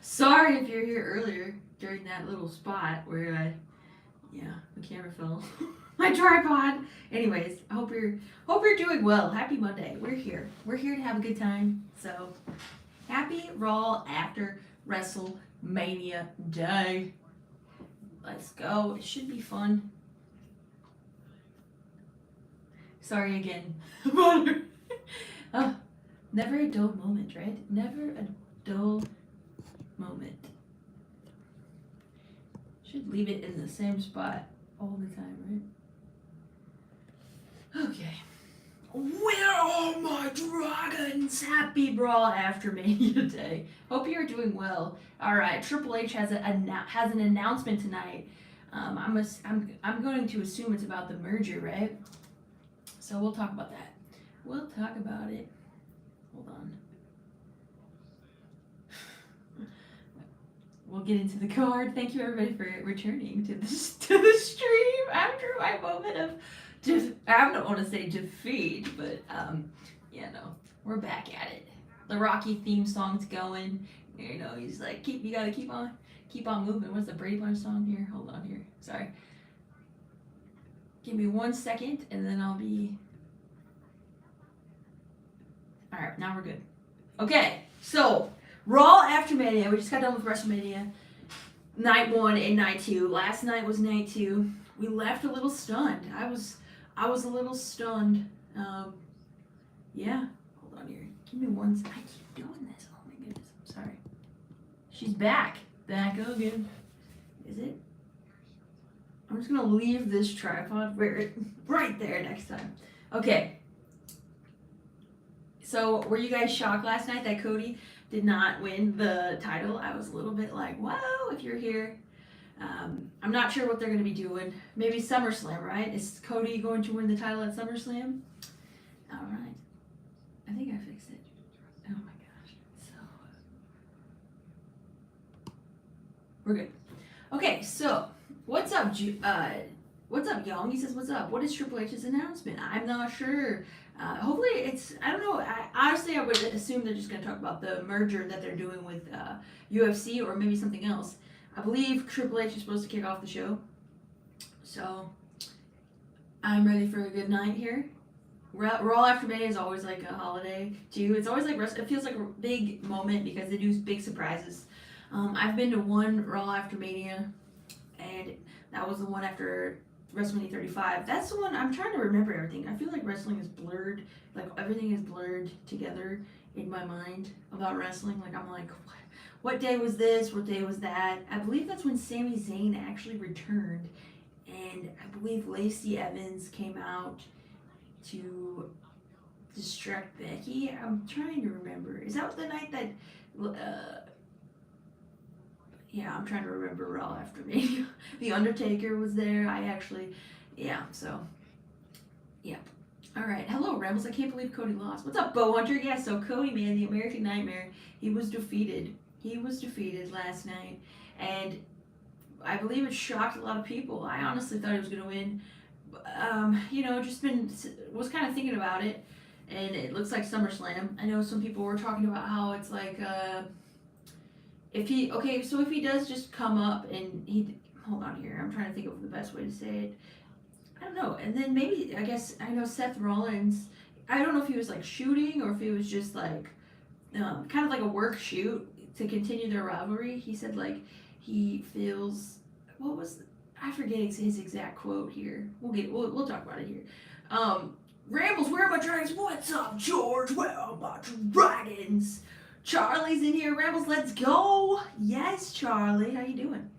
Sorry if you're here earlier during that little spot where the camera fell. My tripod. Anyways, I hope you're doing well. Happy Monday. We're here. We're here to have a good time. So happy Raw after WrestleMania Day. Let's go. It should be fun. Sorry again. Oh, never a dull moment, right? Never a dull moment. Should leave it in the same spot all the time, right? Okay. Where are my dragons? Happy Brawl after Mania Day. Hope you're doing well. All right, TripleH has an announcement tonight. I'm going to assume it's about the merger, right? So we'll talk about that. We'll talk about it. Hold on. We'll get into the card. Thank you everybody for returning to the stream after my moment of I don't want to say defeat, but we're back at it. The Rocky theme song's going. You know, he's like, you gotta keep on moving. What's the Brady Bunch song here? Hold on here. Sorry. Give me 1 second and then I'll be. Alright, now we're good. Okay, so Raw after Mania. We just got done with WrestleMania. Night 1 and night 2. Last night was night 2. We left a little stunned. I was a little stunned. Yeah. Hold on here. Give me one second. I keep doing this. Oh my goodness. I'm sorry. She's back. Back again. Is it? I'm just gonna leave this tripod right there next time. Okay. So were you guys shocked last night that Cody did not win the title? I was a little bit like, wow, if you're here. I'm not sure what they're going to be doing. Maybe SummerSlam, right? Is Cody going to win the title at SummerSlam? All right. I think I fixed it. Oh my gosh. So we're good. Okay, so what's up, what's up, Young? He says, what's up? What is Triple H's announcement? I'm not sure. Hopefully I don't know. Honestly, I would assume they're just going to talk about the merger that they're doing with UFC or maybe something else. I believe Triple H is supposed to kick off the show. So I'm ready for a good night here. Raw after Mania is always like a holiday too. It's always like it feels like a big moment because they do big surprises. I've been to one Raw after Mania, and that was the one after WrestleMania 35. That's the one I'm trying to remember everything. I feel like wrestling is blurred. Like everything is blurred together in my mind about wrestling. Like I'm like, what day was this? What day was that? I believe that's when Sami Zayn actually returned, and I believe Lacey Evans came out to distract Becky. I'm trying to remember. Is that the night that? I'm trying to remember Raw after Mania. The Undertaker was there. All right. Hello, Rebels. I can't believe Cody lost. What's up, Bo Hunter? Yeah, so Cody, man, the American Nightmare, he was defeated. He was defeated last night, and I believe it shocked a lot of people. I honestly thought he was going to win. Was kind of thinking about it, and it looks like SummerSlam. I know some people were talking about how it's like, if he does just come up and hold on here, I'm trying to think of the best way to say it. I don't know. And then maybe, I know Seth Rollins, I don't know if he was like shooting or if he was just like, kind of like a work shoot to continue their rivalry. He said like he feels, I forget his exact quote here. We'll talk about it here. Rambles, where are my dragons? What's up, George? Where are my dragons? Charlie's in here. Rambles, let's go. Yes, Charlie. How you doing?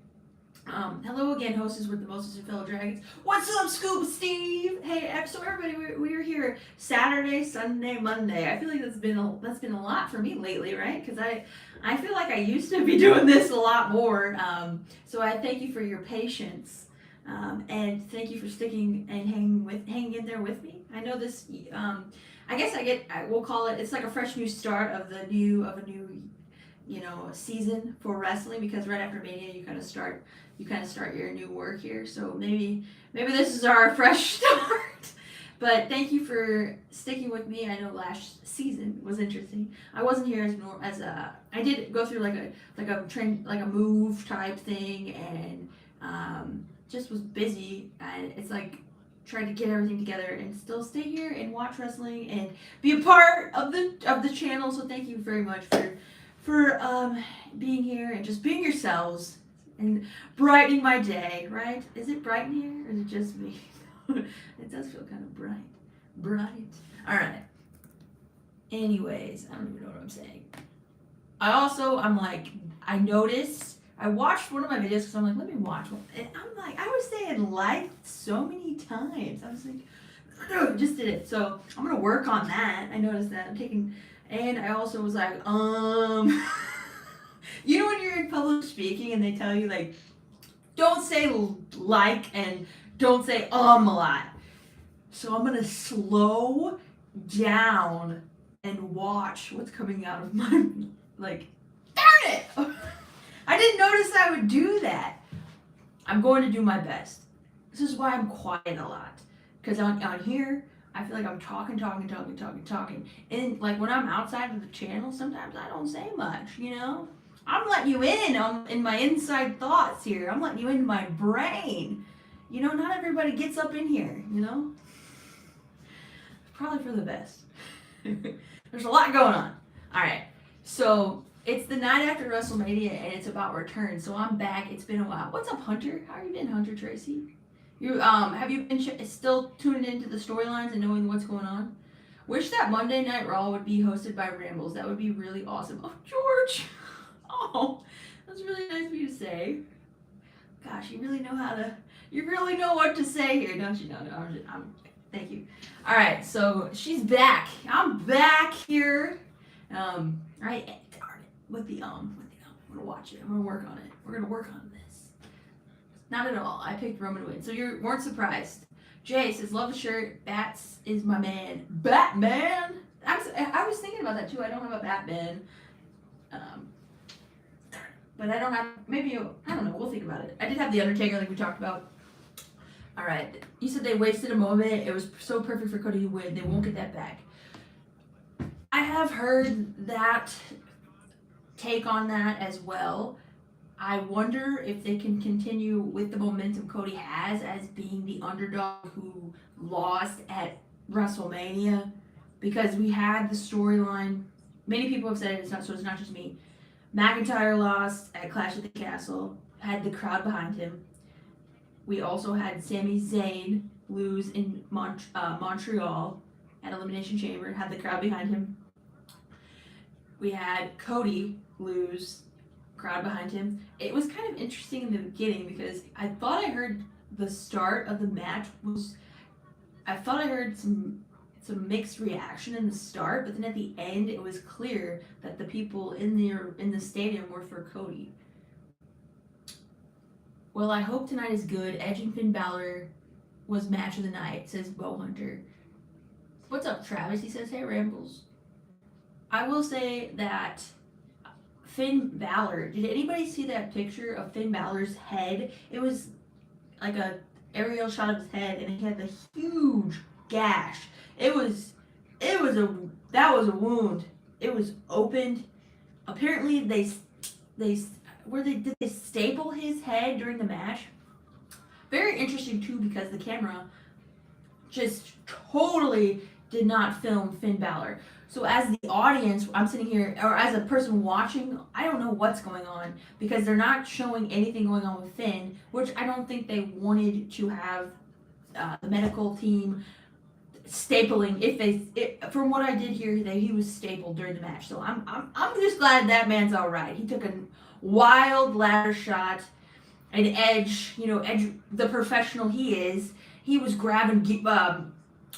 Hello again, hostess with the mostest and fellow dragons. What's up, Scuba Steve? Hey, so everybody, we're here Saturday, Sunday, Monday. I feel like that's been a lot for me lately, right? Because I feel like I used to be doing this a lot more. So I thank you for your patience, and thank you for sticking and hanging in there with me. I know this. We'll call it. It's like a fresh new start of a new season for wrestling, because right after Mania you kind of start your new work here. So maybe this is our fresh start. But thank you for sticking with me. I know last season was interesting. I wasn't here as I did go through like a trend, like a move type thing, and just was busy. And it's like trying to get everything together and still stay here and watch wrestling and be a part of the channel. So thank you very much for being here and just being yourselves and brightening my day. Right? Is it bright in here, or is it just me? It does feel kind of bright. Bright. Alright. Anyways, I don't even know what I'm saying. I noticed, I watched one of my videos because I'm like, let me watch one. And I'm like, I was saying like so many times. I was like, just did it. So I'm going to work on that. I noticed that. And I also was like, you know when you're in public speaking and they tell you like, don't say like and don't say a lot. So I'm gonna slow down and watch what's coming out of my, like, darn it! I didn't notice I would do that. I'm going to do my best. This is why I'm quiet a lot. Because on here, I feel like I'm talking. And like when I'm outside of the channel, sometimes I don't say much, you know? I'm letting you in my inside thoughts here. I'm letting you into my brain. You know, not everybody gets up in here, you know? Probably for the best. There's a lot going on. Alright, so it's the night after WrestleMania and it's about return. So I'm back. It's been a while. What's up, Hunter? How have you been, Hunter Tracy? You have you been still tuning into the storylines and knowing what's going on? Wish that Monday Night Raw would be hosted by Rambles. That would be really awesome. Oh, George! Oh, that's really nice of you to say. Gosh, you really know what to say here, don't you? No, thank you. All right, so she's back. I'm back here. Right, darn it, with the I'm gonna watch it. I'm gonna work on it. We're gonna work on this. Not at all. I picked Roman to win, so you weren't surprised. Jay says, "Love the shirt. Bats is my man. Batman." I was thinking about that too. I don't have a Batman. But I don't have, I don't know, we'll think about it. I did have The Undertaker like we talked about. Alright, you said they wasted a moment. It was so perfect for Cody to win. They won't get that back. I have heard that take on that as well. I wonder if they can continue with the momentum Cody has as being the underdog who lost at WrestleMania. Because we had the storyline. Many people have said it's not just me. McIntyre lost at Clash at the Castle, had the crowd behind him. We also had Sami Zayn lose in Montreal at Elimination Chamber, had the crowd behind him. We had Cody lose, crowd behind him. It was kind of interesting in the beginning because I thought I heard the start of the match I heard some mixed reaction in the start, but then at the end it was clear that the people in the stadium were for Cody. Well, I hope tonight is good. Edge and Finn Balor was match of the night, says Bo Hunter. What's up, Travis? He says, hey, Rambles. I will say that Finn Balor, did anybody see that picture of Finn Balor's head? It was like a aerial shot of his head, and he had the huge gash. That was a wound. It was opened. Apparently did they staple his head during the match? Very interesting too, because the camera just totally did not film Finn Balor. So as the audience, I'm sitting here, or as a person watching, I don't know what's going on because they're not showing anything going on with Finn, which I don't think they wanted to have the medical team stapling. From what I did hear, that he was stapled during the match. So I'm just glad that man's all right. He took a wild ladder shot, and Edge, the professional he is, he was grabbing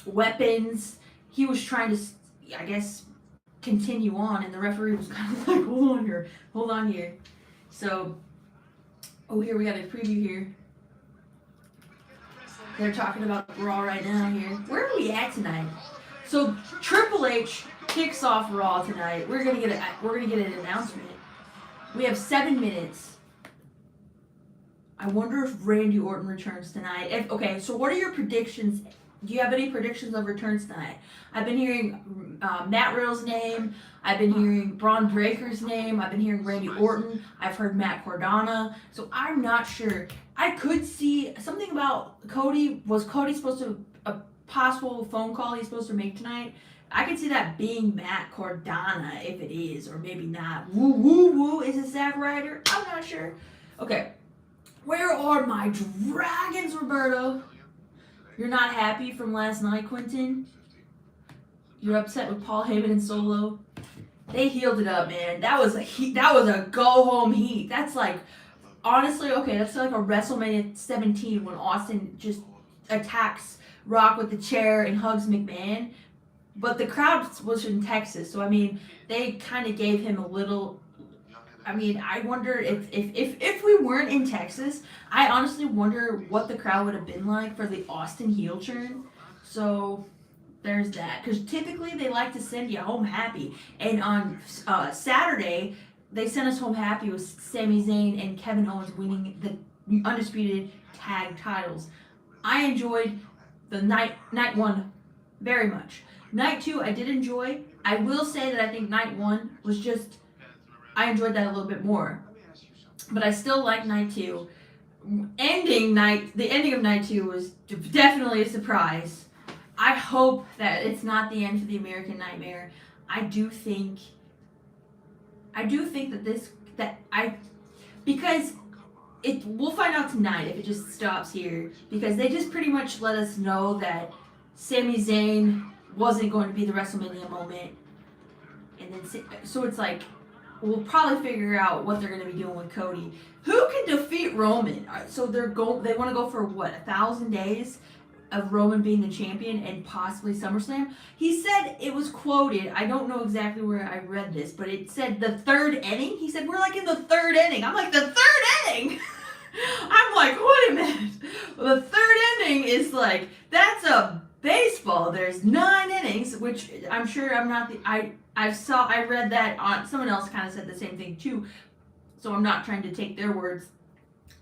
weapons. He was trying to, I guess, continue on, and the referee was kind of like, hold on here. So, here we got a preview here. They're talking about Raw right now here. Where are we at tonight? So TripleH kicks off Raw tonight. We're gonna get an announcement. We have 7 minutes. I wonder if Randy Orton returns tonight. So what are your predictions Do you have any predictions of returns tonight? I've been hearing Matt Riddle's name. I've been hearing Braun Breaker's name. I've been hearing Randy Orton. I've heard Matt Cardona. So I'm not sure. I could see something about Cody. Was Cody supposed to, a possible phone call he's supposed to make tonight? I could see that being Matt Cardona if it is, or maybe not. Woo, woo, woo. Is it Zack Ryder? I'm not sure. Okay. Where are my dragons, Roberto? You're not happy from last night, Quentin? You're upset with Paul Heyman and Solo? They healed it up, man. That was a heat. That was a go-home heat. That's like, honestly, okay, that's like a WrestleMania 17 when Austin just attacks Rock with the chair and hugs McMahon. But the crowd was in Texas, so I mean, they kind of gave him a little. I mean, I wonder if we weren't in Texas, I honestly wonder what the crowd would have been like for the Austin heel turn. So there's that. Because typically they like to send you home happy. And on Saturday, they sent us home happy with Sami Zayn and Kevin Owens winning the undisputed tag titles. I enjoyed the night one very much. Night 2 I did enjoy. I will say that I think night 1 was just, I enjoyed that a little bit more. But I still like night 2. The ending of night 2 was definitely a surprise. I hope that it's not the end for the American Nightmare. I do think because we'll find out tonight if it just stops here, because they just pretty much let us know that Sami Zayn wasn't going to be the WrestleMania moment, and then so it's like we'll probably figure out what they're going to be doing with Cody. Who can defeat Roman? So they want to go for what, 1,000 days of Roman being the champion and possibly SummerSlam. He said, it was quoted, I don't know exactly where I read this, but it said the 3rd inning. He said, we're like in the 3rd inning. I'm like, the 3rd inning? I'm like, wait a minute. Well, the 3rd inning is like, that's a baseball. There's 9 innings, which I'm sure I'm not the, I read that on, someone else kind of said the same thing too. So I'm not trying to take their words.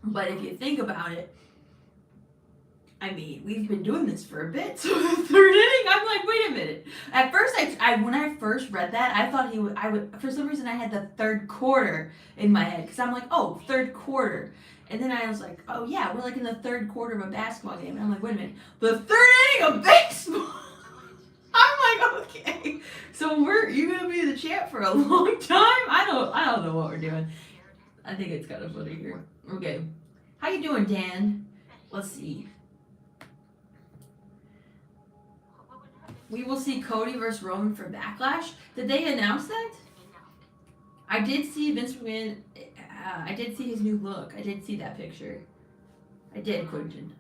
But if you think about it, I mean, we've been doing this for a bit, so the 3rd inning, I'm like, wait a minute. At first, when I first read that, I thought I would, for some reason, I had the 3rd quarter in my head, because I'm like, oh, 3rd quarter. And then I was like, oh yeah, we're like in the 3rd quarter of a basketball game. And I'm like, wait a minute, the 3rd inning of baseball? I'm like, okay. So you're going to be the champ for a long time? I don't know what we're doing. I think it's kind of funny here. Okay. How you doing, Dan? Let's see. We will see Cody versus Roman for Backlash. Did they announce that? I did see Vince McMahon. I did see his new look. I did see that picture. I did, Quentin.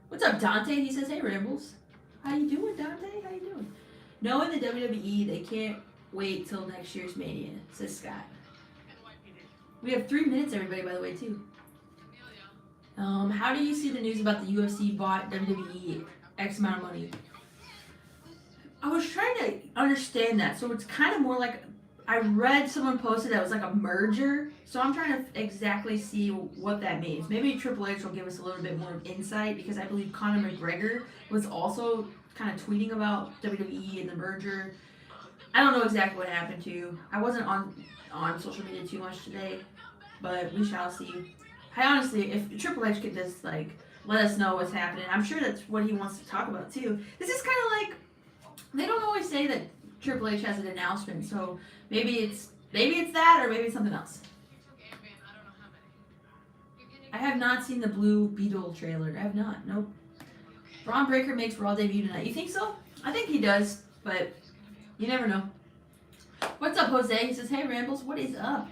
What's up, Dante? He says, hey, Rambles. How you doing, Dante? How you doing? Knowing the WWE, they can't wait till next year's Mania, says Scott. We have 3 minutes, everybody, by the way, too. How do you see the news about the UFC bought WWE X amount of money? I was trying to understand that. So it's kind of more like, I read someone posted that it was like a merger. So I'm trying to exactly see what that means. Maybe Triple H will give us a little bit more insight, because I believe Conor McGregor was also kind of tweeting about WWE and the merger. I don't know exactly what happened to. I wasn't on social media too much today, but we shall see. I honestly, if Triple H could just like let us know what's happening, I'm sure that's what he wants to talk about too. This is kind of like, they don't always say that Triple H has an announcement, so maybe it's that, or maybe it's something else. I have not seen the Blue Beetle trailer. I have not. Nope. Braun Breaker makes Raw debut tonight. You think so? I think he does, but you never know. What's up, Jose? He says, hey, Rambles, what is up?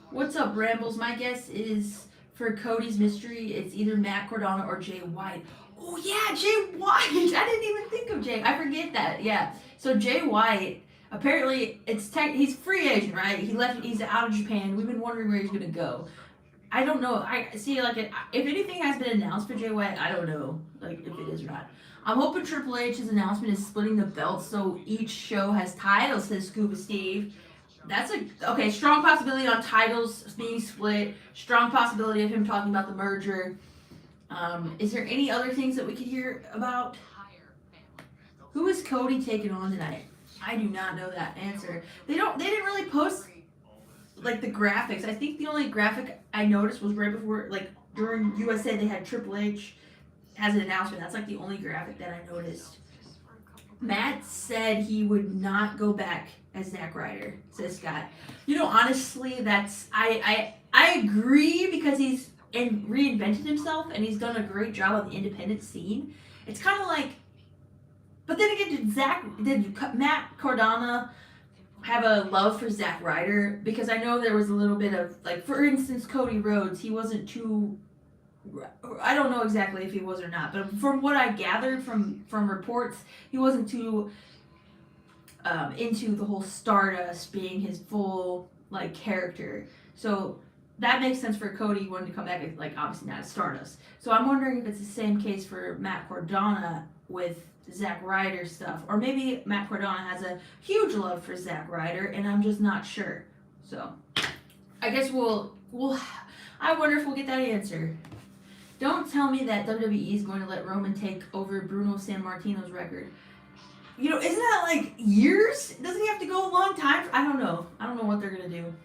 What's up, Rambles? My guess is for Cody's mystery, it's either Matt Cardona or Jay White. Oh, yeah, Jay White. I didn't even think of Jay. I forget that. Yeah. So Jay White, apparently, he's free agent, right? He's out of Japan. We've been wondering where he's going to go. I don't know. I see, like, if anything has been announced for Jay White, I don't know, like, if it is or not. I'm hoping Triple H's announcement is splitting the belts so each show has titles, says Scuba Steve. That's okay, strong possibility on titles being split. Strong possibility of him talking about the merger. Is there any other things that we could hear about? Who is Cody taking on tonight? I do not know that answer. They didn't really post like the graphics. I think the only graphic I noticed was right before, like during USA, they had TripleH as an announcement. That's like the only graphic that I noticed. Matt said he would not go back as Zack Ryder, says Scott. You know, honestly, I agree, because he's reinvented himself and he's done a great job on the independent scene. It's kind of like, but then again, did Matt Cardona have a love for Zack Ryder? Because I know there was a little bit of, like, for instance, Cody Rhodes, he wasn't too, I don't know exactly if he was or not, but from what I gathered from reports, he wasn't too into the whole Stardust being his full, like, character. So that makes sense for Cody wanting to come back, like, obviously not as Stardust. So I'm wondering if it's the same case for Matt Cardona with Zack Ryder stuff, or maybe Matt Cardona has a huge love for Zack Ryder and I'm just not sure. So I guess we'll I wonder if we'll get that answer. Don't tell me that WWE is going to let Roman take over Bruno Sammartino's record. You know, isn't that like years? Doesn't he have to go a long time? I don't know what they're gonna do.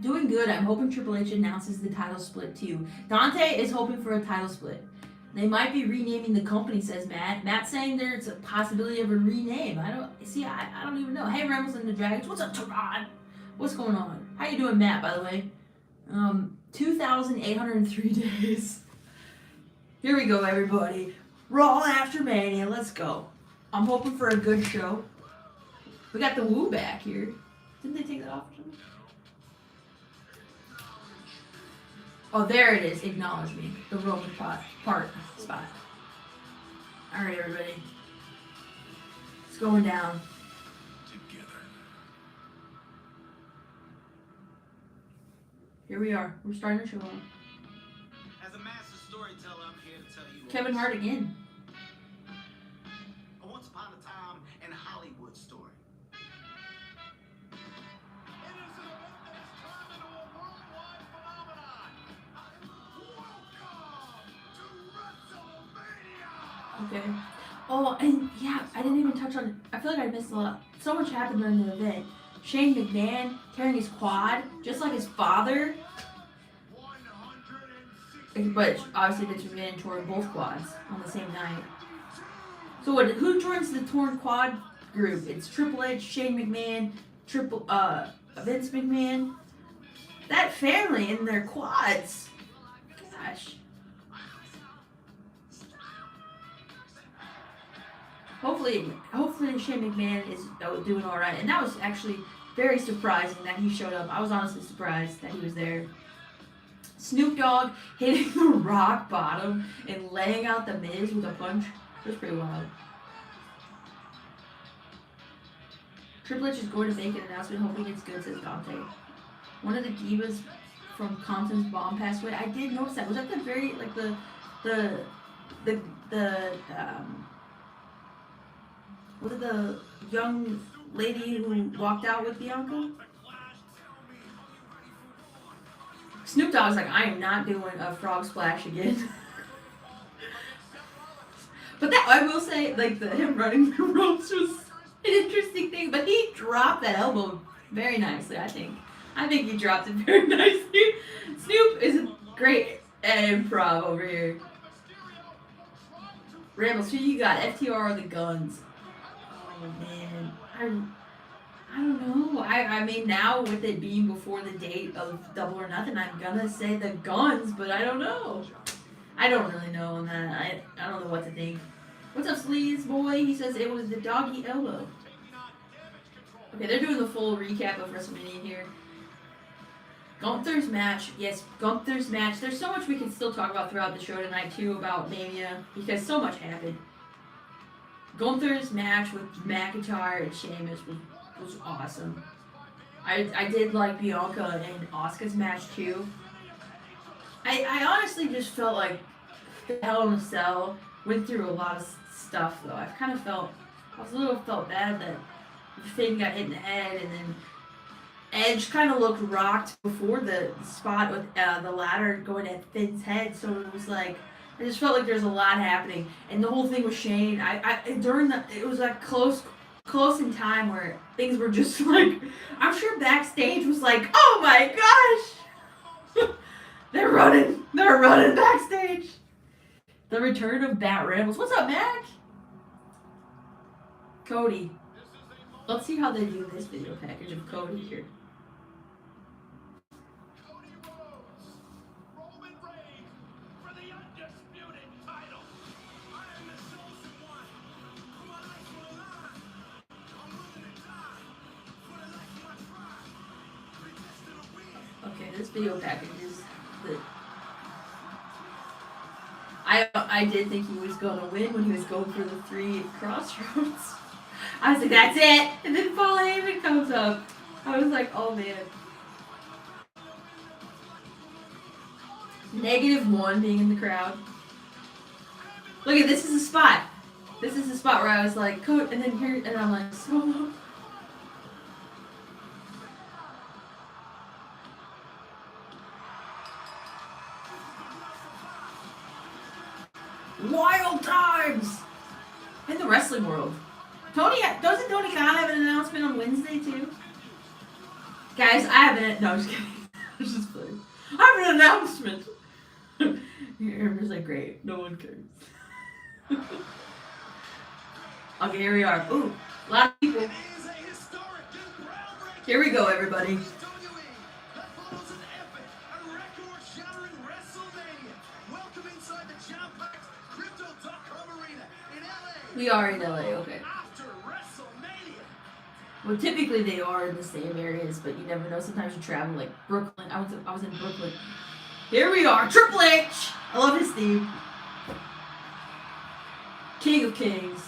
Doing good. I'm hoping Triple H announces the title split too. Dante is hoping for a title split. They might be renaming the company, says Matt. Matt's saying there's a possibility of a rename. I don't even know. Hey, Rambles and the Dragons. What's up, Teron? What's going on? How you doing, Matt, by the way? 2,803 days. Here we go, everybody. Raw after Mania. Let's go. I'm hoping for a good show. We got the Woo back here. Didn't they take that off or something? Oh, there it is. Acknowledge me. The Roman part spot. All right, everybody. It's going down. Together. Here we are. We're starting the show on. As a master storyteller, I'm here to tell you. Kevin Hart again. A once upon a time in Hollywood story. Okay. Oh, and yeah, I didn't even touch on. I feel like I missed a lot. So much happened during the event. Shane McMahon tearing his quad, just like his father. But obviously, Vince McMahon tore both quads on the same night. So what? Who joins the torn quad group? It's Triple H, Shane McMahon, Vince McMahon. That family and their quads. Gosh. Hopefully Shane McMahon is doing all right. And that was actually very surprising that he showed up. I was honestly surprised that he was there. Snoop Dogg hitting the rock bottom and laying out the Miz with a punch. It was pretty wild. Triple H is going to make an announcement, hoping it's good, says Dante. One of the divas from Compton's Bomb passed away. I did notice that. Was that the very, like, was it the young lady who walked out with Bianca? Snoop Dogg's like, I am not doing a frog splash again. But that, I will say, like, him running the ropes was an interesting thing. But he dropped that elbow very nicely, I think. I think he dropped it very nicely. Snoop is great at improv over here. Rambles, who you got? FTR or the Guns? Oh, man. I don't know. I mean, now with it being before the date of Double or Nothing, I'm gonna say the Guns, but I don't know. I don't really know on that. I don't know what to think. What's up, Sleaze boy? He says it was the doggy elbow. Okay, they're doing the full recap of WrestleMania here. Gunther's match. Yes, Gunther's match. There's so much we can still talk about throughout the show tonight, too, about Mania, because so much happened. Gunther's match with McIntyre and Sheamus was awesome. I did like Bianca and Asuka's match, too. I honestly just felt like Hell in a Cell went through a lot of stuff, though. I was a little felt bad that Finn got hit in the head, and then Edge kind of looked rocked before the spot with the ladder going at Finn's head, so it was like I just felt like there's a lot happening, and the whole thing with Shane. It was like close in time where things were just like I'm sure backstage was like, oh my gosh, they're running backstage. The return of Bat Rambles. What's up, Mac? Cody. Let's see how they do this video package of Cody here. Cody Rhodes, Roman Reigns for the undisputed title. I am the chosen one. Put my life on the line. I'm willing to die for the life of my tribe. Predestined to win. Okay, this video package is the. I did think he was gonna win when he was going for the 3 crossroads. I was like, that's it! And then Paul Heyman comes up. I was like, oh man. -1 being in the crowd. Look at this is a spot. This is the spot where I was like, Coach, and then here, and I'm like, so. Wild times in the wrestling world. Doesn't Tony Khan have an announcement on Wednesday too? Guys, I have an no, I'm just kidding. I'm just playing. I have an announcement. Everyone's like, great, no one cares. Okay, here we are. Ooh, a lot of people. Here we go, everybody. We are in LA, okay. Well, typically they are in the same areas, but you never know. Sometimes you travel, like Brooklyn. I was in Brooklyn. Here we are, Triple H. I love his theme. King of Kings.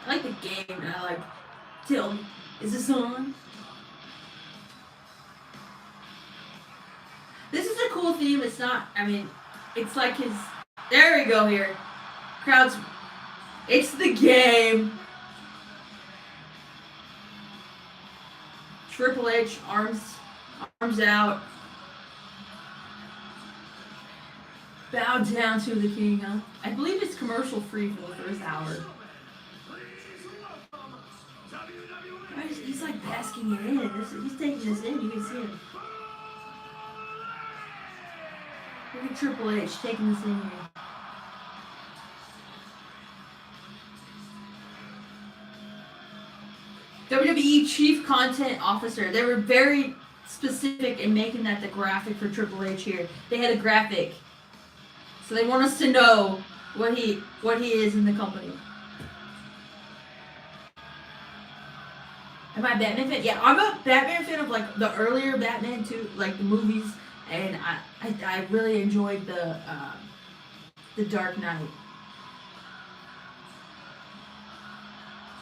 I like the game, and I like. Tell me, is this on? This is a cool theme. It's not. I mean, it's like his. There we go. Here, crowds. It's the game. Triple H, arms out. Bow down to the king, huh? I believe it's commercial free for the first hour. He's like basking it in. He's taking this in. You can see him. Look at Triple H taking this in here. WWE Chief Content Officer. They were very specific in making that the graphic for Triple H here. They had a graphic. So they want us to know what he is in the company. Am I a Batman fan? Yeah, I'm a Batman fan of like the earlier Batman too, like the movies, and I really enjoyed the Dark Knight.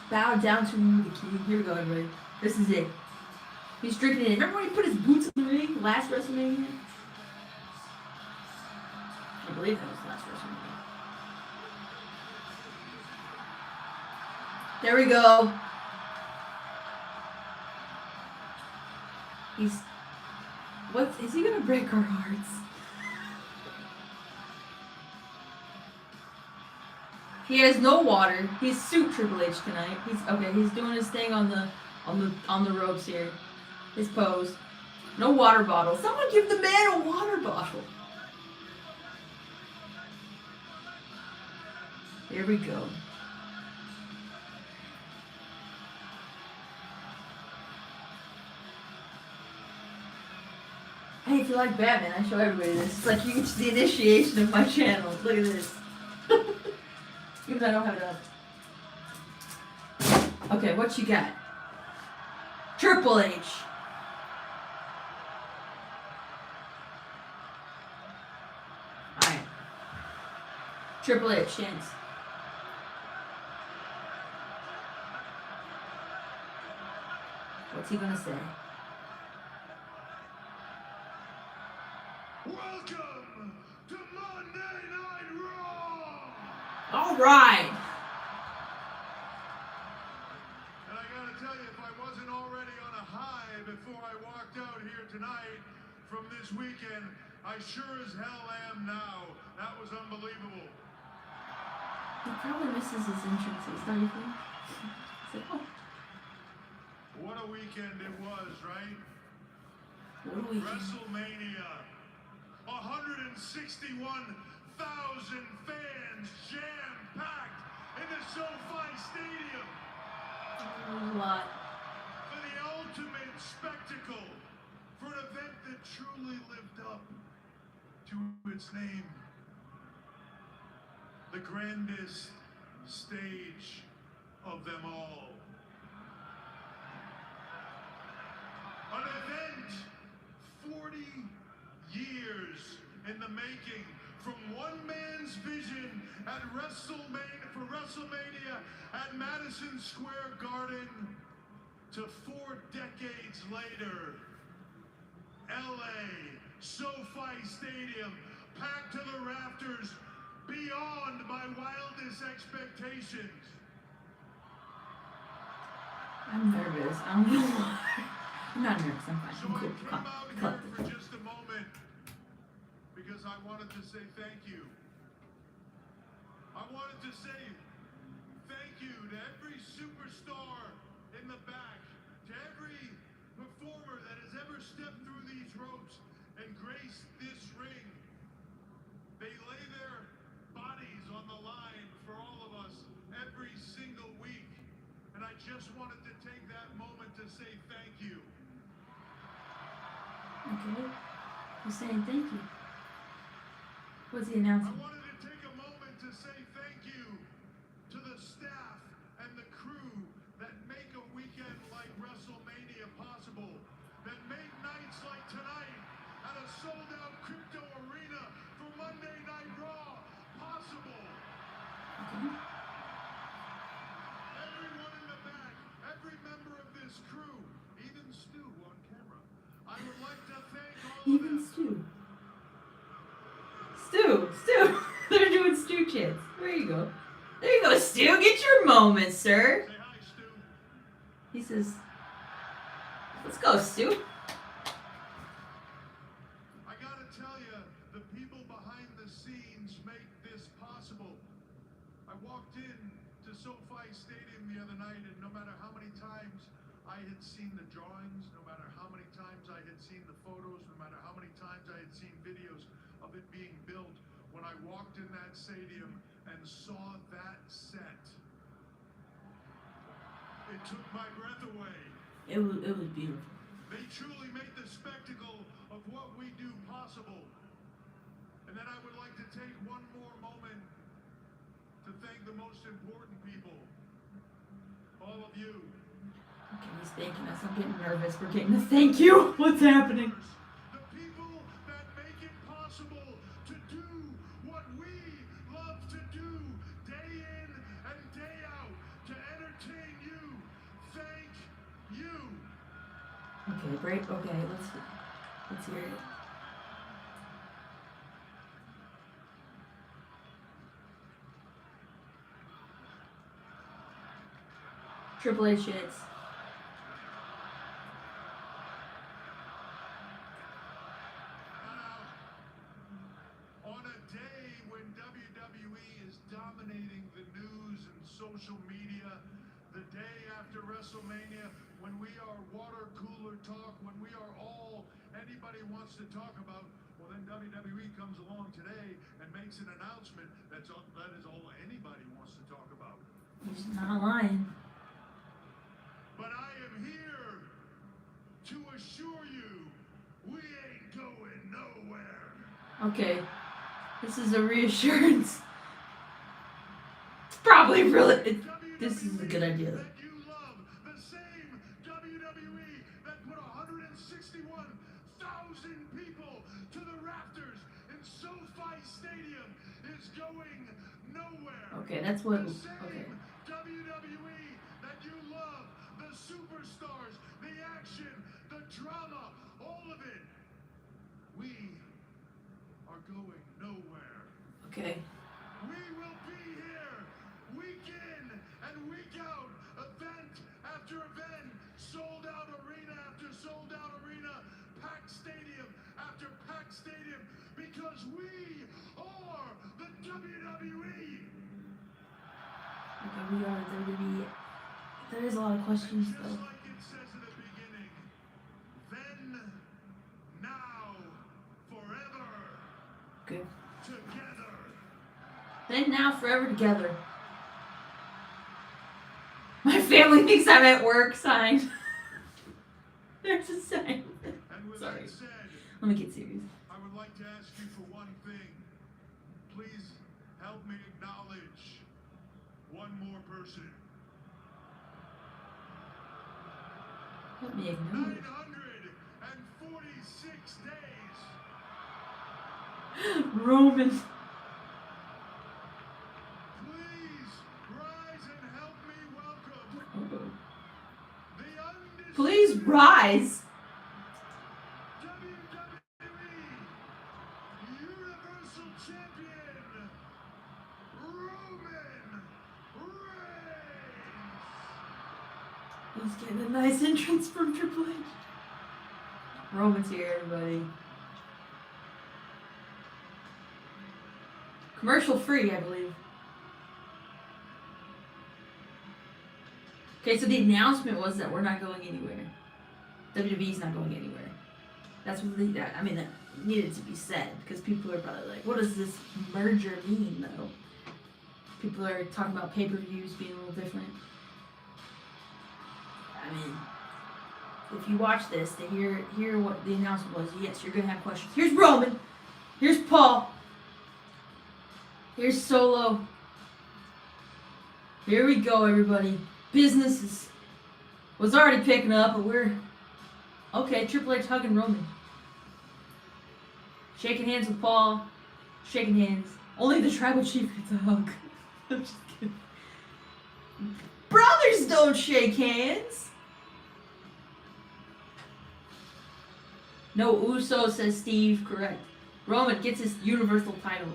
Bow down to the king. Here we go, everybody. This is it. He's drinking it. Remember when he put his boots in the ring last WrestleMania? I believe that was last WrestleMania. There we go. Is he gonna break our hearts? He has no water. He's suit Triple H tonight. He's doing his thing on the ropes here. His pose. No water bottle. Someone give the man a water bottle. Here we go. Hey, if you like Batman, I show everybody this. It's like the initiation of my channel. Look at this. Even though I don't have it up. Okay, what you got? Triple H. Alright. Triple H, chance. What's he gonna say? Welcome to Monday Night Raw! All right. And I gotta tell you, if I wasn't already on a high before I walked out here tonight from this weekend. I sure as hell am now. That was unbelievable. He probably misses his entrances, don't you think? He's like, oh, What a weekend it was, right? what a weekend. WrestleMania. 161,000 fans jam-packed in the SoFi Stadium A lot. for the ultimate spectacle, for an event that truly lived up to its name. The grandest stage of them all. An event 40 years in the making, from one man's vision at WrestleMania at Madison Square Garden to 4 decades later, LA, SoFi Stadium, packed to the rafters, beyond my wildest expectations. I'm nervous. I don't know why. I'm not nervous. I'm fine. So I'm I cool. came Calm. out here Collected. for just a moment because I wanted to say thank you. I wanted to say thank you to every superstar in the back, to every performer that has ever stepped through these ropes and graced this ring. They lay their bodies on the line for all of us every single week. And I just wanted to take that moment to say thank you. Okay. He's saying thank you. What's he I announcing? wanted to take a moment to say thank you to the staff and the crew that make a weekend like WrestleMania possible, that make nights like tonight at a sold-out crypto arena for Monday Night Raw possible. Okay. Everyone in the back, every member of this crew, even Stu on camera. I would like to thank all of Even them. Stu. Stu! They're doing Stu chants. There you go. There you go, Stu. Get your moment, sir. Say hi, Stu. He says, let's go, Stu. I gotta tell you, the people behind the scenes make this possible. I walked in to SoFi Stadium the other night, and no matter how many times I had seen the drawings, no matter how many times I had seen the photos, no matter how many times I had seen videos of it being built, when I walked in that stadium and saw that set, it took my breath away. It was beautiful. They truly make the spectacle of what we do possible. And then I would like to take one more moment to thank the most important people. All of you. Okay, he's thanking us. I'm getting nervous. We're getting the thank you. What's happening? The people that make it possible to do what we love to do day in and day out, to entertain you. Thank you. Okay, break. Okay, let's hear it. TripleH shits. On a day when WWE is dominating the news and social media, the day after WrestleMania, when we are water cooler talk, when we are all anybody wants to talk about, well then WWE comes along today and makes an announcement that is all anybody wants to talk about. He's not lying. But I am here to assure you, we ain't going nowhere. Okay, this is a reassurance. It's probably really. This is a good idea. That you love, the same WWE that put 161,000 people to the rafters in SoFi Stadium is going nowhere. Okay, that's what. The same Okay. WWE that you love, the superstars, the action, the drama, all of it. We are going nowhere. Okay. We will be here week in and week out, event after event, sold out arena after sold Stadium because we are the WWE. Okay, we are WWE. There is a lot of questions Just though. like it says in the beginning, then, now, forever, Good. together. Then, now, forever together. My family thinks I'm at work. Sign. There's a sign. And with Sorry. that said, Let me get serious. I would like to ask you for one thing. Please help me acknowledge one more person. Let me acknowledge. 946 days. Roman. Please rise and help me welcome Uh-oh. the undisputed Please rise. WWE Universal Champion Roman Reigns. He's getting a nice entrance from Triple H. Roman's here, everybody. Commercial free, I believe. Okay, so the announcement was that we're not going anywhere. WWE's not going anywhere. That's what I mean, that needed to be said because people are probably like, what does this merger mean, though? People are talking about pay-per-views being a little different. I mean, if you watch this to hear what the announcement was, yes, you're gonna have questions. Here's Roman. Here's Paul. Here's Solo. Here we go, everybody. Business was already picking up, but we're okay. Triple H hugging Roman, shaking hands with Paul, shaking hands. Only the tribal chief gets a hug. I'm just kidding. Brothers don't shake hands. No Uso, says Steve. Correct. Roman gets his Universal title.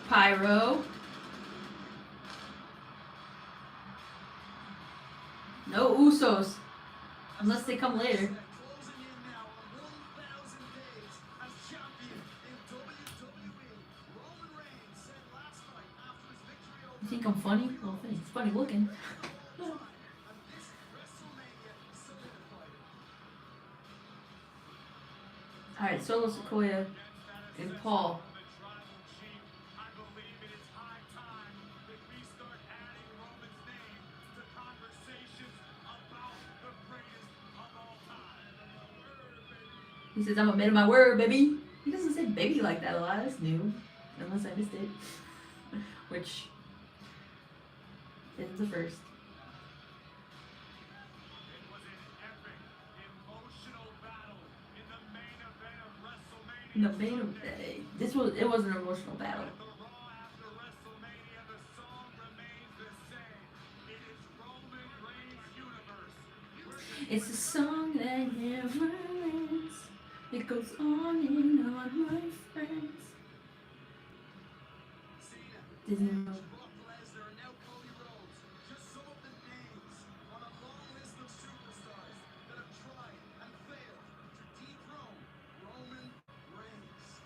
Pyro. No Usos. Unless they come later. Closing in now on 1,000 days as champion in WWE. Roman Reigns said last night after his victory over You think I'm funny? Well, thanks. Funny looking. and this WrestleMania solidified it. Alright, Solo Sequoia and Paul. I believe it is high time that we start adding Roman's name to conversations about the greatest of all time. He says, I'm a man of my word, baby. He doesn't say baby like that a lot. That's new. Unless I missed it. Which isn't the first. It was an epic, emotional battle in the main event of WrestleMania. No, it was an emotional battle. At the Raw after WrestleMania, the song remains the same. It is Roman Reigns' universe. It's a song that never ends. It goes on and on, my friends. Disney World. Brock Lesnar and now Cody Rhodes. Just some of the names on a long list of superstars that have tried and failed to dethrone Roman Reigns.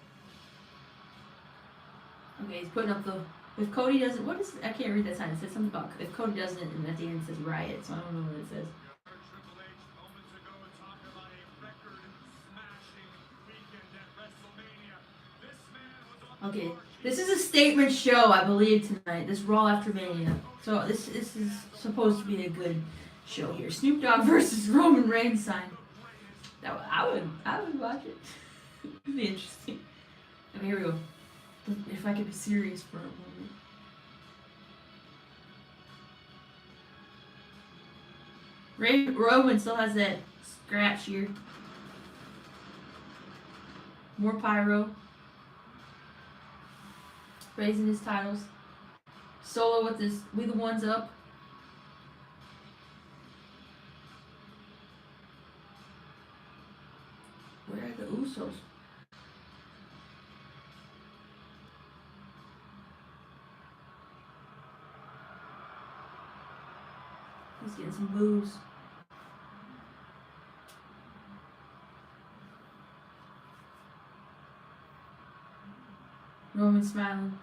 Okay, he's putting up the. If Cody doesn't, what is? I can't read that sign. It says something about if Cody doesn't, and at the end it says riot. So I don't know what it says. Triple H moments ago talked about a record-smashing weekend at WrestleMania. This man was on the Okay, march. this is a statement show, I believe, tonight. This Raw after Mania. So this is supposed to be a good show here. Snoop Dogg versus Roman Reigns sign. That I would watch it. It'd be interesting. Okay, here we go. If I could be serious for a moment. Roman still has that scratch here. More pyro. Raising his titles. Solo with this We the Ones up. Where are the Usos? He's getting some boos. Roman smiling.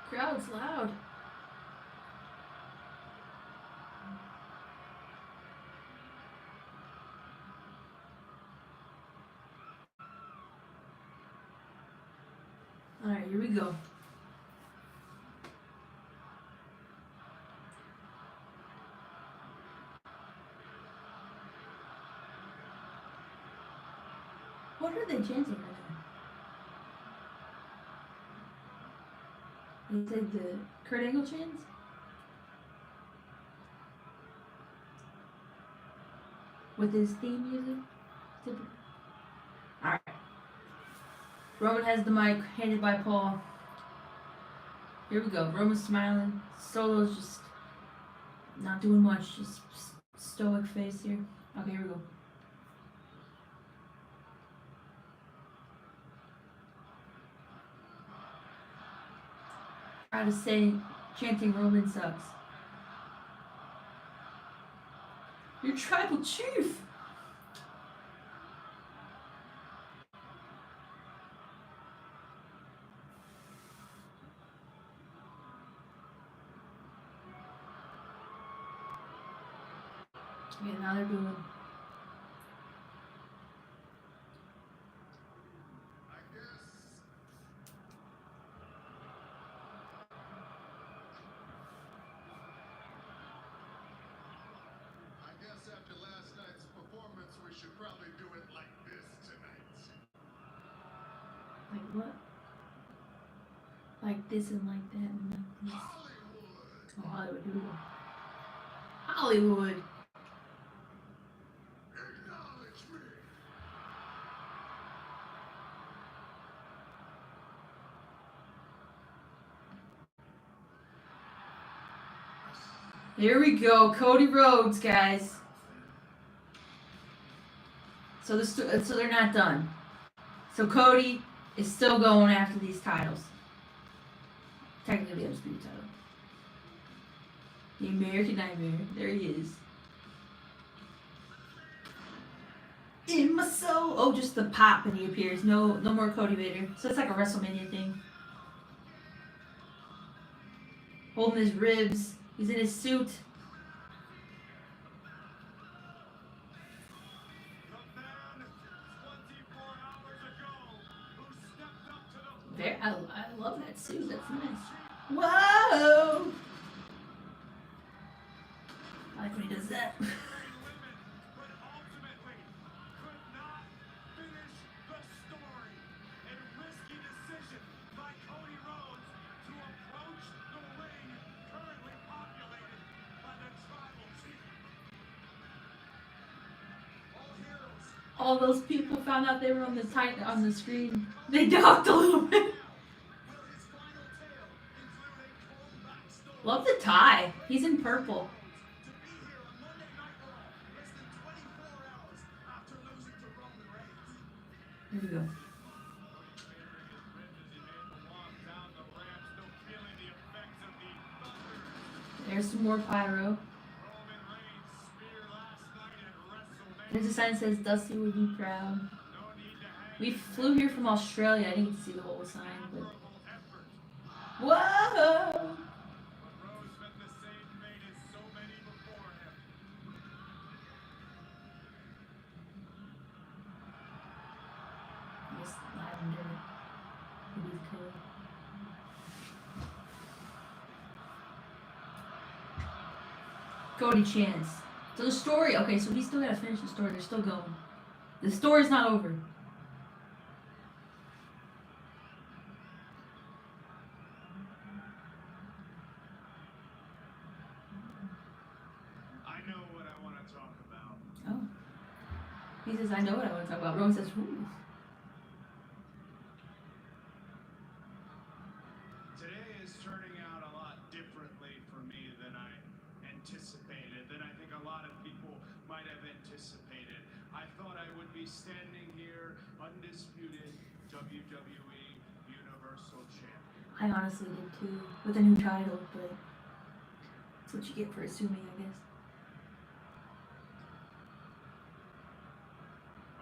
Crowd's loud. Alright, here we go. What are they chanting right now? You said the Kurt Angle chants? With his theme music? Alright. Roman has the mic handed by Paul. Here we go. Roman's smiling. Solo's just not doing much. Just stoic face here. Okay, here we go. Try to say chanting Roman sucks. Your tribal chief! Okay, now they're doing. I guess after last night's performance, we should probably do it like this tonight. Like what? Like this and like that and like this. Hollywood! Oh, Hollywood, here we go. Hollywood! Acknowledge me! Here we go, Cody Rhodes, guys. So they're not done. So Cody is still going after these titles. Technically the undisputed title. The American Nightmare. There he is. In my soul. Oh, just the pop and he appears. No more Cody Vader. So it's like a WrestleMania thing. Holding his ribs. He's in his suit. There, I love that suit. That's nice. Whoa! I like when he does that. All those people found out they were on the screen. They ducked a little bit. Love the tie. He's in purple. Here we go. There's some more pyro. There's a sign that says Dusty would be proud. We flew here from Australia. I didn't get to see the whole sign, but whoa! This lavender would be cool. Cody chants. So the story, okay, so we still gotta finish the story. They're still going. The story's not over. I know what I want to talk about. Oh. He says, I know what I want to talk about. Roman says, ooh. Today is turning out a lot differently for me than I anticipated, than I think a lot of people might have anticipated. I thought I would be standing here undisputed WWE Universal Champion. I honestly did too, with a new title, but what you get for assuming, I guess.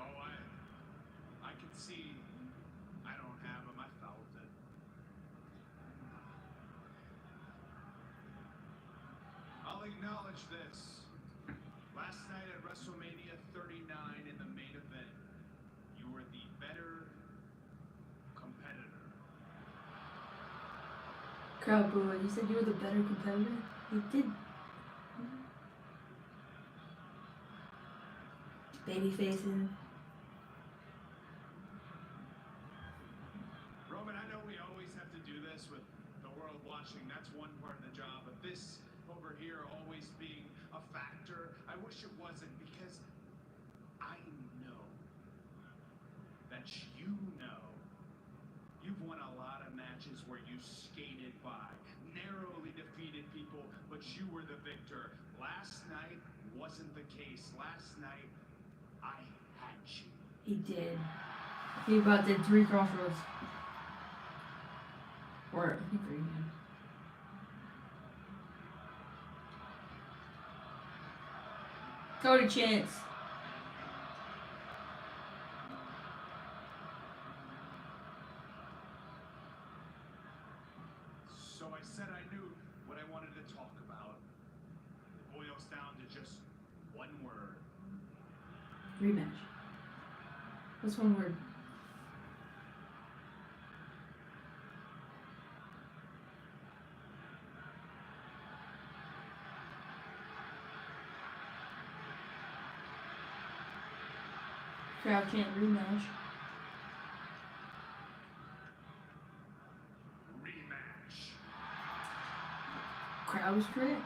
Oh, I can see I don't have him. I felt it. I'll acknowledge this. Last night at WrestleMania 39 in the main event, you were the better competitor. Crowd booing. You said you were the better competitor? You did. Baby facing. Roman, I know we always have to do this with the world watching. That's one part of the job. But this over here always being a factor, I wish it wasn't, because I know that you've won a lot of matches where you skated by, narrowly defeated people, but you were the victor. Last night wasn't the case. Last night, I had you. He did. He about did 3 crossroads. Or, I think 3. Cody chance. So I said I knew what I wanted to talk about. It boils down to just one word. Rematch. What's one word? Crowd chant rematch. Rematch. Crowd was correct.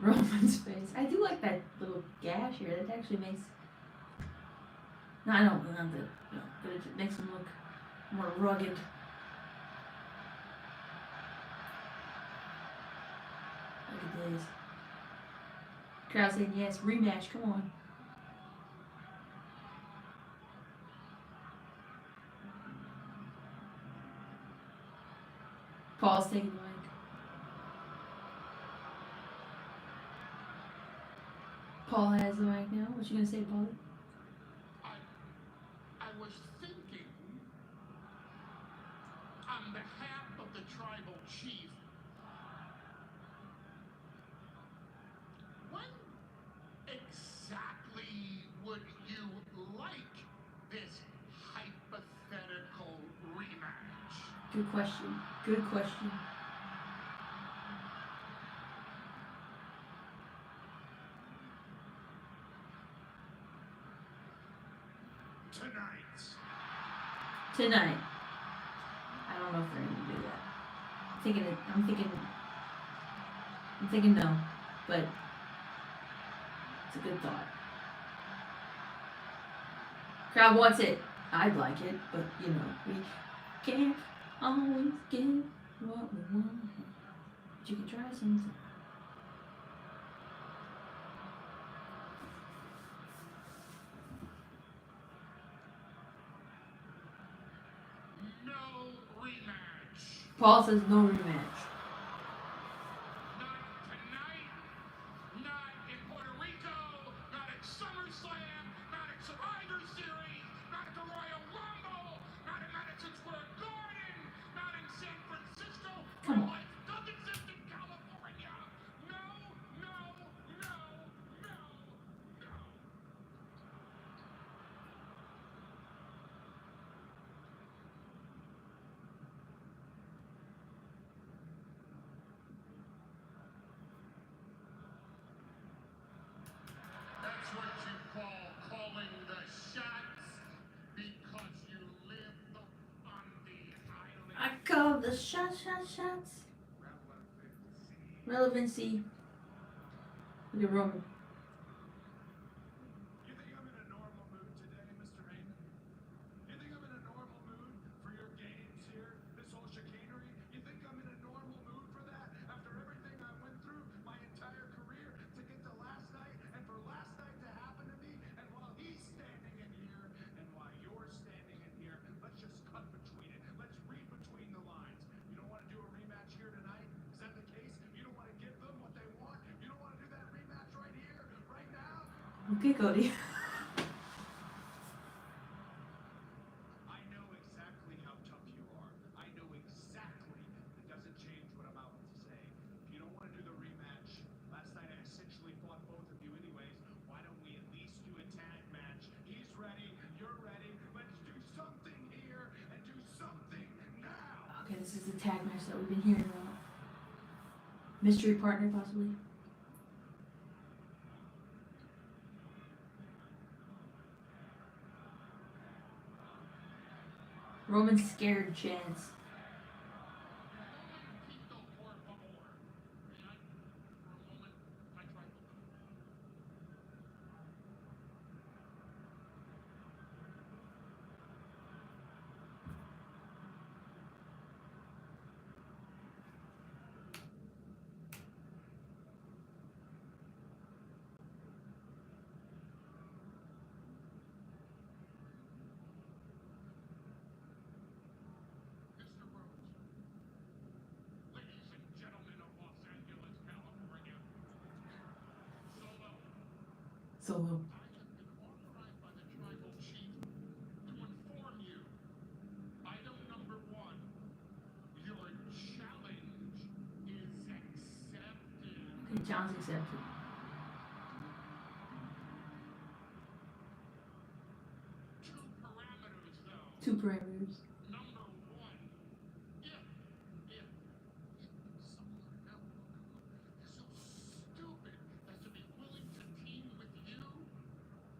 Roman's face. I do like that little gash here. That actually makes. No, I don't. Not that. No, but it makes him look more rugged. Look at this. Crowd saying yes. Rematch. Come on. Paul's taking the mic. Paul has the mic now. What you gonna say, Paul? I was thinking, on behalf of the tribal chief, when exactly would you like this hypothetical rematch? Good question. Good question. Tonight. I don't know if they're gonna do that. I'm thinking no, but it's a good thought. Crowd wants it. I'd like it, but you know, we can't always get what we want. But you can try something. No rematch. Paul says no rematch. Not tonight, not in Puerto Rico, not at SummerSlam, not at Survivor Series, not at the Royal Rumble, not at Madison Square Garden, not in San Francisco. Come on. Life doesn't exist in California. No, no, no, no, no. That's what you call calling the shots, because you live on the island. I call the shots. Relevancy. Look at Roman. You think I'm in a normal mood today, Mr. Heyman? You think I'm in a normal mood for your games here? This whole chicanery? You think I'm in a normal mood for that? After everything I went through my entire career to get to last night, and for last night to happen to me, and while he's standing in here, and while you're standing in here, let's just cut between it. Let's read between the lines. You don't want to do a rematch here tonight? Is that the case? Okay, Cody. I know exactly how tough you are. I know exactly. It doesn't change what I'm about to say. If you don't want to do the rematch, last night I essentially fought both of you anyways. Why don't we at least do a tag match? He's ready, you're ready. Let's do something here and do something now. Okay, this is the tag match that we've been hearing about. Mystery partner, possibly. Roman's scared chance. Mr. Rhodes, ladies and gentlemen of Los Angeles, California, Solo. I have been authorized by the tribal chief to inform you. Item number 1, your challenge is accepted. Okay, challenge accepted. Two parameters, though. 2 parameters. Number 1, if someone else is so stupid as to be willing to team with you,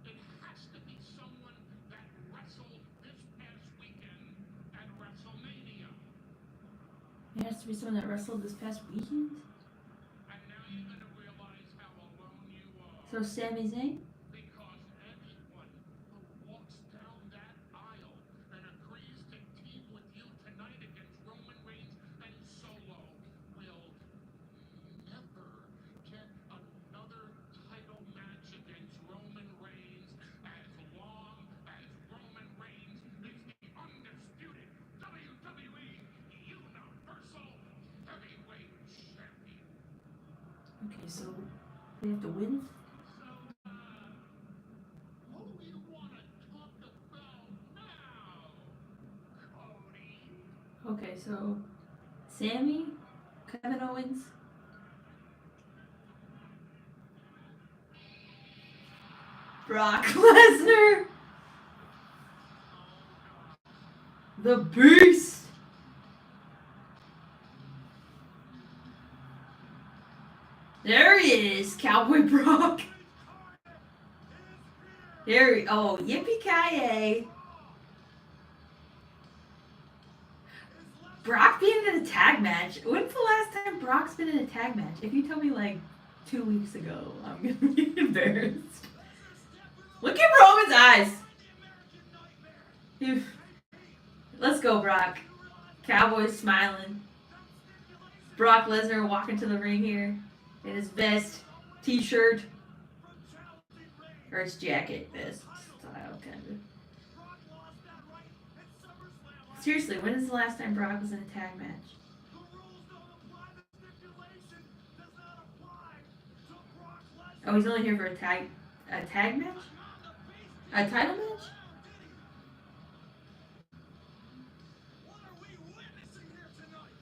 it has to be someone that wrestled this past weekend at WrestleMania. It has to be someone that wrestled this past weekend. And now you're going to realize how alone you are. So Sami Zayn? Because anyone who walks down that aisle and agrees to team with you tonight against Roman Reigns and Solo will never get another title match against Roman Reigns as long as Roman Reigns is the undisputed WWE Universal Heavyweight Champion. Okay, so we have to win? Who do you want to talk about now, Cody? Okay, so Sammy, Kevin Owens, Brock Lesnar, the Beast. There he is, Cowboy Brock. There he, oh, yippee-ki-yay. Brock being in a tag match. When's the last time Brock's been in a tag match? If you tell me like 2 weeks ago, I'm gonna be embarrassed. Look at Roman's eyes. Let's go, Brock. Cowboy's smiling. Brock Lesnar walking to the ring here in his vest, t-shirt, or his jacket, vest style, kind of. Seriously, when is the last time Brock was in a tag match? Oh, he's only here for a tag match? A title match? What are we witnessing here tonight?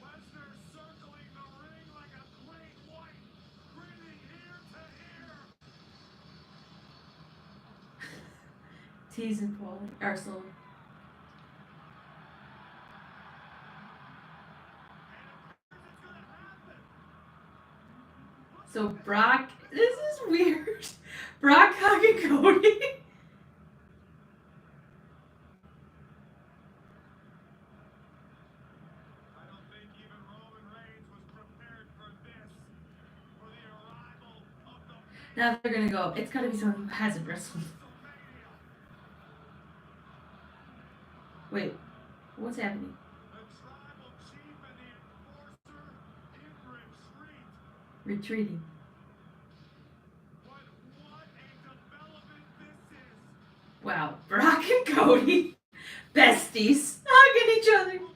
Lesnar circling the ring like a great white, grinning ear to ear. Tease and Paul, Arsenal. So Brock, this is weird. Brock hugging Cody. I don't think even Roman Reigns was prepared for this, for the arrival of the Now they're gonna go, it's gotta be someone who hasn't wrestled. Wait, what's happening? The tribal chief and the enforcer in retreat. Retreating. But what a development this is. Wow, Brock and Cody, besties, hugging each other. Joint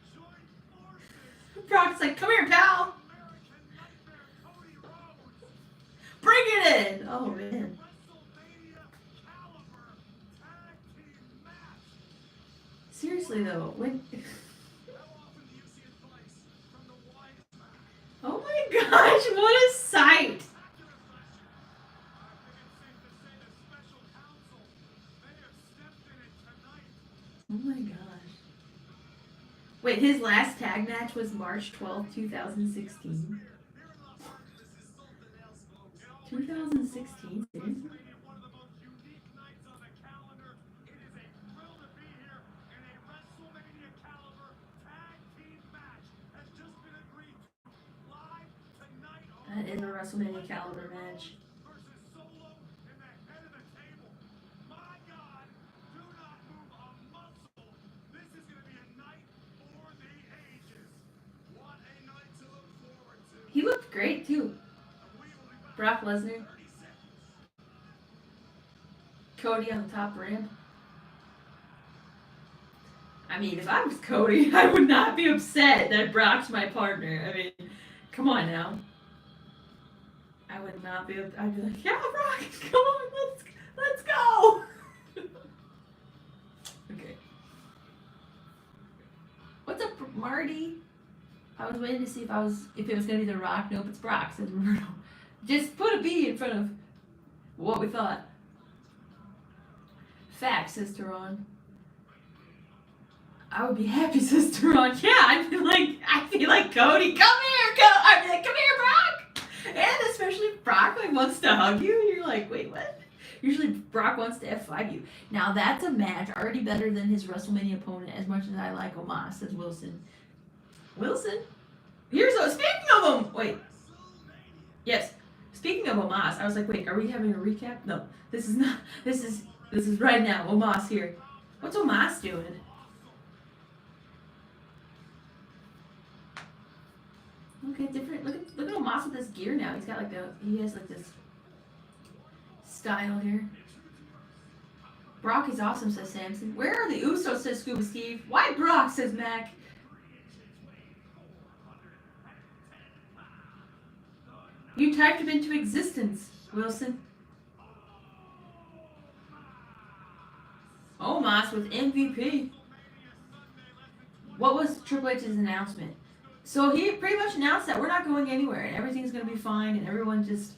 forces. Brock's like, come here, pal. American Nightmare Cody Rhodes. Bring it in. Oh, man. Lesnar seriously though, when. Oh my gosh, what a sight! Oh my gosh. Wait, his last tag match was March 12th, 2016. 2016, seriously? That is a WrestleMania caliber match. He looked great too. Brock Lesnar. Cody on the top ramp. I mean, if I was Cody, I would not be upset that Brock's my partner. I mean, come on now. I would not be. I'd be like, yeah, Brock, come on, let's go. Okay. What's up, Marty? I was waiting to see if it was gonna be The Rock. Nope, it's Brock. Says Roberto. Just put a B in front of what we thought. Facts, says Teron. I would be happy, says Teron. Yeah, I'd be like Cody, come here, I'd be like, come here, Brock. And especially if Brock wants to hug you, and you're like, wait, what? Usually Brock wants to F5 you. Now that's a match already better than his WrestleMania opponent. As much as I like Omos, says Wilson. Wilson. Speaking of him. Wait. Yes. Speaking of Omos, I was like, wait, are we having a recap? No, this is not. This is right now. Omos here. What's Omos doing? Okay, different. Look at Omos with this gear now. He's got he has like this style here. Brock is awesome, says Samson. Where are the Usos, says Scuba Steve. Why Brock, says Mac. You typed him into existence, Wilson. Omos with MVP. What was Triple H's announcement? So he pretty much announced that we're not going anywhere and everything's gonna be fine and everyone just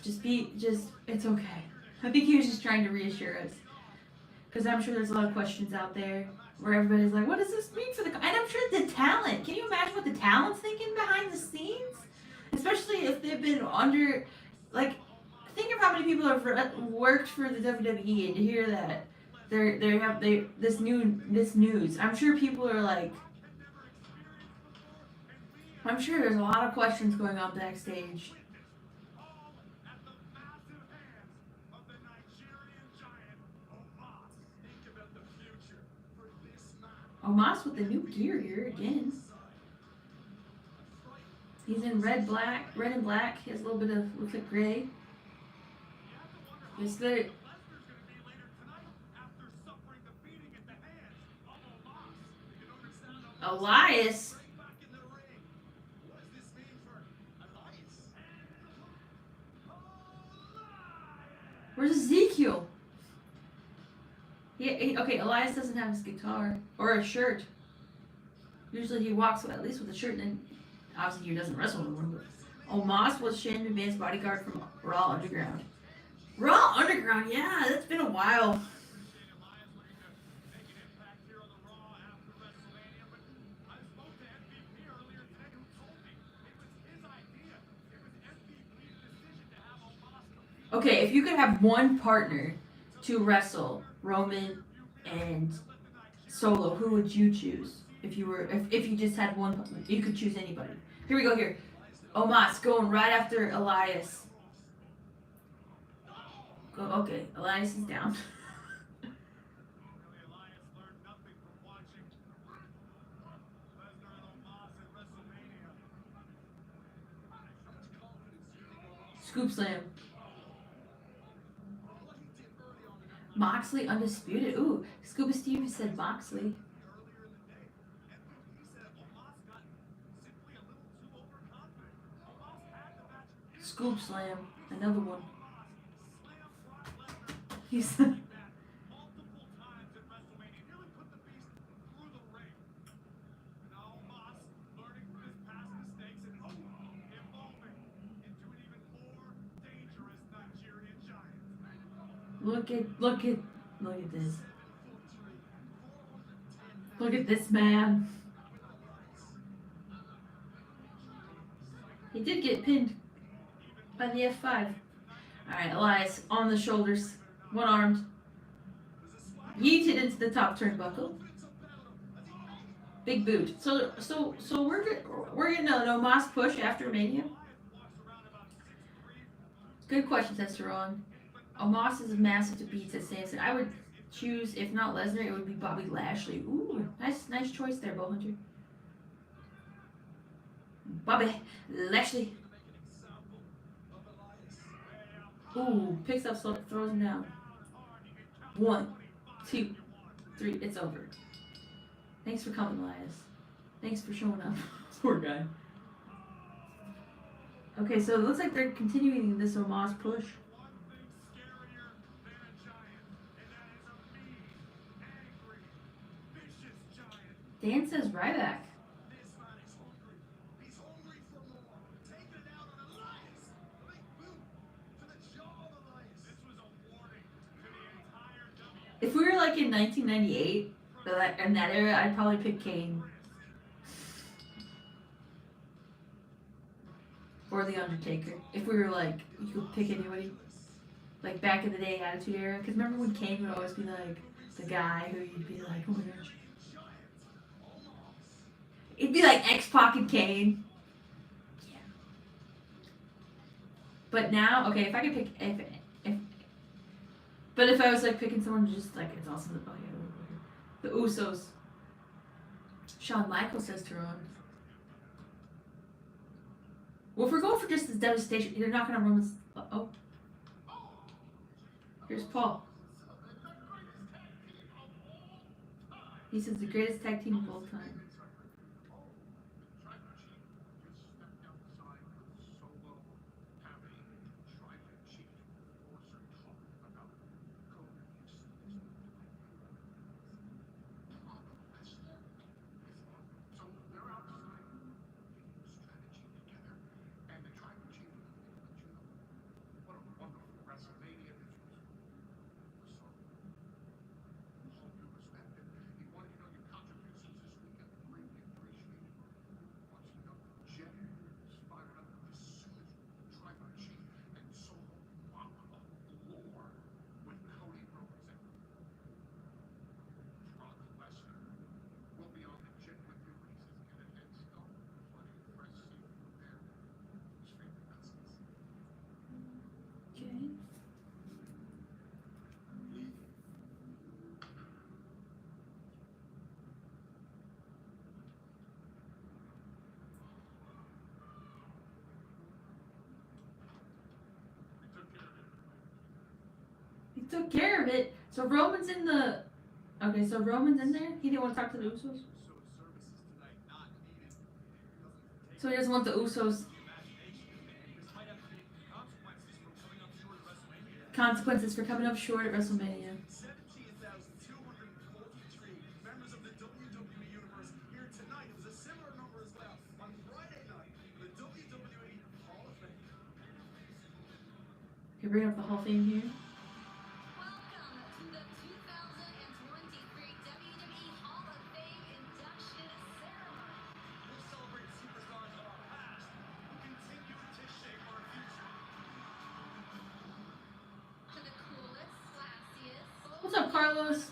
it's okay. I think he was just trying to reassure us. Because I'm sure there's a lot of questions out there where everybody's like, what does this mean for the... And I'm sure the talent. Can you imagine what the talent's thinking behind the scenes? Especially if they've been under... Like, think of how many people have worked for the WWE and to hear that this news. I'm sure people are like... I'm sure there's a lot of questions going on backstage. Omos with the new gear here again. He's in red and black. He has a little bit of, looks like gray. It's the... Elias. Where's Ezekiel? Okay, Elias doesn't have his guitar or a shirt. Usually he walks at least with a shirt, and then obviously he doesn't wrestle with one. But Omos was Shane McMahon's bodyguard from Raw Underground. Raw Underground, yeah, that's been a while. Okay, if you could have one partner to wrestle Roman and Solo, who would you choose? If you just had one, you could choose anybody. Here we go. Here, Omos going right after Elias. Okay, Elias is down. Scoop slam. Moxley undisputed. Ooh, Scuba Steve said Moxley. Scoop slam. Another one. He's Look at this. Look at this man. He did get pinned by the F5. Alright, Elias on the shoulders. One armed. Yeeted into the top turnbuckle. Big boot. So we're getting an Omos push after Mania. Good question, Testosterone. Omos is massive to beat, says Samson. I would choose, if not Lesnar, it would be Bobby Lashley. Ooh, nice choice there, Bowhunter. Bobby Lashley. Ooh, picks up, throws him down. 1, 2, 3. It's over. Thanks for coming, Elias. Thanks for showing up. Poor guy. Okay, so it looks like they're continuing this Omos push. Dan says Ryback. This man is hungry. He's hungry for more. Take it out on Elias. A big boot to the jaw of Elias. This was a warning to the entire WWE. If we were like in 1998, in that era, I'd probably pick Kane. Or The Undertaker. If we were like, you could pick anybody. Like back in the day, Attitude Era. Because remember when Kane would always be like the guy who you'd be like, oh my gosh. It'd be like X-Pac and Kane. Yeah. But now, okay, if I could pick, but if I was like picking someone just like, it's awesome. Oh yeah, the Usos. Shawn Michaels says Tyrone. Well, if we're going for just this devastation, you're not gonna run this. Oh. Here's Paul. He says the greatest tag team of all time. Took care of it. So Roman's in the. Okay, so Roman's in there. He didn't want to talk to the Usos. So he doesn't want the Usos. Consequences for coming up short at WrestleMania. 17,243 members of the WWE Universe here tonight. It was a similar number as well on Friday night for the WWE Hall of Fame. Okay, bring up the Hall of Fame here. What's up, Carlos?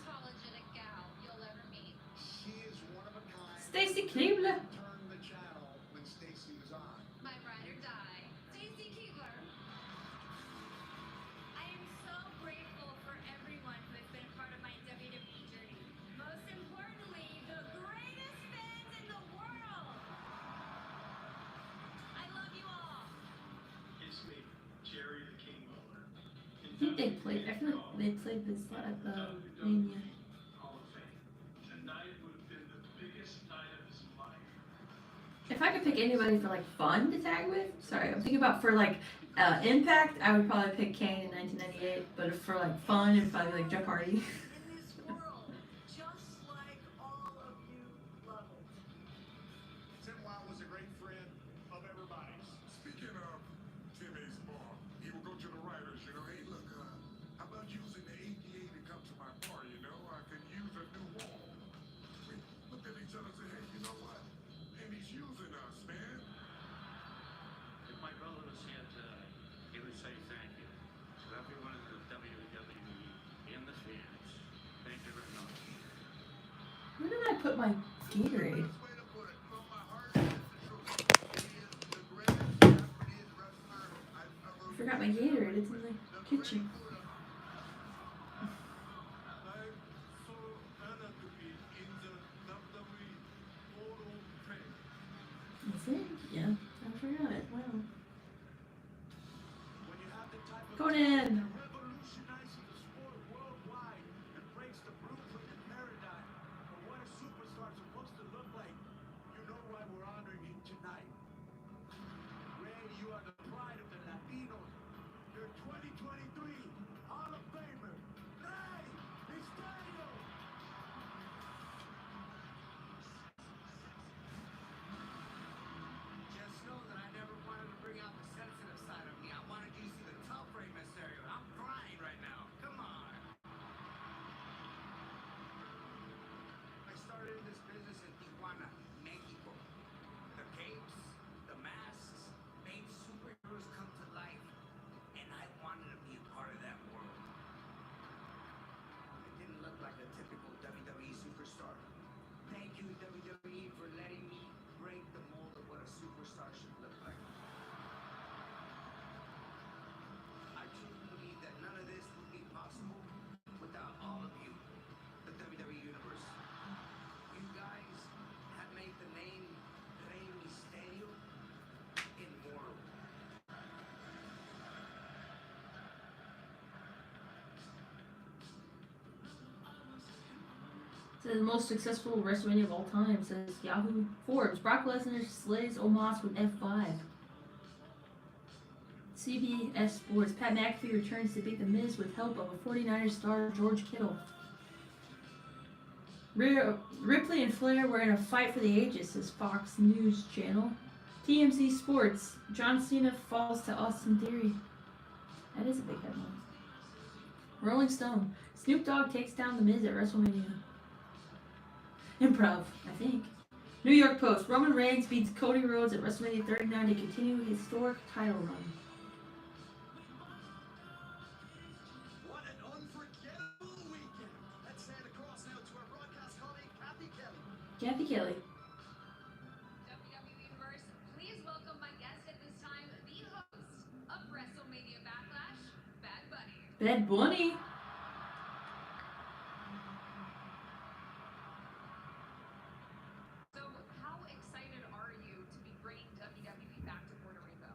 She is one of a kind. Stacy Keebler. Turn the channel when Stacy was on. My ride or die, Stacy Keebler. I am so grateful for everyone who has been a part of my WWE journey. Most importantly, the greatest fans in the world. I love you all. It's me, Jerry the King Bowler. I think they played. I feel like they played this at the Mania. Hall of Fame. Tonight would have been the biggest night of his life. If I could pick anybody for like fun to tag with, sorry, I'm thinking about for like Impact. I would probably pick Kane in 1998. But if for like fun, it'd probably be like Jeff Hardy. In this world, just like all of you love it. Tim Wow was a great friend of everybody's. Speaking of Tim Ace Ball, he will go to the writers, you know, hey, look, how about using put my Gatorade? Best way to put it. From my heart to the truth. He is the greatest Japanese wrestler I've ever I forgot my Gatorade. It's in the kitchen. I'm so honored to be in the WWE Hall of Fame. That's it? Yeah. I forgot it. Wow. When you have the type of Conan! that revolutionizes the sport worldwide and breaks the blueprint and paradigm of what a superstar is supposed to look like, you know why we're honoring you tonight. Ray, you are the pride of the Latinos. You're 2023 Hall of Famer. Ray Mysterio! Just know that I never wanted to bring out the sensitive side of me. I wanted you to see the tough Rey Mysterio. I'm crying right now. Come on. I started in this business in Tijuana, Mexico. The capes, the masks, made superheroes come to life. And I wanted to be a part of that world. I didn't look like a typical WWE superstar. Thank you, WWE, for letting me break the mold of what a superstar should look like. I truly believe that none of this would be possible without all of you, the WWE Universe. You guys have made the name Rey Mysterio immortal. It's the most successful WrestleMania of all time, says Yahoo Forbes. Brock Lesnar slays Omos with F5. CBS Sports. Pat McAfee returns to beat The Miz with help of a 49ers star, George Kittle. Ripley and Flair were in a fight for the ages, says Fox News Channel. TMZ Sports. John Cena falls to Austin Theory. That is a big headline. Rolling Stone. Snoop Dogg takes down The Miz at WrestleMania. Improv, I think. New York Post. Roman Reigns beats Cody Rhodes at WrestleMania 39 to continue his historic title run. What an unforgettable weekend. Let's stand across now to our broadcast colleague, Kathy Kelly. Kathy Kelly. WWE Universe, please welcome my guest at this time, the host of WrestleMania Backlash, Bad Bunny. Bad Bunny. So, how excited are you to be bringing WWE back to Puerto Rico?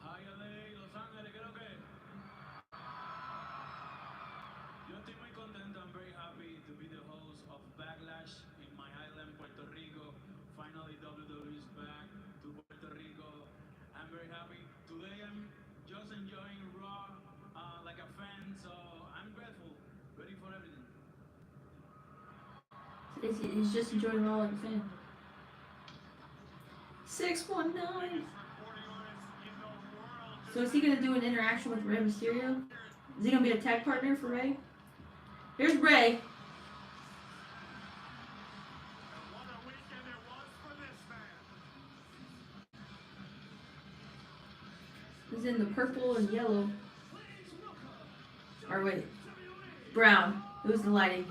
Hi LA, Los Ángeles, ¿qué es lo que? Yo estoy muy contento. I'm very happy to be the host of Backlash in my island, Puerto Rico. Finally, WWE is back to Puerto Rico. I'm very happy. Today I'm just enjoying Raw like a fan, so I'm grateful. Ready for everything. He's just enjoying Raw like a fan. 619. So is he gonna do an interaction with Rey Mysterio? Is he gonna be a tag partner for Rey? Here's Rey. What a weekend it was for this man. He's in the purple and yellow. Or wait, brown. It was the lighting.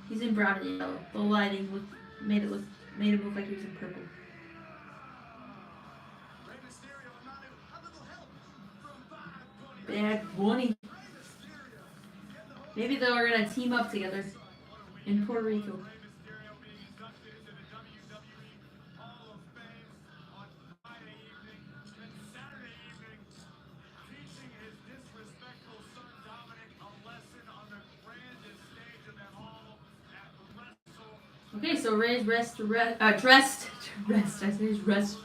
He's in brown and yellow. The lighting made him look like he was in purple. Rey Mysterio and Manu, a little help from Bad Bunny. Bad Bunny. Rey Mysterio get the whole Maybe they're gonna team up together in Puerto Rico. Rey Mysterio being inducted into the WWE Hall of Fame on Friday evening and Saturday evening, teaching his disrespectful son Dominic a lesson on the grandest stage of them all at WrestleMania. Okay, so Rey's dressed to rest. I say he's rest.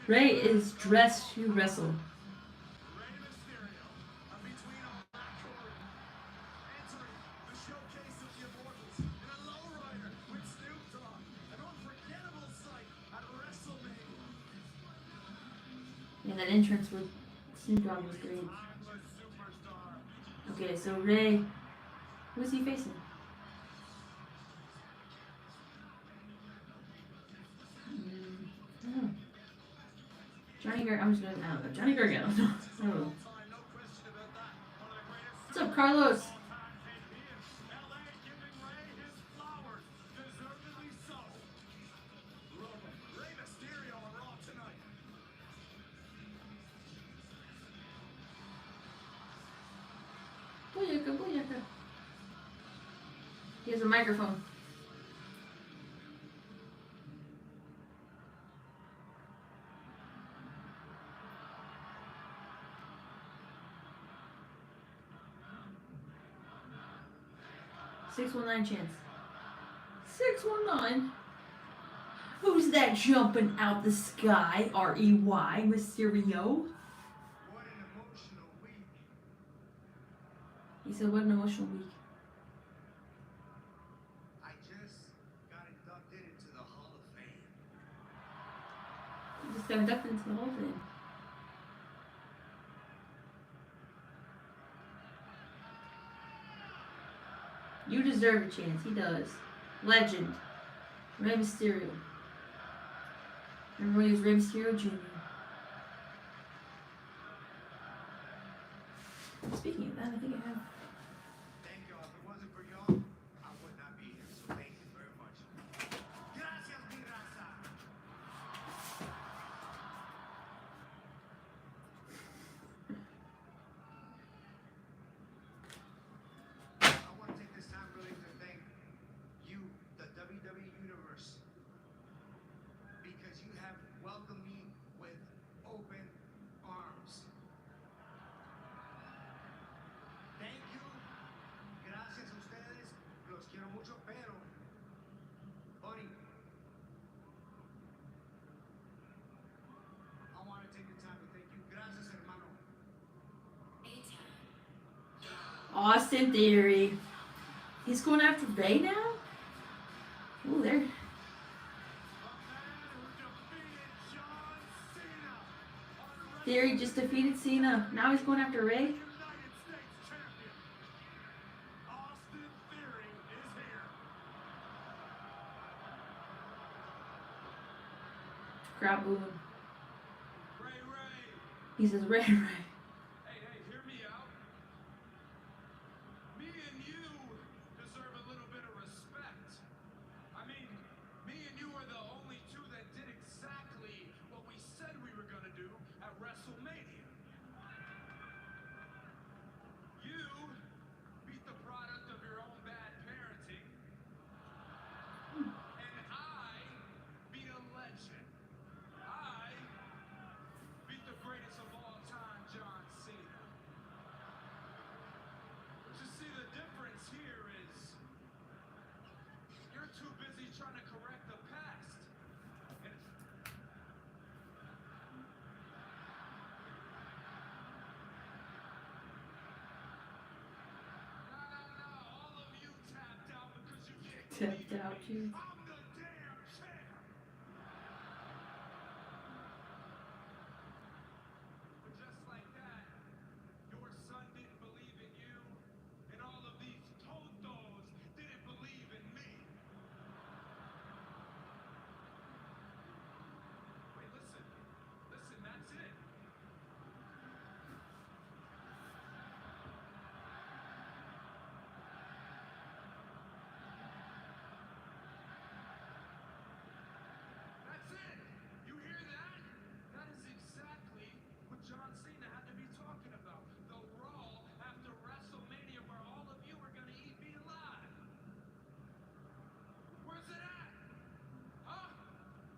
Rey is dressed to wrestle. Rey Mysterio, between a backcourt, entering the showcase of the Immortals in a lowrider with Snoop Dogg, an unforgettable sight at WrestleMania. Yeah, that entrance with Snoop Dogg was great. Timeless superstar. Okay, so Rey, who's he facing? Oh. Johnny Gargano. I'm just gonna. I don't know. Johnny Gargano. I don't know. Time, no question about that. One of the greatest What's up, Carlos? all time, and he is LA giving Rey booyaka, booyaka. He has a microphone. $619 chance. 619. Who's that jumping out the sky? R-E-Y, Mysterio. What an emotional week. He said, what an emotional week. I just got inducted into the Hall of Fame. He just got inducted into the whole thing. You deserve a chance. He does. Legend. Rey Mysterio. Remember when he was Rey Mysterio Jr.? Speaking of that, I think I have. Thank y'all. If it wasn't for y'all, I would not be here. So thank you very much. Gracias, mi raza. I want to take this time really to thank you, the WWE Universe, because you have welcomed me with open arms. Thank you. Gracias a ustedes. Los quiero mucho, pero Buddy, I want to take the time to thank you. Gracias, hermano. Austin Theory. He's going after Rey now? Ooh, there. The man who defeated John Cena on Theory just defeated Cena. Now he's going after Rey? United States champion. Austin Theory is here. Crowd booing. Ray, He says, Rey. hey, hear me out. Me and you deserve a little bit of respect. I mean, me and you are the only two that did exactly what we said we were gonna do at WrestleMania. You beat the product of your own bad parenting, and I beat a legend. I beat the greatest of all time, John Cena. But you see, the difference here is you're too busy trying to correct the past. And no, all of you tapped out because you can't Tapped believe out, me. dude. I'm the damn champ. But just like that, your son didn't believe in you, and all of these tontos didn't believe in me. Wait, listen, that's it. That's it! You hear that? That is exactly what John Cena had to be talking about. The Raw after WrestleMania where all of you are gonna eat me alive. Where's it at? Huh?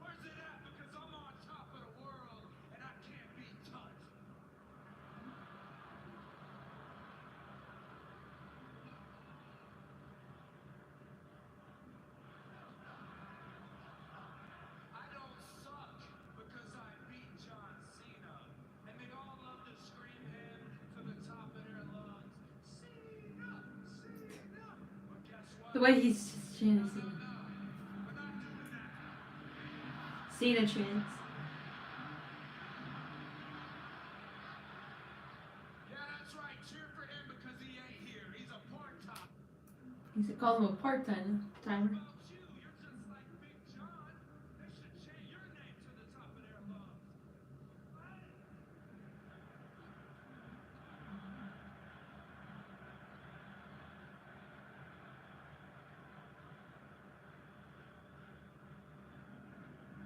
Where's it at? Because I'm on top of the world and I can't be touched. I don't suck because I beat John Cena. And they all love to scream him to the top of their lungs. Cena! Cena! But guess what? The way he's chanting No, Cena. we're not doing that. Cena chants. Yeah, that's right. Cheer for him because he ain't here. He's a part-time. He said, call him a part-timer. About you, you're just like Big John. They should chant your name to the top of their lungs.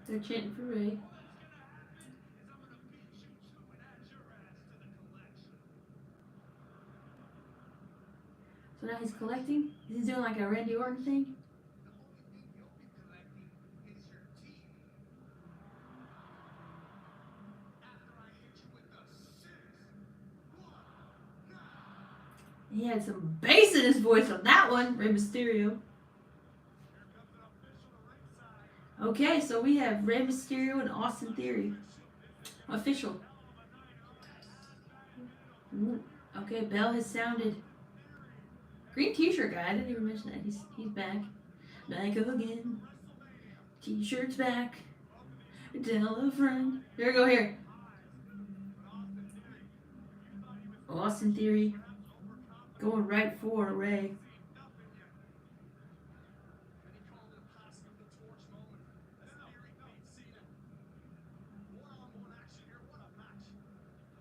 They're chanting for Rey. What's gonna happen is I'm gonna beat you too and add your ass to the collection. So now he's collecting? He's doing like a Randy Orton thing? He had some bass in his voice on that one, Rey Mysterio. Okay, so we have Rey Mysterio and Austin Theory. Official. Ooh, okay, bell has sounded. Green t-shirt guy, I didn't even mention that. He's back. Back again. T-shirt's back. Tell a friend. Here we go here. Austin Theory. Going right for Ray.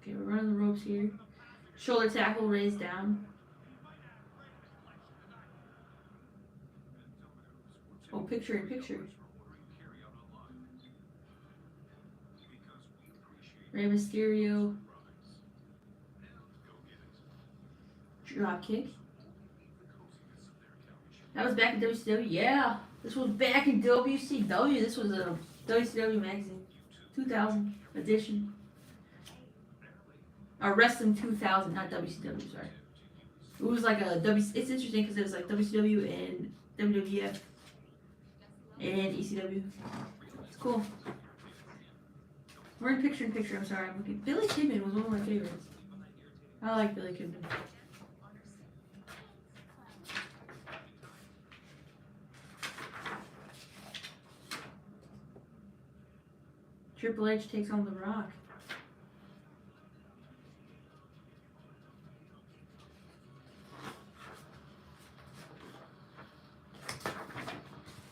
Okay, we're running the ropes here. Shoulder tackle raised down. Oh, picture in picture. Rey Mysterio. Drop kick. That was back in WCW. Yeah, this was back in WCW. This was a WCW magazine, 2000 edition. Wrestling 2000, not WCW. Sorry. It was like a W. It's interesting because it was like WCW and WWF and ECW. It's cool. We're in picture in picture. I'm sorry. I'm looking. Billy Kidman was one of my favorites. I like Billy Kidman. Triple H takes on The Rock.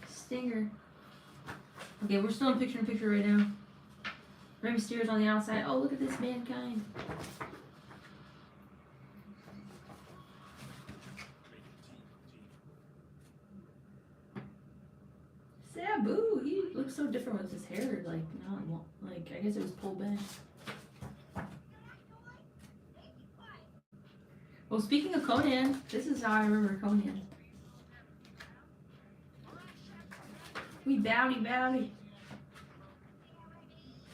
Stinger. Okay, we're still in picture right now. Rey Mysterio's on the outside. Oh, look at this Mankind. Sabu, he looks so different with his hair. Like, not like I guess it was pulled back. Well, speaking of Conan, this is how I remember Conan. We bowdy.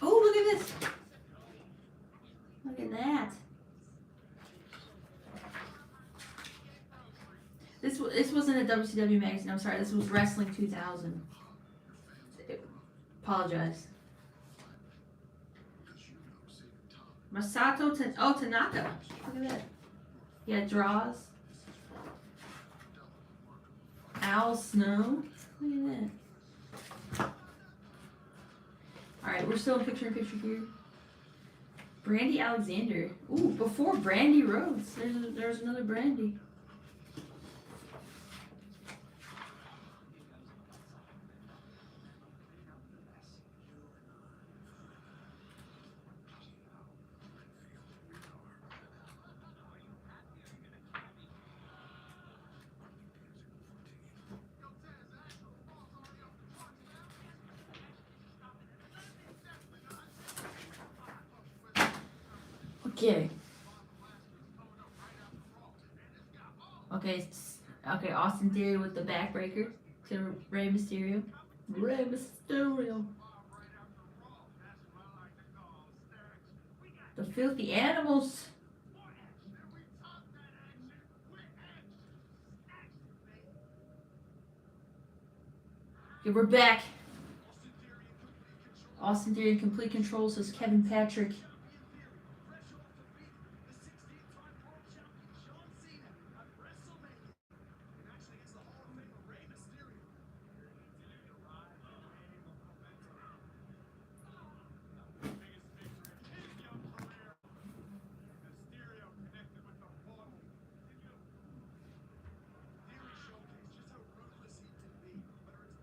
Oh, look at this. Look at that. This wasn't a WCW magazine. I'm sorry. This was Wrestling 2000. Apologize. Masato Tanaka. Look at that. Yeah, draws. Al Snow. Look at that. Alright, we're still in picture here. Brandy Alexander. Ooh, before Brandy Rhodes. There's another Brandy. Okay. Okay, Austin Theory with the backbreaker to Rey Mysterio. Rey Mysterio. The Filthy Animals. Okay, we're back. Austin Theory in complete control, says Kevin Patrick.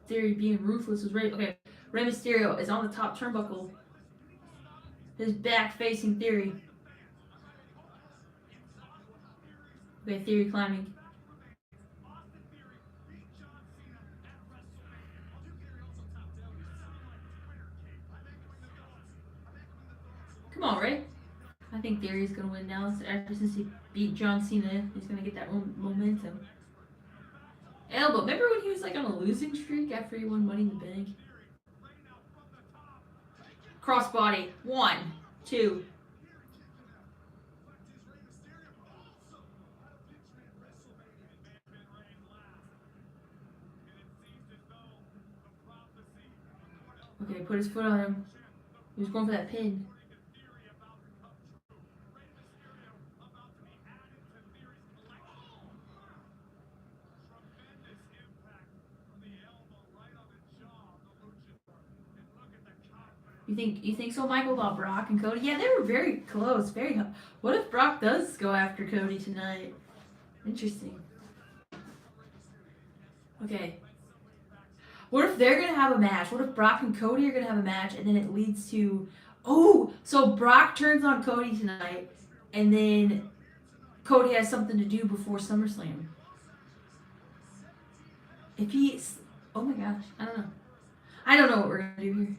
Theory being ruthless is Rey. Okay, Rey Mysterio is on the top turnbuckle. His back facing Theory. Okay, Theory climbing. Come on, Rey. I think Theory's gonna win now. Ever since he beat John Cena, he's gonna get that momentum. Elbow. Remember when he was like on a losing streak after he won Money in the Bank? Crossbody. 1, 2. Okay, put his foot on him. He was going for that pin. You think so, Michael, about Brock and Cody? Yeah, they were very close. What if Brock does go after Cody tonight? Interesting. Okay. What if they're gonna have a match? What if Brock and Cody are gonna have a match, and then it leads to, so Brock turns on Cody tonight, and then Cody has something to do before SummerSlam. If he's, oh my gosh, I don't know. I don't know what we're gonna do here.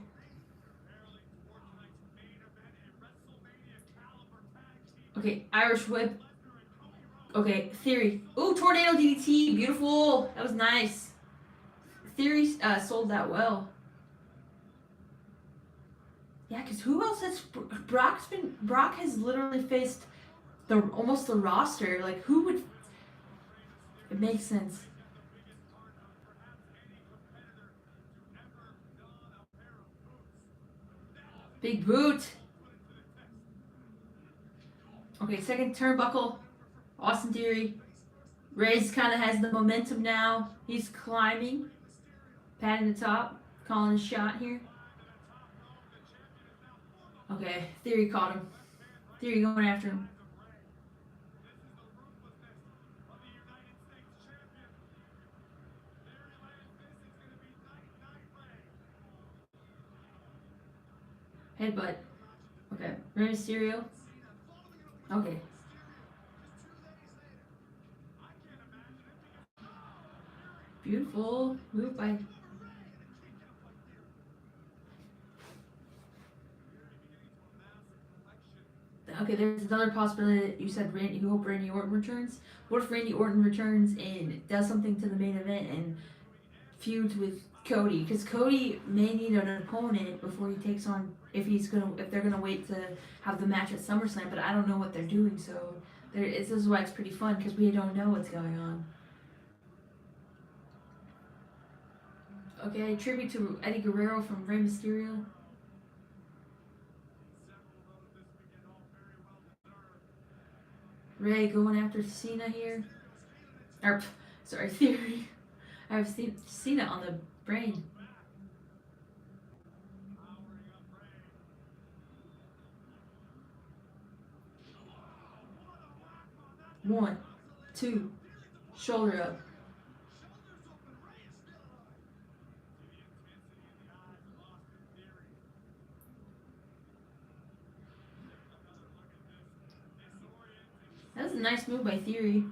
Okay, Irish whip. Okay, Theory. Ooh, tornado DDT, beautiful. That was nice. Theory sold that well. Yeah, because who else has Brock has literally faced almost the roster. Like, who would? It makes sense. Big boot. Okay, second turnbuckle. Austin Theory. Reyes kind of has the momentum now. He's climbing. Patting the top. Calling a shot here. Okay, Theory caught him. Theory going after him. Headbutt. Okay, Rey Mysterio. Okay. Beautiful move by. Okay, there's another possibility that you said you hope Randy Orton returns. What if Randy Orton returns and does something to the main event and feuds with Cody? Because Cody may need an opponent before he takes on, if they're gonna wait to have the match at SummerSlam. But I don't know what they're doing, so this is why it's pretty fun, because we don't know what's going on. Okay, tribute to Eddie Guerrero from Rey Mysterio. Rey going after Cena here. Theory. I have Cena on the brain. One, two, shoulder up. That was a nice move by Theory.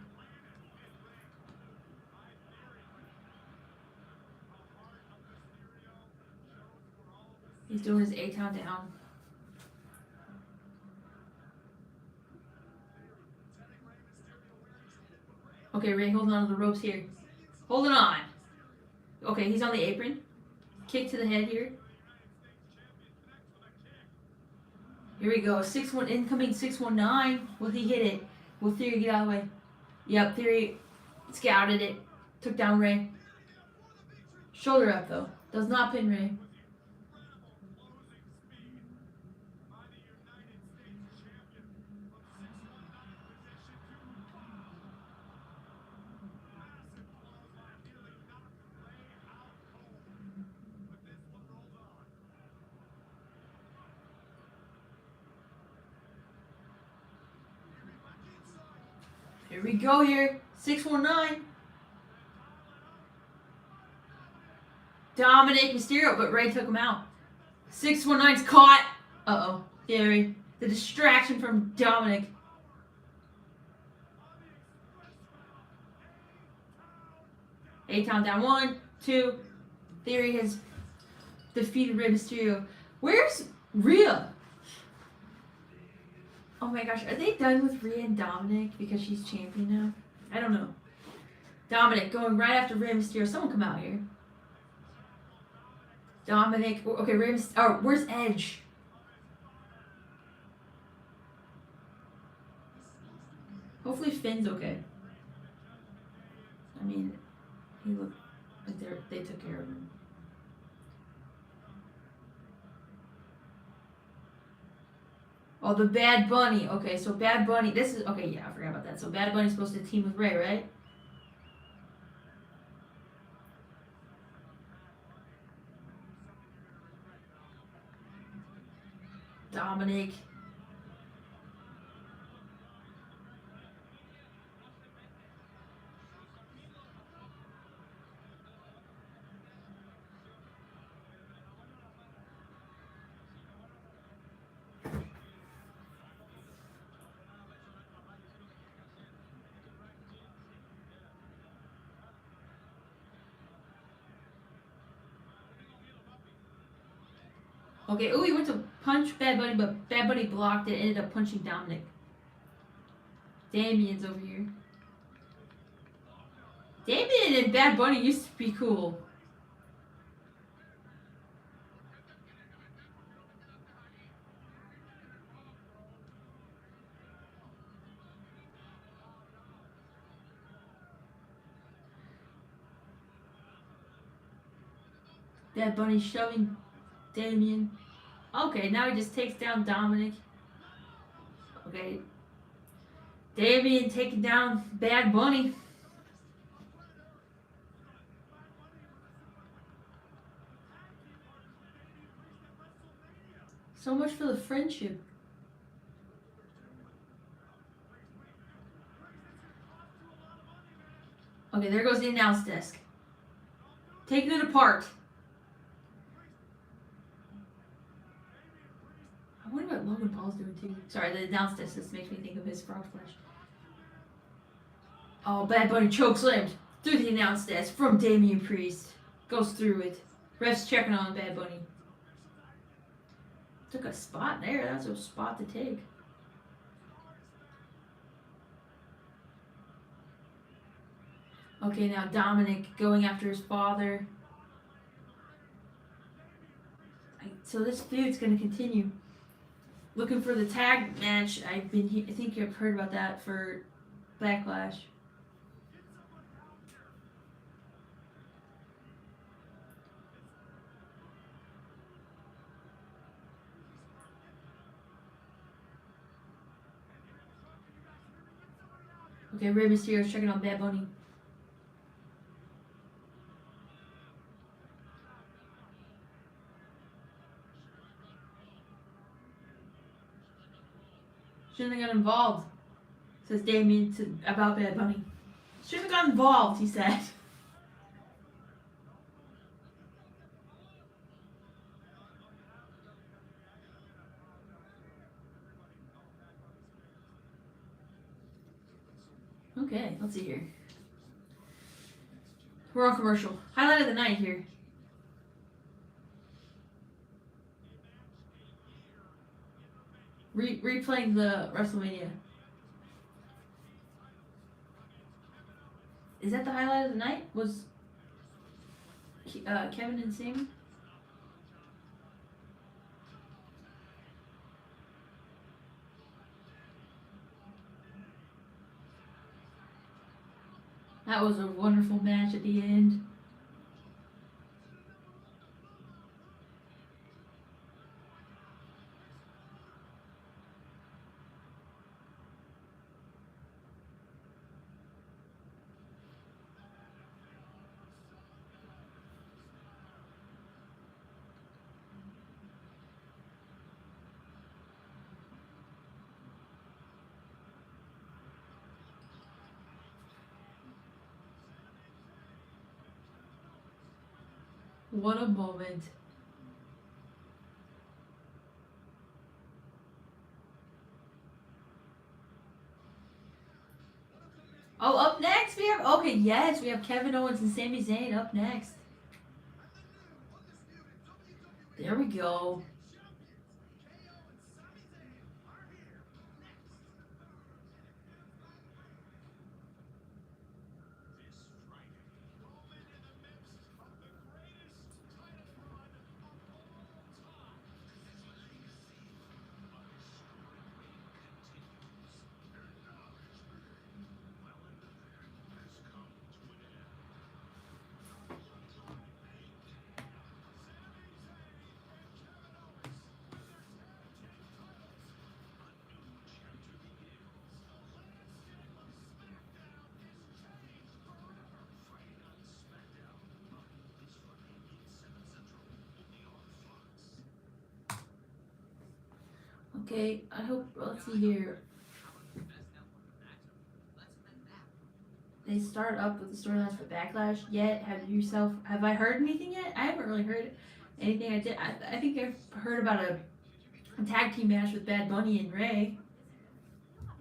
He's doing his A-Town down. Okay, Rey holding on to the ropes here. Holding on. Okay, he's on the apron. Kick to the head here. Here we go. 6-1 incoming 619. Will he hit it? Will Theory get out of the way? Yep, Theory scouted it. Took down Rey. Shoulder up though. Does not pin Rey. Here we go here. 619. Dominic Mysterio, but Rey took him out. 619's caught. Uh-oh. Theory. The distraction from Dominic. A-Town down. 1, 2. Theory has defeated Rey Mysterio. Where's Rhea? Oh my gosh, are they done with Rhea and Dominic because she's champion now? I don't know. Dominic going right after Rey Mysterio. Someone come out here. Dominic. Okay, Rey Mysterio. Oh, where's Edge? Hopefully Finn's okay. I mean, he looked like they took care of him. Oh, the Bad Bunny. Okay, so Bad Bunny. This is okay. Yeah, I forgot about that. So Bad Bunny's supposed to team with Rey, right? Dominic. Okay, oh, he went to punch Bad Bunny, but Bad Bunny blocked it, ended up punching Dominic. Damien's over here. Damien and Bad Bunny used to be cool. Bad Bunny shoving Damien. Okay, now he just takes down Dominic. Okay. Damien taking down Bad Bunny. So much for the friendship. Okay, there goes the announce desk. Taking it apart. I wonder what Logan Paul's doing too. Sorry, the announce desk just makes me think of his frog flesh. Oh, Bad Bunny chokeslammed through the announce desk from Damian Priest. Goes through it. Ref's checking on Bad Bunny. Took a spot there. That's a spot to take. Okay, now Dominic going after his father. So this feud's gonna continue. Looking for the tag match. I think you've heard about that for Backlash. Okay, Rey Mysterio's checking on Bad Bunny. Shouldn't have got involved, says Damien about Bad Bunny. Shouldn't have got involved, he said. Okay, let's see here. We're on commercial. Highlight of the night here. Replaying the WrestleMania. Is that the highlight of the night? Was Kevin and Sammy? That was a wonderful match at the end. What a moment. Oh, up next we have, okay, yes, we have Kevin Owens and Sami Zayn up next. There we go. Okay, I hope, let's see here. They start up with the storylines for Backlash yet. Have I heard anything yet? I haven't really heard anything. I think I've heard about a tag team match with Bad Bunny and Ray.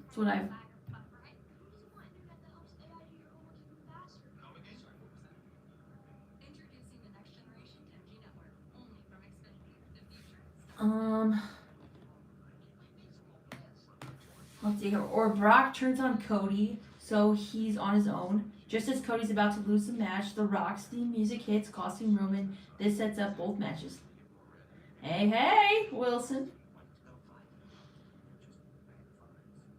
That's what I've. Let's see here. Or Brock turns on Cody, so he's on his own. Just as Cody's about to lose the match, the Rock's theme music hits, costing Roman. This sets up both matches. Hey, Wilson.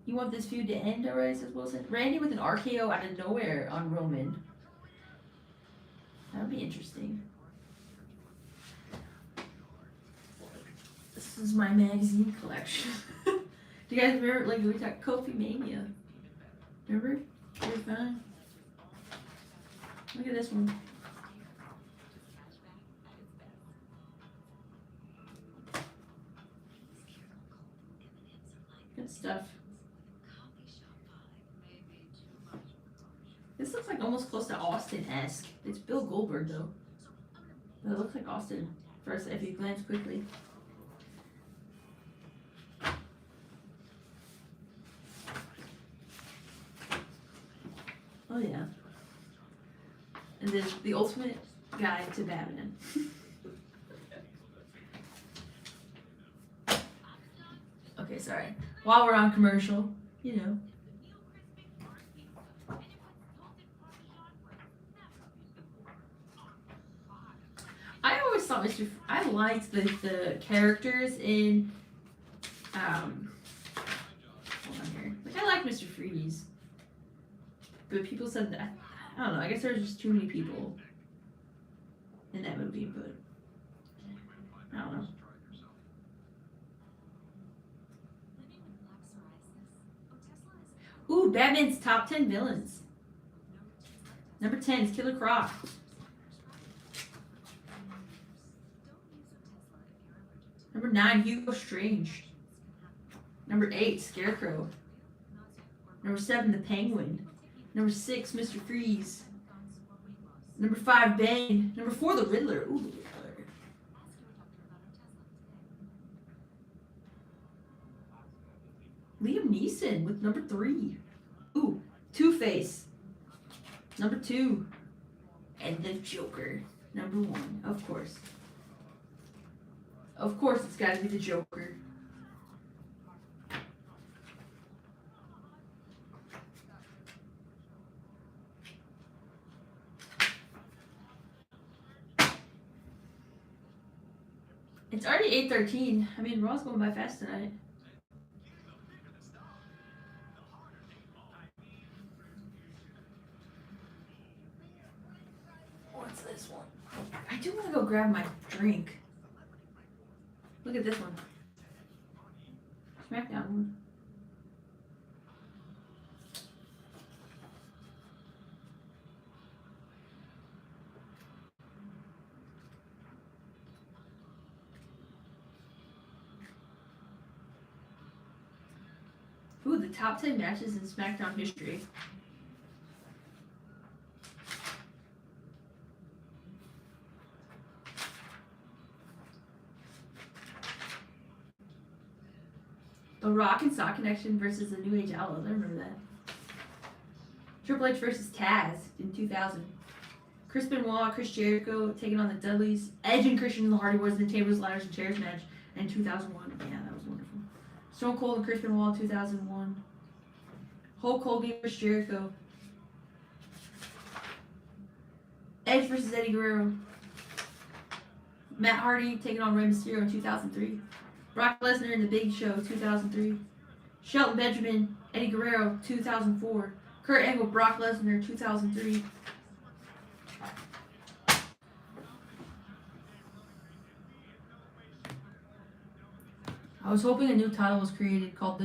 You want this feud to end already, says Wilson. Randy with an RKO out of nowhere on Roman. That would be interesting. This is my magazine collection. Do you guys remember, like, we talked Kofi Mania? Remember? You're fine. Look at this one. Good stuff. This looks like almost close to Austin-esque. It's Bill Goldberg though. But it looks like Austin first if you glance quickly. Oh yeah. And then the ultimate guide to Batman. Okay, sorry. While we're on commercial, you know. I always thought I liked the characters in hold on here. Like I like Mr. Freeze. But people said that I don't know, I guess there's just too many people in that movie, but I don't know. Ooh, Batman's top 10 villains. Number 10 is Killer Croc. Number 9, Hugo Strange. Number 8, Scarecrow. Number 7, the Penguin. Number 6, Mr. Freeze. Number 5, Bane. Number 4, the Riddler. Ooh, the Riddler. Liam Neeson with number 3. Ooh, Two-Face. Number 2. And the Joker. Number 1, of course. Of course it's gotta be the Joker. It's already 8:13. I mean, Raw's going by fast tonight. What's this one? I do want to go grab my drink. Look at this one. SmackDown one. Ooh, the top 10 matches in SmackDown history. The Rock and Sock Connection versus the New Age Outlaws. I remember that. Triple H versus Taz in 2000. Chris Benoit, Chris Jericho taking on the Dudleys. Edge and Christian and the Hardy Boys in the Tables, Ladders, and Chairs match in 2001. Yeah, that was wonderful. Stone Cold and Chris Benoit 2001. Hulk Hogan versus Jericho. Edge versus Eddie Guerrero. Matt Hardy taking on Rey Mysterio in 2003. Brock Lesnar in the Big Show 2003. Shelton Benjamin, Eddie Guerrero 2004. Kurt Angle, Brock Lesnar 2003. I was hoping a new title was created called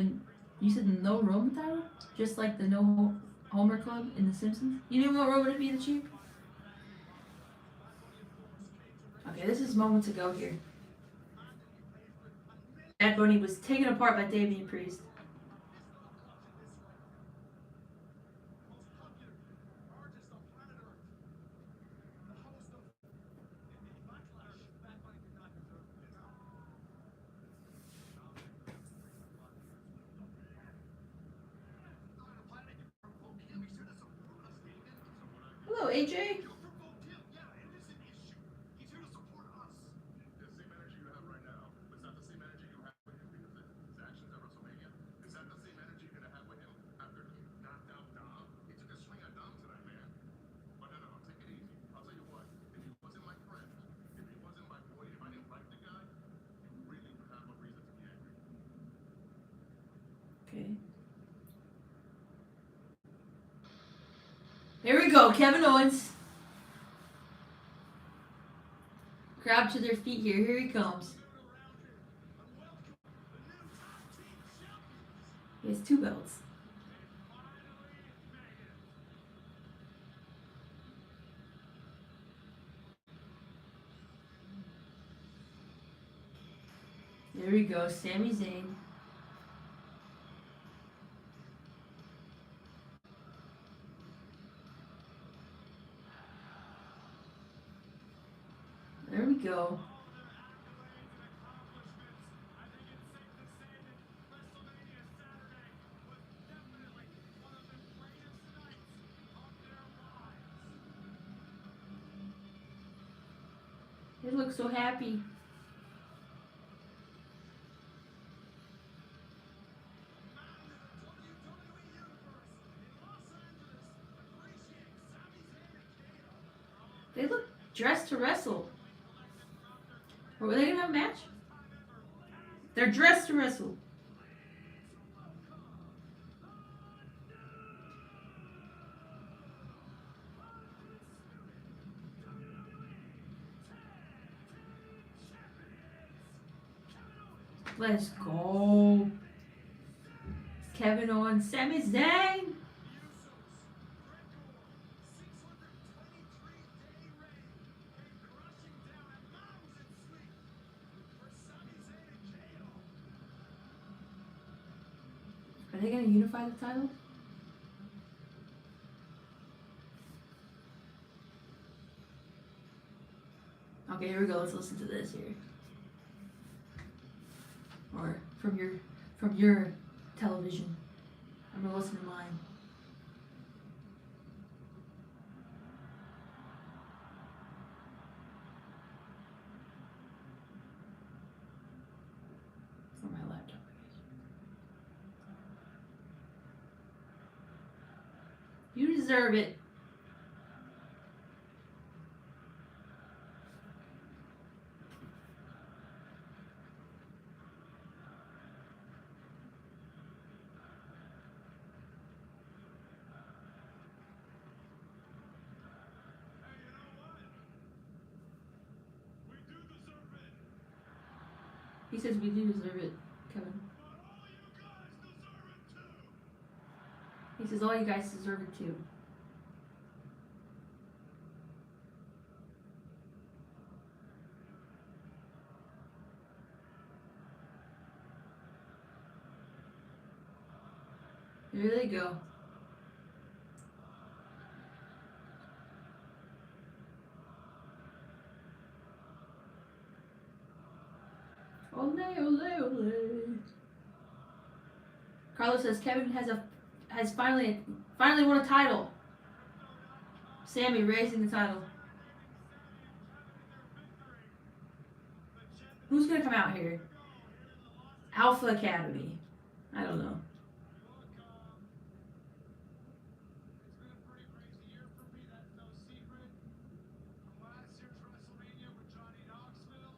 you said the No Roman title? Just like the No Homer Club in The Simpsons? You didn't want Roman to be the chief? Okay, this is moments ago here. Bad Bunny was taken apart by Damian Priest. Hello, AJ. The same energy you have right now, is that the same energy you have with him because of his actions at WrestleMania? Is that the same energy you're gonna have with him after he knocked out Dom? He took a swing at Dom tonight, man. But no, take it easy. I'll tell you what, if he wasn't my friend, if he wasn't my boy, if I didn't like the guy, you really would have a reason to be angry. Okay. Here we go, Kevin Owens. Crowd to their feet here. Here he comes. He has 2 belts. There we go, Sami Zayn. There we go. They look so happy. They look dressed to wrestle. Or were they gonna have a match? They're dressed to wrestle. Let's go. Kevin Owens, Sami Zayn. Are they gonna unify the title? Okay, here we go. Let's listen to this here. Or from your television. I'm gonna listen to mine. Or my laptop, I guess. You deserve it. He says we do deserve it, Kevin. He says all you guys deserve it too. Here they go. Ole, ole, ole. Carlos says Kevin has finally won a title. Sammy raising the title. Who's gonna come out here? Alpha Academy. I don't know. It's been a pretty crazy year for me, that's no secret. From last year's WrestleMania with Johnny Knoxville,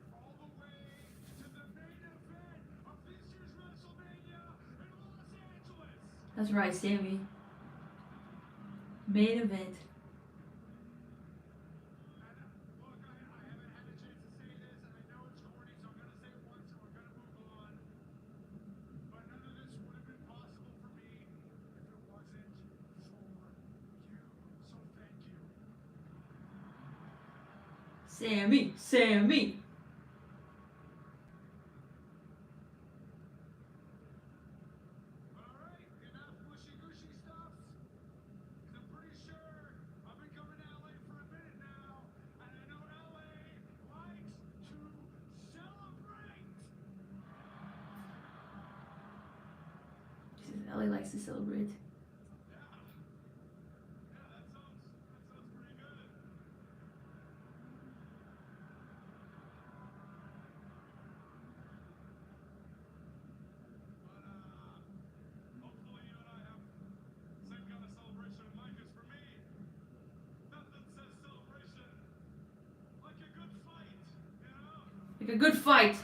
all the way to the main event of this year's WrestleMania in Los Angeles. That's right, Sammy. Main event. Look, I haven't had a chance to say this, and I know it's corny, so I'm going to say it once and we're going to move on. But none of this would have been possible for me if it wasn't for you. So thank you. Sammy. LA likes to celebrate. Yeah, that sounds pretty good. But hopefully you and I have same kind of celebration in mind. 'Cause for me, nothing says celebration like a good fight. You know. Like a good fight.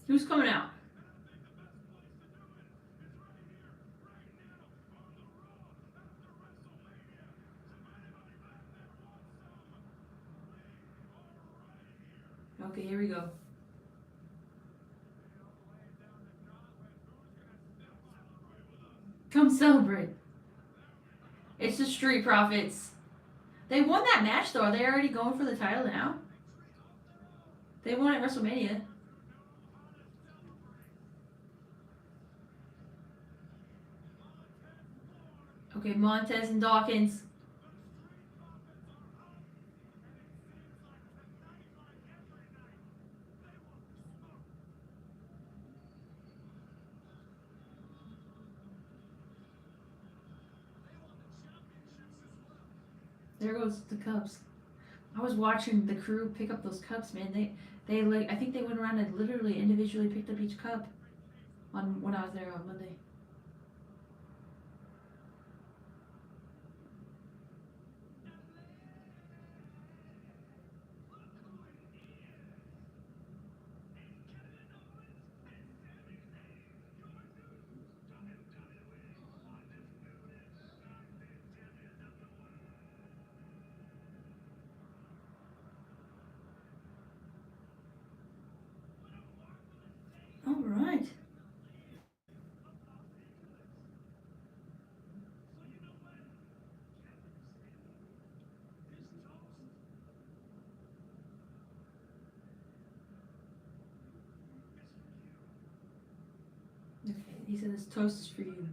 Who's coming out? Okay, here we go. Come celebrate. It's the Street Profits. They won that match though. Are they already going for the title now? They won at WrestleMania. Okay, Montez and Dawkins. There goes the cups. I was watching the crew pick up those cups, man. They like, I think they went around and literally individually picked up each cup on when I was there on Monday. All right. Okay, he said this toast is for you.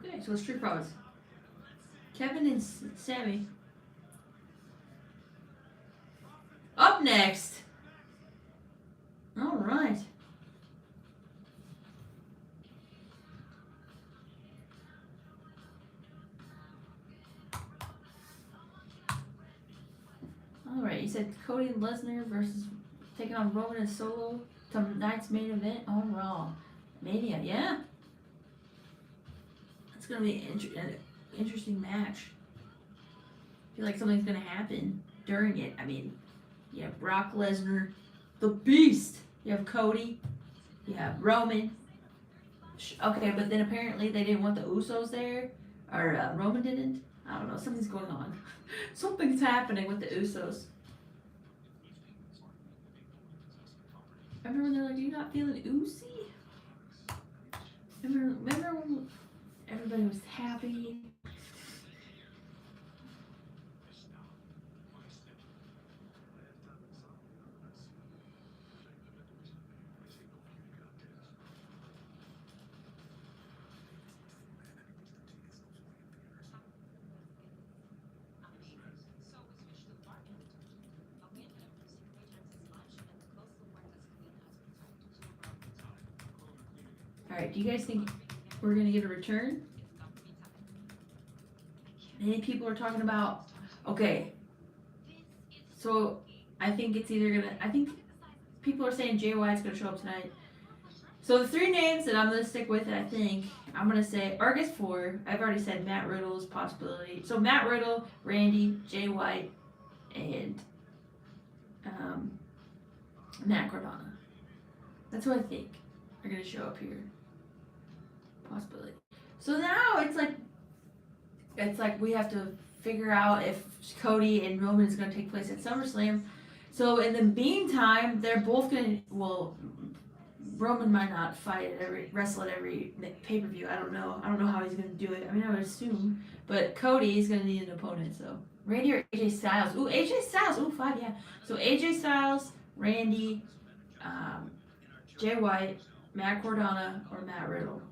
Okay, so it's Street Profits. Kevin and Sammy. Up next. All right. All right. You said Cody and Lesnar versus taking on Roman and Solo. Tonight's main event on Raw. Mania, yeah. It's gonna be an interesting match. I feel like something's gonna happen during it. I mean, you have Brock Lesnar, the Beast. You have Cody. You have Roman. Okay, but then apparently they didn't want the Usos there, or Roman didn't. I don't know. Something's going on. Something's happening with the Usos. I remember when they're like, "Are you not feeling oozy?" I Everybody was happy. Alright, do you guys think we're gonna get a return? Many people are talking about, okay, so I think it's either gonna, I think people are saying Jay White's gonna show up tonight. So the three names that I'm gonna stick with, I think, I'm gonna say, or I guess four, I've already said Matt Riddle's possibility. So Matt Riddle, Randy, Jay White, and Matt Cardona. That's what I think are gonna show up here. Possibility. So now it's like we have to figure out if Cody and Roman is going to take place at SummerSlam. So in the meantime, they're both going to, well, Roman might not wrestle at every pay-per-view. I don't know how he's going to do it. I mean, I would assume, but Cody's going to need an opponent. So Randy or AJ Styles. Ooh, AJ Styles. Ooh, 5, yeah. So AJ Styles, Randy, Jay White, Matt Cardona, or Matt Riddle.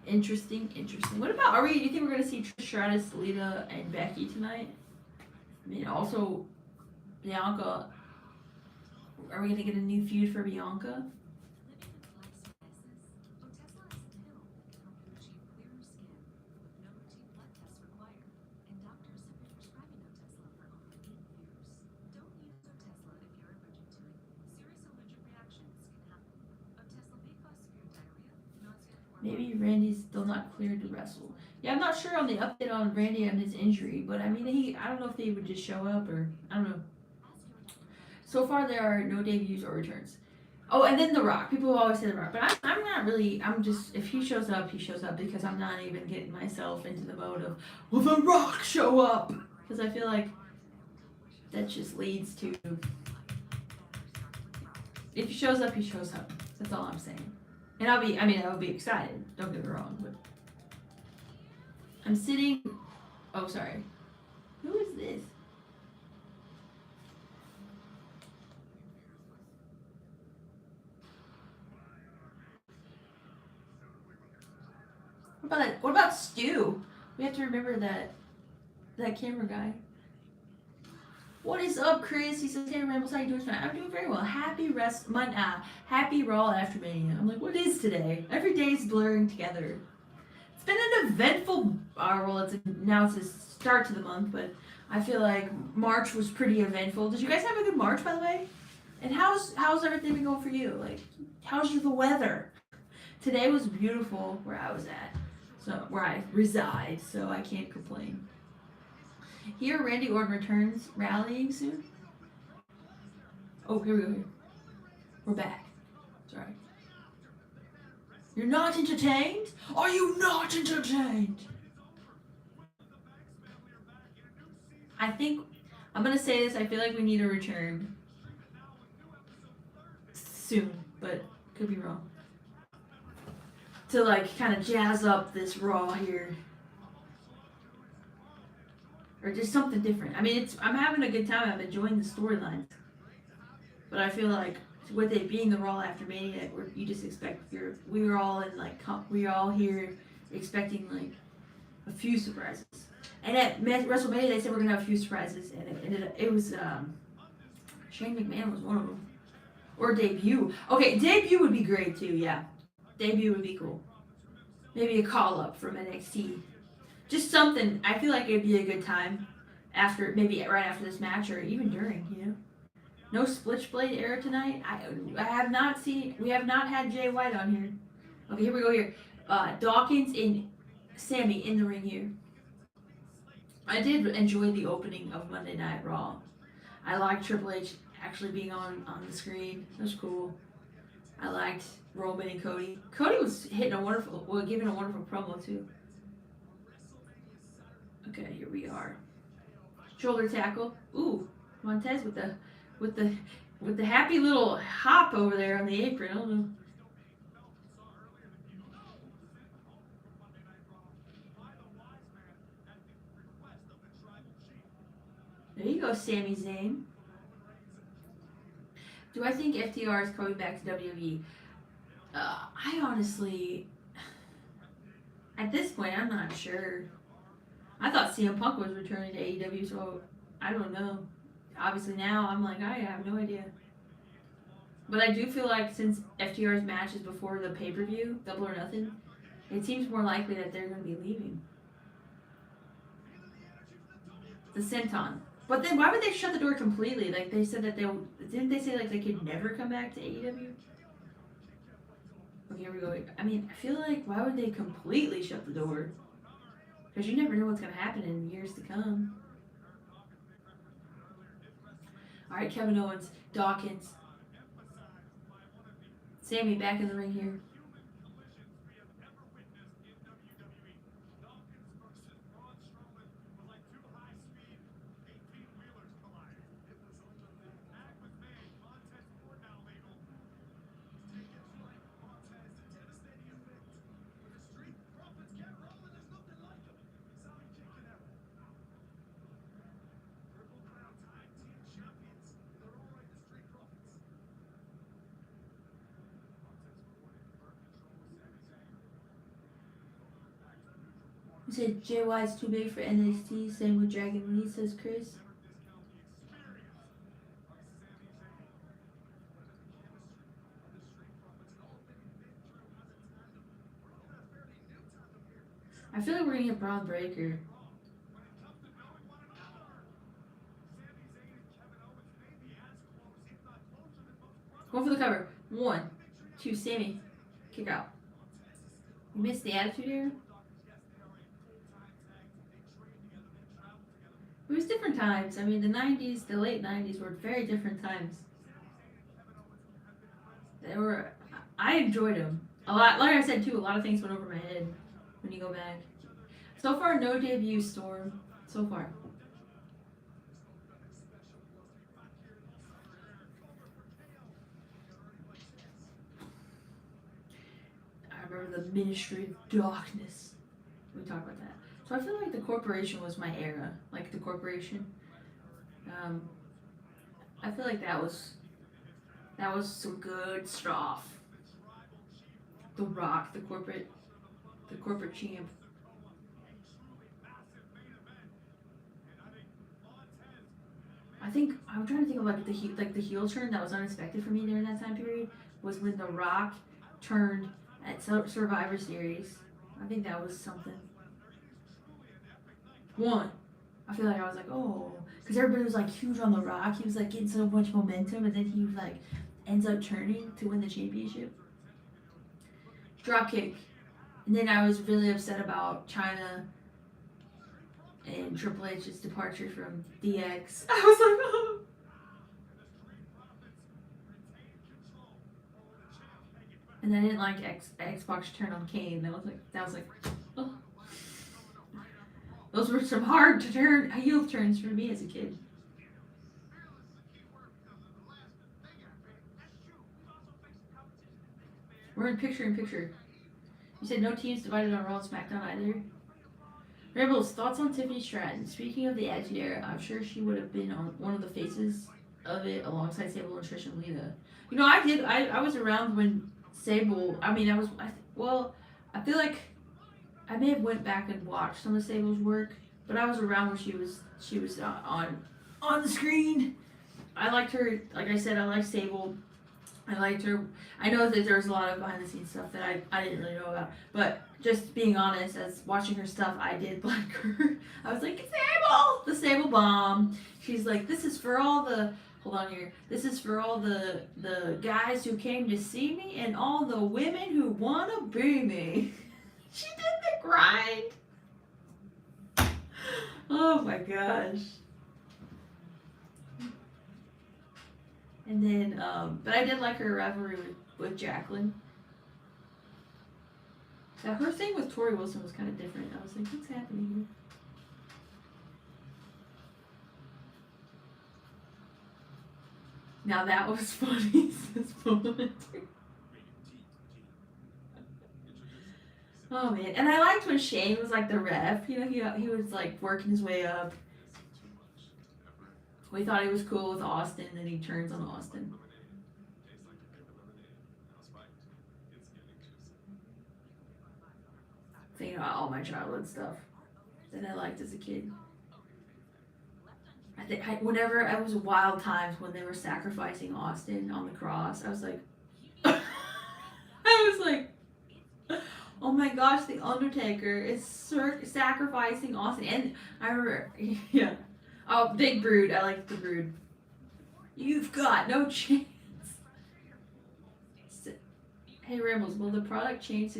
Interesting. What about, do you think we're going to see Trish Stratus, Lita, and Becky tonight? I mean, also, Bianca, are we going to get a new feud for Bianca? Maybe Randy's still not cleared to wrestle. Yeah, I'm not sure on the update on Randy and his injury, but I mean, I don't know if he would just show up or, I don't know. So far, there are no debuts or returns. Oh, and then The Rock. People always say The Rock, but I'm not really, I'm just, if he shows up, he shows up, because I'm not even getting myself into the mode of, will The Rock show up? Because I feel like that just leads to, if he shows up, he shows up. That's all I'm saying. And I would be excited, don't get me wrong, but I'm sitting, oh, sorry. Who is this? What about Stu? We have to remember that camera guy. What is up, Chris? He says, hey, Rambles, how you doing tonight? I'm doing very well. Happy Raw after Mania. I'm like, what is today? Every day is blurring together. It's been an eventful, now it's a start to the month, but I feel like March was pretty eventful. Did you guys have a good March, by the way? And how's everything been going for you? Like, how's the weather? Today was beautiful where I was at, so where I reside, so I can't complain. Here, Randy Orton returns, rallying soon. Oh, here we go. We're back. Sorry. You're not entertained? Are you not entertained? I think, I'm going to say this, I feel like we need a return soon, but could be wrong. To like kind of jazz up this Raw here. Or just something different. I mean, I'm having a good time. I'm enjoying the storylines. But I feel like with it being the Raw after Mania, you just expect we were all here expecting like a few surprises. And at WrestleMania, they said we're gonna have a few surprises, and it was Shane McMahon was one of them, or debut. Okay, debut would be great too. Yeah, debut would be cool. Maybe a call up from NXT. Just something. I feel like it'd be a good time after, maybe right after this match or even during, you know. No Switchblade era tonight. I have not seen. We have not had Jay White on here. Okay, here we go. Here, Dawkins and Sammy in the ring here. I did enjoy the opening of Monday Night Raw. I liked Triple H actually being on the screen. That was cool. I liked Roman and Cody. Cody was giving a wonderful promo too. Okay, here we are. Shoulder tackle. Ooh, Montez with with the happy little hop over there on the apron. I don't know. There you go, Sami Zayn. Do I think FTR is coming back to WWE? I honestly, at this point, I'm not sure. I thought CM Punk was returning to AEW, so I don't know. Obviously now, I'm like, I have no idea. But I do feel like since FTR's match is before the pay-per-view, Double or Nothing, it seems more likely that they're going to be leaving. The Senton. But then why would they shut the door completely? Like they said that didn't they say like they could never come back to AEW? Okay, here we go. I mean, I feel like why would they completely shut the door? Because you never know what's going to happen in years to come. Alright, Kevin Owens, Dawkins. Sammy back in the ring here. You said JY's too big for NXT, same with Dragon Lee, says Chris. I feel like we're gonna get Braun Breaker. Going for the cover. 1, 2, Sammy. Kick out. You missed the attitude era? It was different times. I mean, the 90s, the late 90s were very different times. I enjoyed them a lot. Like I said too, a lot of things went over my head when you go back. So far, no debut, Storm. So far. I remember the Ministry of Darkness. We talked about that. So I feel like the Corporation was my era. Like the Corporation. I feel like that was some good stuff. The Rock, the corporate champ. I think I'm trying to think of like the heel turn that was unexpected for me during that time period was when The Rock turned at Survivor Series. I think that was something. I feel like I was like, oh, because everybody was like huge on The Rock. He was like getting so much momentum, and then he like ends up turning to win the championship. Dropkick. And then I was really upset about China and Triple H's departure from DX. I was like, oh. And I didn't like Xbox turn on Kane. That was like, oh. Those were some hard to turn heel turns for me as a kid. We're in picture. You said no teams divided on Raw and SmackDown either. Rebels, thoughts on Tiffany Stratton? Speaking of the Attitude Era, I'm sure she would have been on one of the faces of it alongside Sable and Trish and Lita. You know, I was around when Sable. I mean, I feel like I may have went back and watched some of Sable's work, but I was around when she was on the screen. I liked her. Like I said, I liked Sable. I liked her. I know that there's a lot of behind the scenes stuff that I didn't really know about, but just being honest, as watching her stuff, I did like her. I was like, Sable, the Sable bomb. She's like, this is for all the. Hold on here. This is for all the guys who came to see me and all the women who wanna be me. She did the grind. Oh my gosh. And then, but I did like her rivalry with Jacqueline. Now, her thing with Tori Wilson was kind of different. I was like, what's happening here? Now that was funny. Says Bullet. Oh man, and I liked when Shane was like the ref. You know, he was like working his way up. We thought he was cool with Austin, and then he turns on Austin. Thinking about all my childhood stuff that I liked as a kid. I think whenever it was wild times when they were sacrificing Austin on the cross, I was like, oh my gosh, the Undertaker is sacrificing Austin. And I remember, yeah. Oh, Big Brood. I like the Brood. You've got no chance. Hey, Rambles, will the product change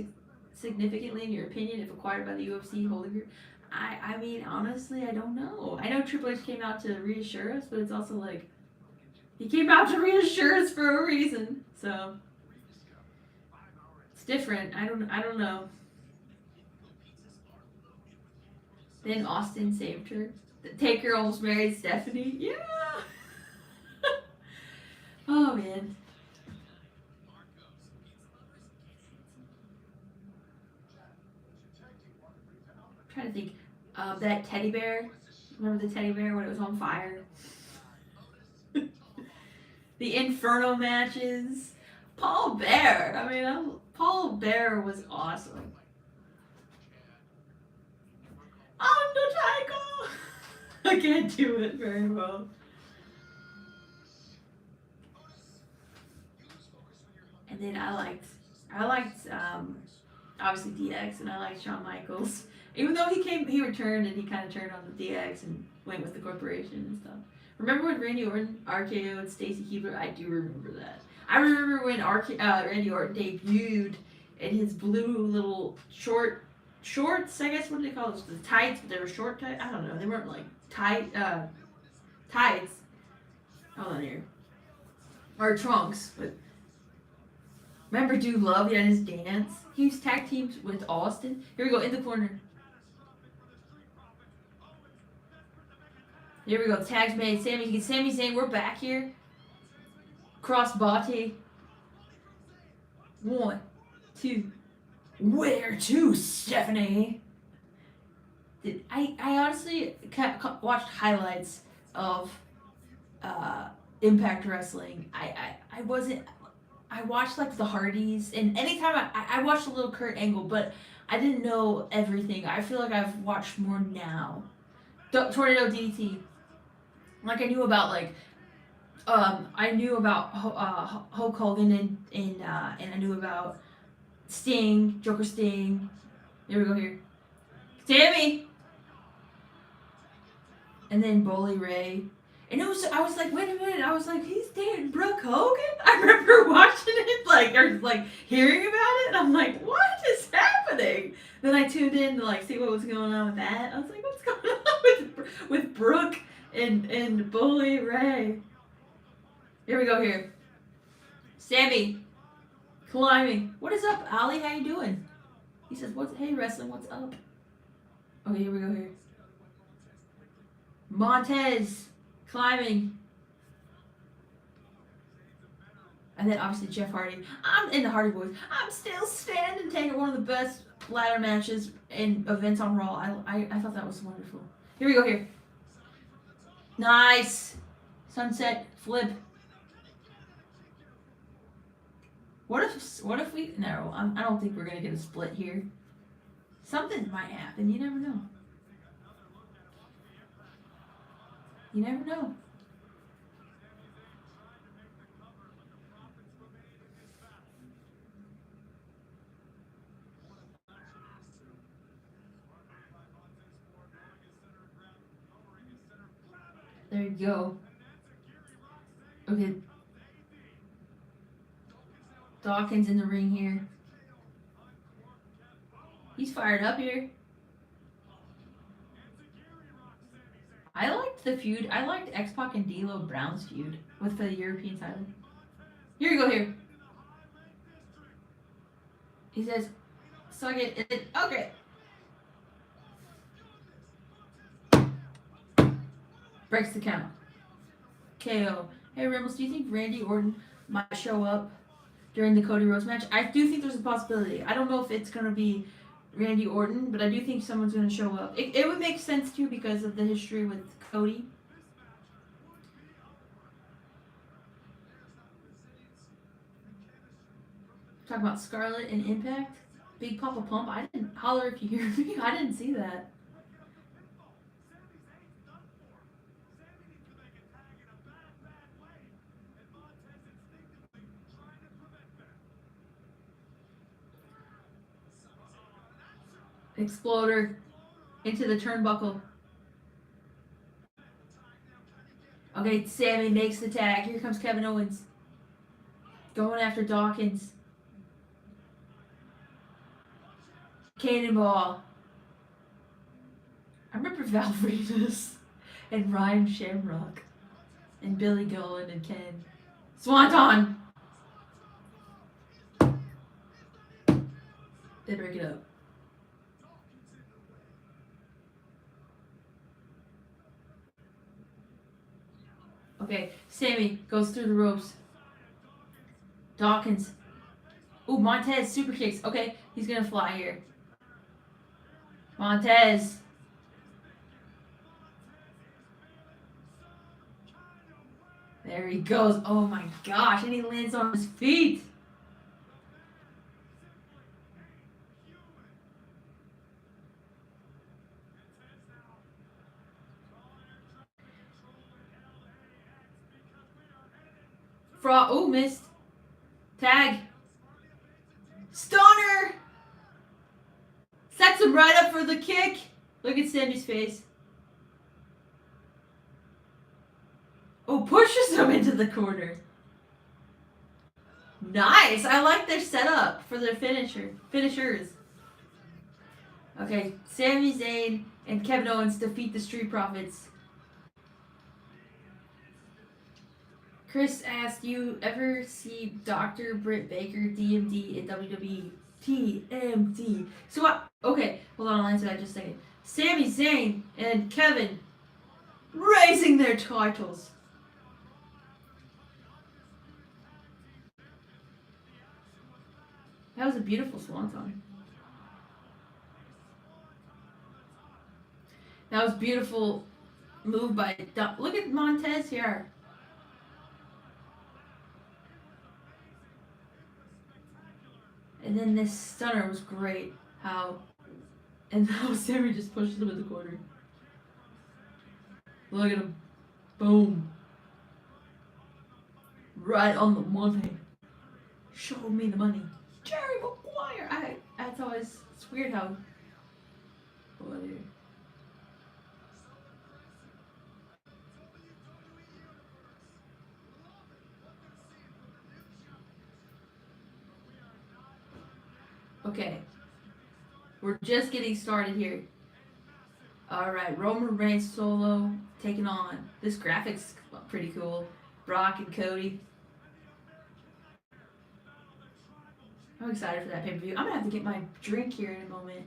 significantly in your opinion if acquired by the UFC holding group? I mean, honestly, I don't know. I know Triple H came out to reassure us, but it's also like, he came out to reassure us for a reason. So, it's different. I don't know. Then Austin saved her. The Taker almost married Stephanie. Yeah. Oh man. I'm trying to think. That teddy bear. Remember the teddy bear when it was on fire? The Inferno matches. Paul Bear. I mean, Paul Bear was awesome. Undertaker. I can't do it very well. And then I liked obviously DX, and I liked Shawn Michaels. Even though he returned and he kind of turned on the DX and went with the corporation and stuff. Remember when Randy Orton RKO'd Stacy Keibler? I do remember that. I remember when Randy Orton debuted in his blue little shorts, I guess, what do they call those? The tights, but they were short tights. I don't know. They weren't like tights. Hold on here. Or trunks. But remember Dude Love? He had his dance. He used tag teams with Austin. Here we go, in the corner. Here we go, tags made. Sami Zayn, we're back here. Crossbody. 1, 2. Where to, Stephanie? I honestly watched highlights of Impact Wrestling. I watched like the Hardys, and anytime I watched a little Kurt Angle, but I didn't know everything. I feel like I've watched more now. Tornado DDT. Like I knew about Hulk Hogan and I knew about Sting, Joker Sting. Here we go here. Sammy! And then Bully Ray. And I was like, wait a minute. I was like, he's dating Brooke Hogan? I remember watching it, or hearing about it. And I'm like, what is happening? Then I tuned in to see what was going on with that. I was like, what's going on with Brooke and Bully Ray? Here we go here. Sammy. Climbing. What is up, Ali? How you doing? He says, hey, wrestling, what's up? Okay, here we go here. Montez. Climbing. And then obviously Jeff Hardy. I'm in the Hardy Boys. I'm still standing, taking one of the best ladder matches and events on Raw. I thought that was wonderful. Here we go here. Nice. Sunset flip. What if we... No, I don't think we're going to get a split here. Something might happen. You never know. You never know. There you go. Okay. Dawkins in the ring here. He's fired up here. I liked the feud. I liked X-Pac and D'Lo Brown's feud with the European title. Here we go here. He says, suck it. Okay. Breaks the count. KO. Hey Rebels, do you think Randy Orton might show up during the Cody Rhodes match? I do think there's a possibility. I don't know if it's gonna be Randy Orton, but I do think someone's gonna show up. It would make sense too because of the history with Cody. Talking about Scarlett and Impact. Big Papa Pump. I didn't holler if you hear me. I didn't see that. Exploder into the turnbuckle. Okay, Sammy makes the tag. Here comes Kevin Owens. Going after Dawkins. Cannonball. I remember Val Venus and Ryan Shamrock and Billy Gunn and Ken. Swanton! They break it up. Okay, Sammy goes through the ropes. Dawkins. Ooh, Montez super kicks. Okay, he's gonna fly here. Montez. There he goes. Oh my gosh, and he lands on his feet. Ooh, missed. Tag. Stunner! Sets him right up for the kick. Look at Sammy's face. Oh, pushes him into the corner. Nice. I like their setup for their finishers. Okay, Sami Zayn and Kevin Owens defeat the Street Profits. Chris asked, you ever see Dr. Britt Baker, DMD, in WWE? TMD. So what? Okay, hold on, I'll answer that just a second. Sami Zayn and Kevin raising their titles. That was a beautiful swanton. That was beautiful move by look at Montez here. And then this stunner was great. And how Sammy just pushes him in the corner. Look at him. Boom. Right on the money. Show me the money. Jerry Maguire. That's always, it's weird how. What here? Okay, we're just getting started here. Alright, Roman Reigns solo taking on. This graphic's pretty cool. Brock and Cody. I'm excited for that pay-per-view. I'm gonna have to get my drink here in a moment.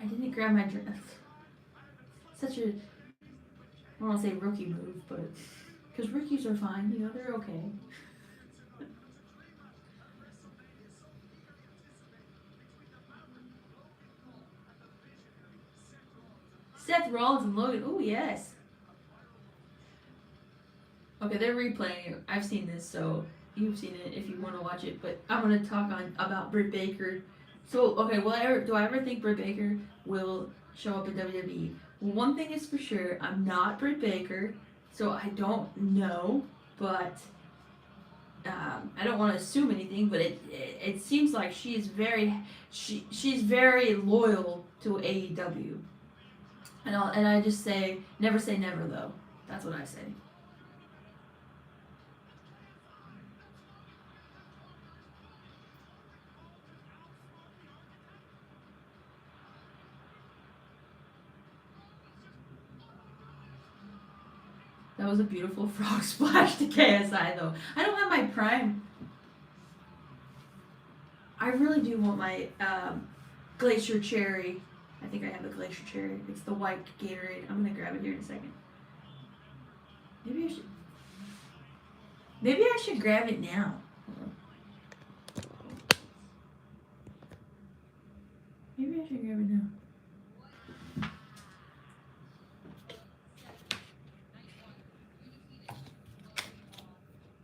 I didn't grab my drink. Such a, I don't want to say rookie move, but because rookies are fine, you know, they're okay. Seth Rollins and Logan. Oh, yes. Okay, they're replaying it. I've seen this, so you've seen it if you want to watch it. But I'm going to talk about Britt Baker. So, okay, do I ever think Britt Baker will show up in WWE? Well, one thing is for sure, I'm not Britt Baker, so I don't know. But I don't want to assume anything. But it seems like she's very loyal to AEW. And I just say never though. That's what I say. That was a beautiful frog splash to KSI though. I don't have my Prime. I really do want my Glacier Cherry. I think I have a Glacier Cherry. It's the white Gatorade. I'm gonna grab it here in a second. Maybe I should. Maybe I should grab it now. Maybe I should grab it now.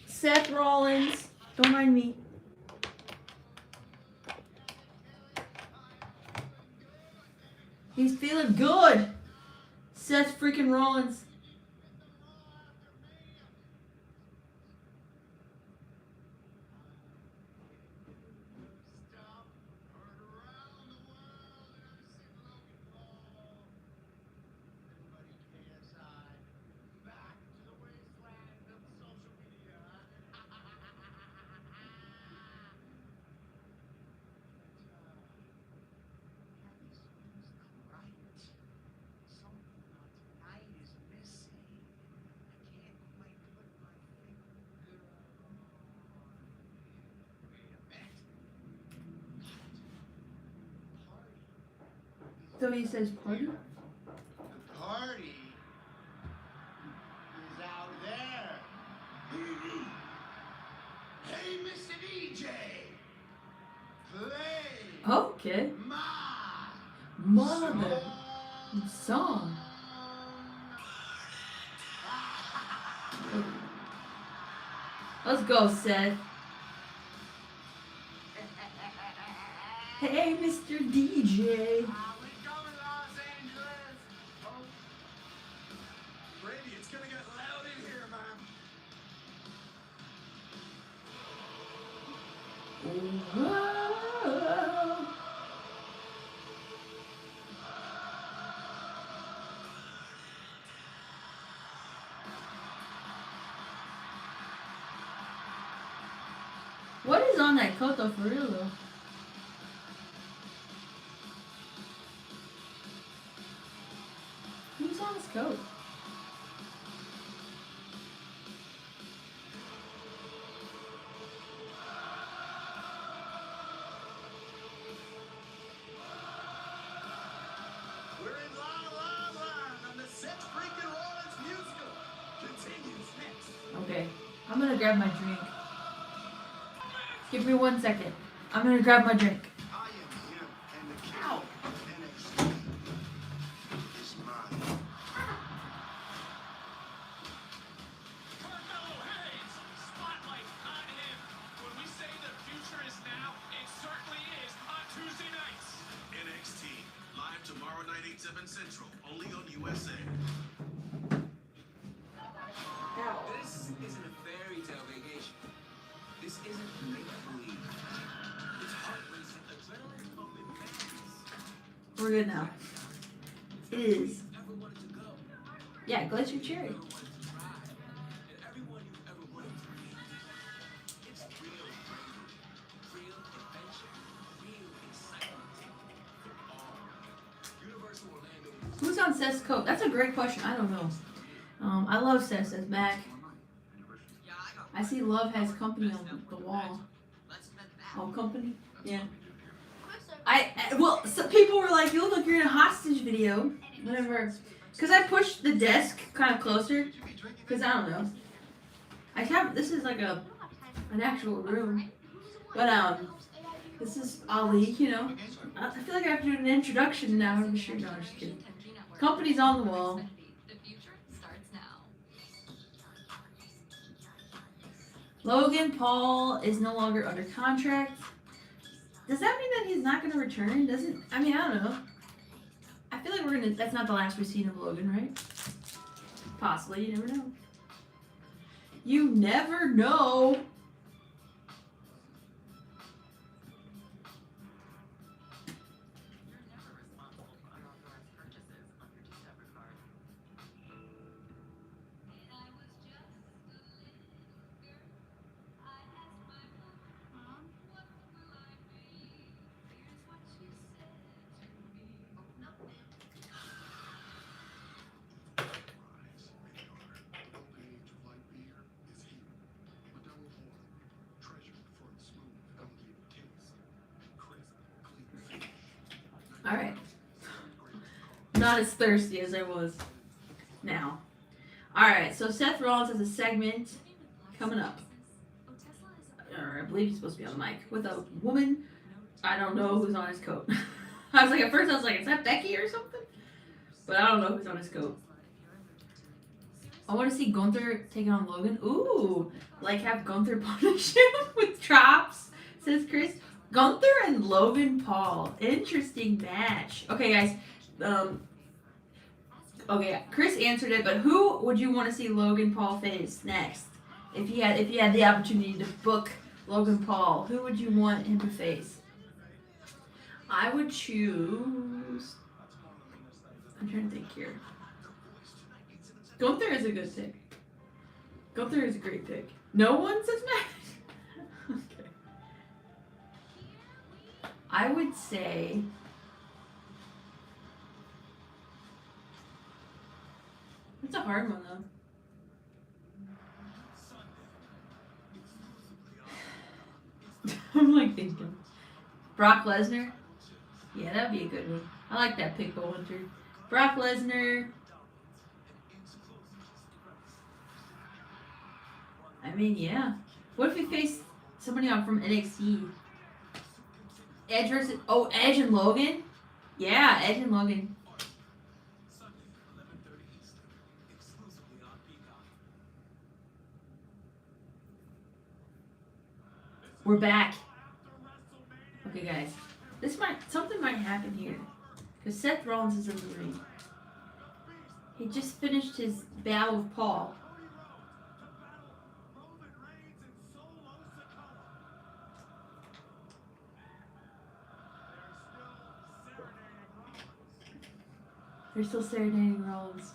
Seth Rollins. Don't mind me. He's feeling good. Seth freaking Rollins. So he says party? The party is out there. Hey, Mr. DJ, play Okay. my Mother. Song. Let's go, Seth. Hey, Mr. DJ. We going, Los Angeles. Oh, Brady, it's gonna get loud in here, man. Whoa. What is on that coat though, for real though? Who's on his coat? We're in La La Land, and the Seth freaking Rollins musical continues next. Okay, I'm gonna grab my drink. Give me 1 second. I'm gonna grab my drink. I am him, and the cow NXT is mine. Carmelo Hayes, spotlight on him. When we say the future is now, it certainly is on Tuesday nights. NXT, live tomorrow night, 8/7 Central, only on USA. This isn't a fairy tale vacation. This isn't make-believe. It's heart-racing, adrenaline-pumping madness. We're good now. It is. Ever wanted to go, Yeah, Glacier Cherry. ever wanted to try, and everyone you've ever wanted to meet. It's real bravery, real adventure, real excitement for all. Universal Orlando. Who's on Seth's coat? That's a great question. I don't know. I love Seth. Seth's back. I see Love has company on the wall. Oh, company? Yeah. Well, some people were like, you look like you're in a hostage video. Whatever. Because I pushed the desk kind of closer. Because I don't know. This is like an actual room. But, this is Ali, you know. I feel like I have to do an introduction now. I'm sure. No, I'm just kidding. Company's on the wall. The future starts now. Logan Paul is no longer under contract. Does that mean that he's not going to return? I mean, I don't know. I feel like that's not the last we've seen of Logan, right? Possibly, you never know. You never know. Alright. Not as thirsty as I was now. Alright, so Seth Rollins has a segment coming up. believe he's supposed to be on the mic with a woman. I don't know who's on his coat. I was like, at first I was like, is that Becky or something? But I don't know who's on his coat. I want to see Gunther taking on Logan. Ooh, like have Gunther punish him with chops, says Chris. Gunther and Logan Paul. Interesting match. Okay, guys. Okay, Chris answered it, but who would you want to see Logan Paul face next? If you had the opportunity to book Logan Paul, who would you want him to face? I would choose. I'm trying to think here. Gunther is a good pick. Gunther is a great pick. No one says Matt. Okay. I would say. It's a hard one though. I'm like thinking. Brock Lesnar? Yeah, that'd be a good one. I like that pick, Hunter. Brock Lesnar. I mean, yeah. What if we face somebody on from NXT? Edge versus Edge and Logan? Yeah, Edge and Logan. We're back. Okay, guys. Something might happen here. Because Seth Rollins is in the ring. He just finished his battle with Paul. They're still serenading Rollins.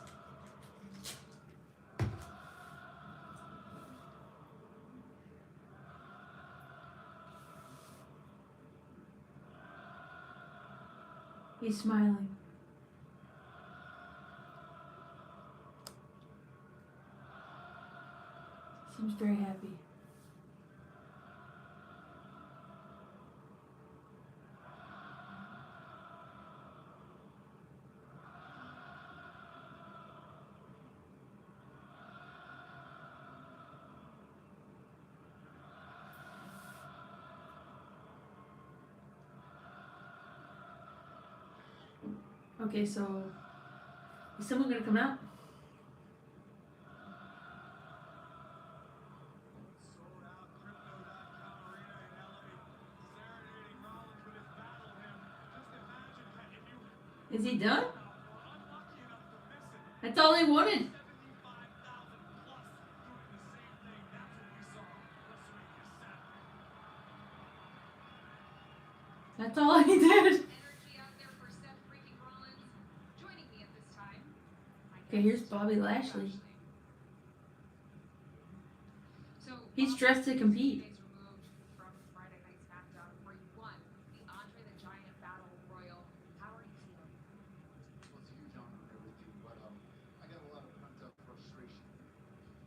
He's smiling. Seems very happy. Okay, so is someone gonna come out? Is he done? That's all he wanted. That's all he did. Okay, here's Bobby Lashley. He's dressed to compete. I got a lot of pent-up frustration.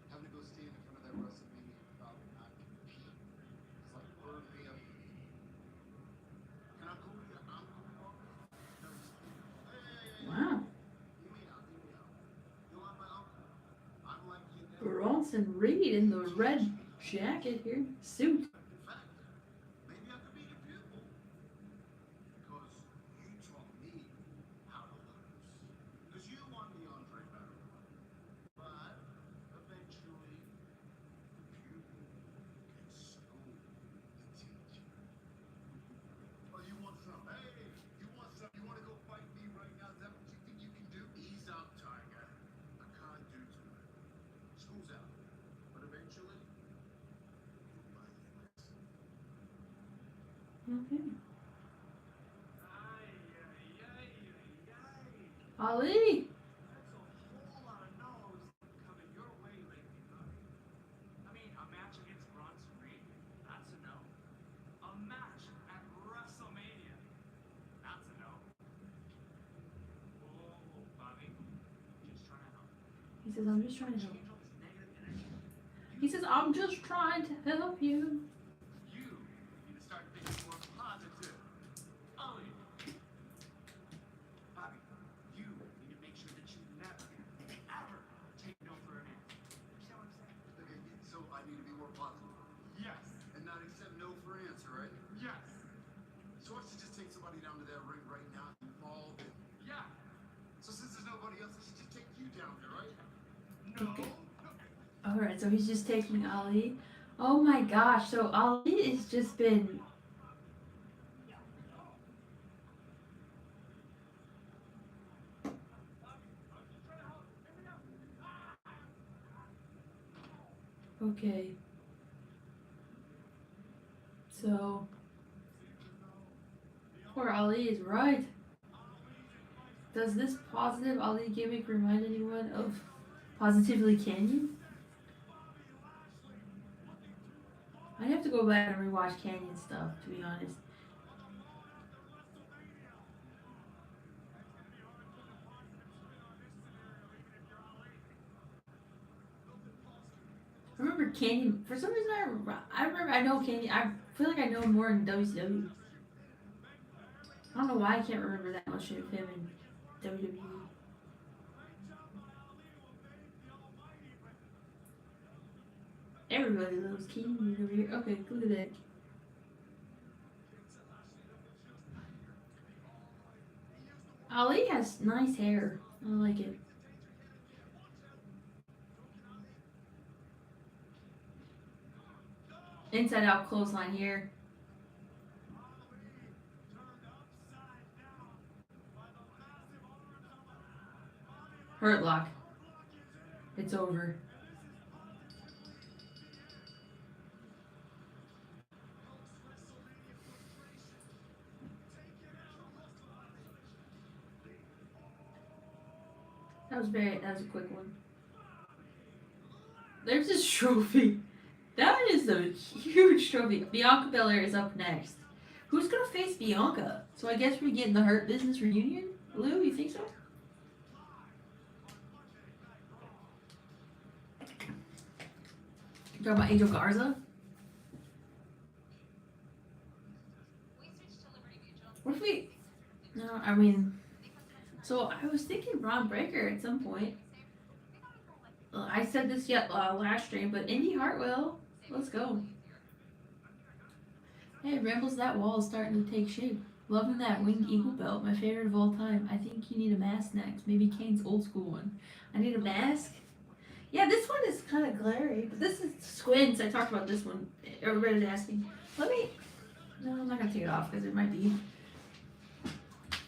Having to go stand in front of that WrestleMania crowd and not compete. It's like burn me up. Can I go to I'm Wow. Hear me out. You are my uncle. I'm like you. Bronson Reed in the red jacket here. Suit. In fact, maybe I could be your pupil. Because you taught me how to lose. Because you won the Andre battle. But eventually, the pupil gets schooled the teacher. Oh, you want some? Hey, you want some? You want to go fight me right now? Is that what you think you can do? Ease up, Tiger. I can't do too much. School's out. But eventually, you'll learn your lesson. Okay. Ali. That's a whole lot of no's coming your way lately, buddy. I mean, a match against Bronson Reed, that's a no. A match at WrestleMania, that's a no. Oh, Bobby, just trying to help. He says, I'm just trying to help. Change all this negative energy. He says, I'm just trying to help you. You need to start thinking more positive. Oh, Bobby, you need to make sure that you never, ever take no for an answer. You understand what I'm saying? Okay, so I need to be more positive Yes. and not accept no So why don't you just take somebody down to that ring right now involved in? Yeah. So since there's nobody else, I should just take you down there, right? Okay. Alright, so he's just taking Ali. Oh my gosh, so Ali has just been. Okay. So. Poor Ali is right. Does this positive Ali gimmick remind anyone of Positively Canyon? I have to go back and rewatch Canyon stuff, to be honest. I remember Canyon. For some reason, I know Canyon. I feel like I know more in WCW. I don't know why I can't remember that much of him in WWE. Everybody loves Canyon over here. Okay, look at that. Ali has nice hair. I like it. Inside out clothesline here. Hurt lock. It's over. That was a quick one. There's this trophy. That is a huge trophy. Bianca Belair is up next. Who's gonna face Bianca? So I guess we're getting the Hurt Business reunion? Lou, you think so? You talking about Angel Garza? What if we... No, I mean... So I was thinking Braun Breaker at some point. I said this last stream, but Indy Hartwell, let's go. Hey, Rambles, that wall is starting to take shape. Loving that winged eagle belt, my favorite of all time. I think you need a mask next. Maybe Kane's old school one. I need a mask? Yeah, this one is kind of glary, but this is Squints. I talked about this one. Everybody's asking. No, I'm not going to take it off because it might be.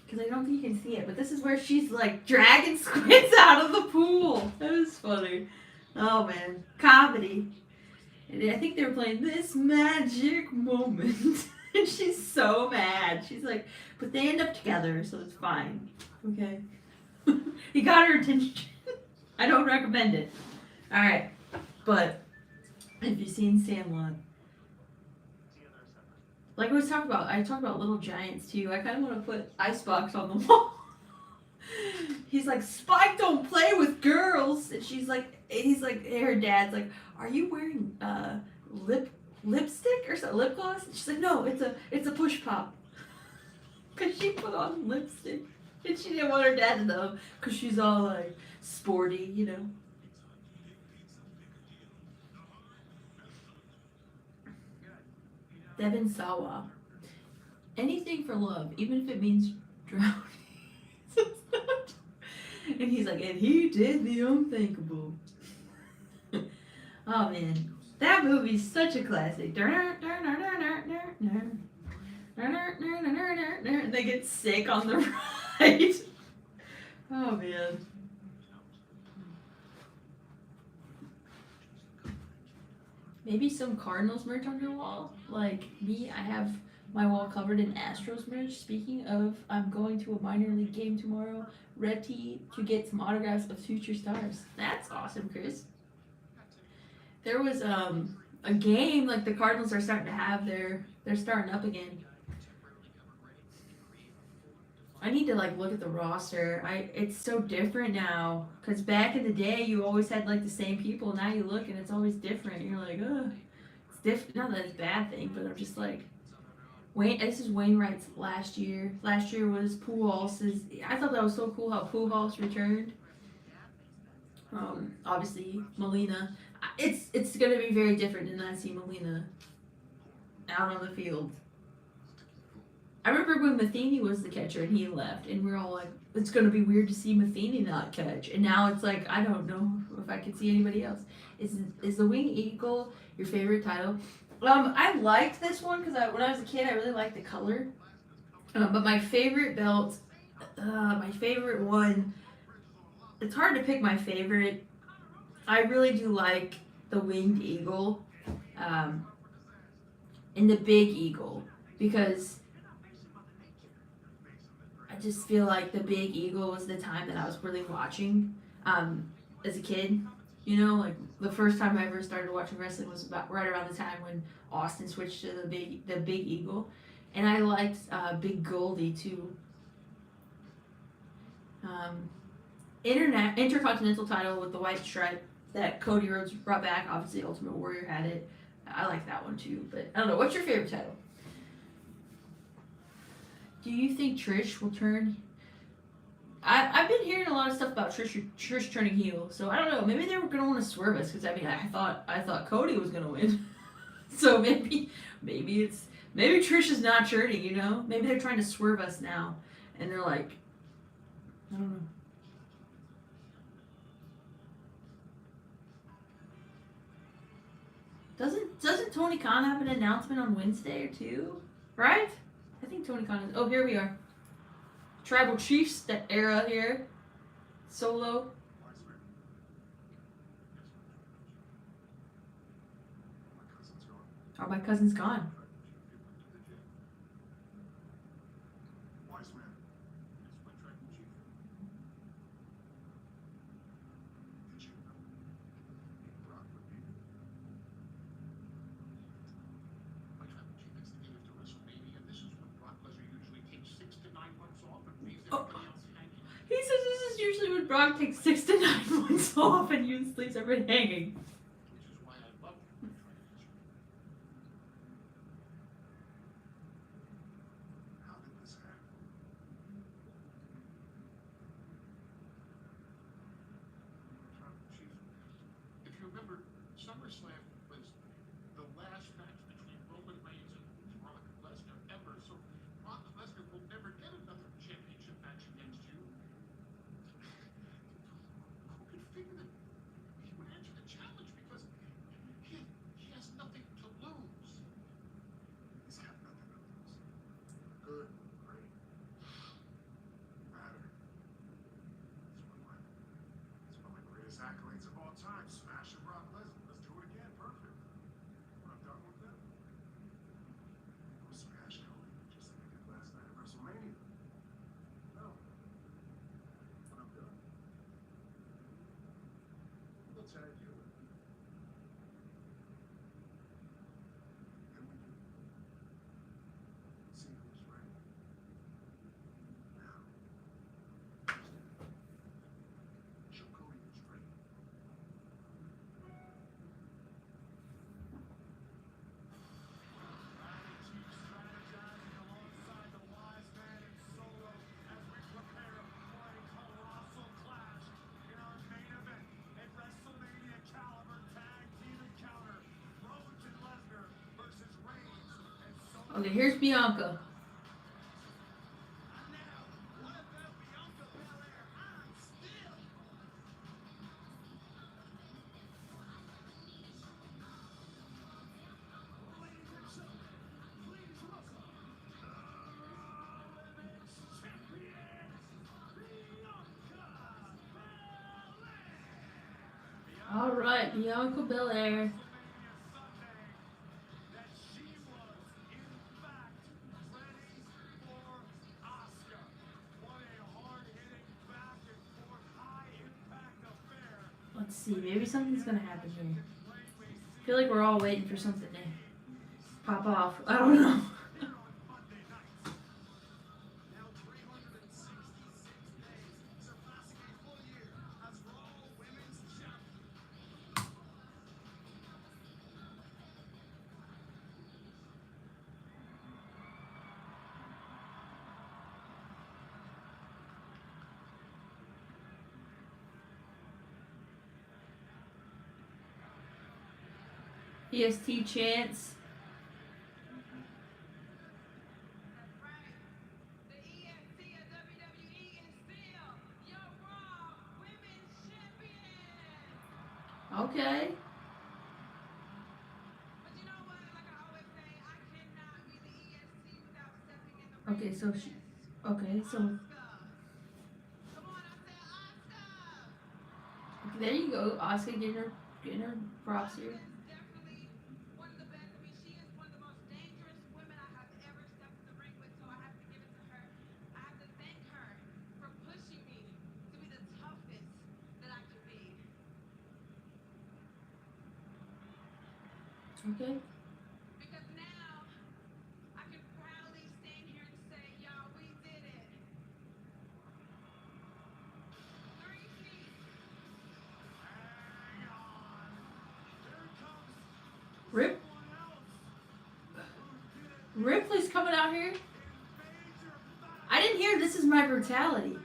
Because I don't think you can see it, but this is where she's like dragging Squints out of the pool. That was funny. Oh man, comedy. And I think they were playing This Magic Moment. And she's so mad. She's like, but they end up together, so it's fine. Okay. He got her attention. I don't recommend it. Alright. But if you've seen Sandlot, like I talked about Little Giants too. I kind of want to put Icebox on the wall. He's like, Spike don't play with girls, and he's like, her dad's like, are you wearing lipstick or something, lip gloss? And she's like, no, it's a push pop. Cause she put on lipstick, and she didn't want her dad to know, cause she's all like sporty, you know. Devin Sawa. Anything for love, even if it means drowning. And he's like, and he did the unthinkable. Oh man, that movie's such a classic. They get sick on the ride. Oh man. Maybe some Cardinals merch on your wall. Like me, I have my wall covered in Astros merch. Speaking of, I'm going to a minor league game tomorrow. Red tee to get some autographs of future stars. That's awesome, Chris. There was a game, like the Cardinals are starting to have they're starting up again. I need to like look at the roster. It's so different now. Cause back in the day, you always had like the same people. Now you look and it's always different. You're like, ugh, it's different. Not that it's a bad thing, but I'm just like, this is Wainwright's last year. Last year was Pujols'. I thought that was so cool how Pujols returned. Obviously Molina. It's gonna be very different than I see Molina out on the field. I remember when Matheny was the catcher and he left, and we are all like, it's gonna be weird to see Matheny not catch. And now it's like, I don't know if I could see anybody else. Is the Winged Eagle your favorite title? I liked this one because when I was a kid, I really liked the color. But my favorite belt, my favorite one, it's hard to pick my favorite. I really do like the Winged Eagle and the Big Eagle because I just feel like the Big Eagle was the time that I was really watching as a kid. You know, like the first time I ever started watching wrestling was about right around the time when Austin switched to the Big Eagle, and I liked Big Goldie too. Intercontinental title with the white stripe that Cody Rhodes brought back. Obviously, Ultimate Warrior had it. I like that one too. But I don't know. What's your favorite title? Do you think Trish will turn? I've been hearing a lot of stuff about Trish turning heel, so I don't know. Maybe they were gonna want to swerve us because I mean I thought Cody was gonna win, so maybe Trish is not turning. You know, maybe they're trying to swerve us now, and they're like, I don't know. Doesn't Tony Khan have an announcement on Wednesday or two? Right? I think Tony Khan is. Oh, here we are. Tribal Chiefs era here. Solo. Oh, my cousin's gone. Oh. He says this is usually when Brock takes 6 to 9 months off and you leaves everyone hanging. If you remember, SummerSlam was the last match between Roman Reigns and Brock Lesnar ever, so Brock Lesnar will never get another championship match against you. Who could figure that he would answer the challenge because he has nothing to lose. He's got nothing to lose. Good, great. Matter. It's one of my greatest accolades of all time. Smashing Brock Lesnar. Let's do it again. Perfect. When I'm done with that, we'll smash Cody just like I did last night at WrestleMania. No. When I'm done, we'll tag you. And we do. See who's ready. Now. Show Cody who's ready. Strategizing alongside the wise man and Solo as we prepare for a colossal clash in our main event, a WrestleMania caliber tag team encounter. Rhodes and Lesnar versus Reigns and Solo. Okay, here's Bianca. And now, what about Bianca Belair? I'm still. Ladies and gentlemen, please welcome the women's champion, Bianca Belair. All right, Bianca Belair. WrestleMania Sunday that she was, in fact, ready for Asuka. What a hard-hitting, back-and-forth, high-impact affair. Let's see. Maybe something's gonna happen here. I feel like we're all waiting for something to pop off. I don't know. Here on Monday night. Now 366 days, surpassing a full year as Raw Women's Champion. EST chance. Okay. But you know what? Like I always say, I cannot be the EST without stepping in the ring. Okay, so she. Okay, so Oscar. Come on, I said Oscar. there you go. Asuka getting her props Oscar here. is definitely one of the best. I mean, she is one of the most dangerous women I have ever stepped in the ring with, so I have to give it to her. I have to thank her for pushing me to be the toughest that I can be. Okay. Because now I can proudly stand here and say, y'all, we did it. 3 feet. Hang on. Here comes Rip someone else who did it Ripley's coming out here. in major fashion. I didn't hear "This Is My Brutality."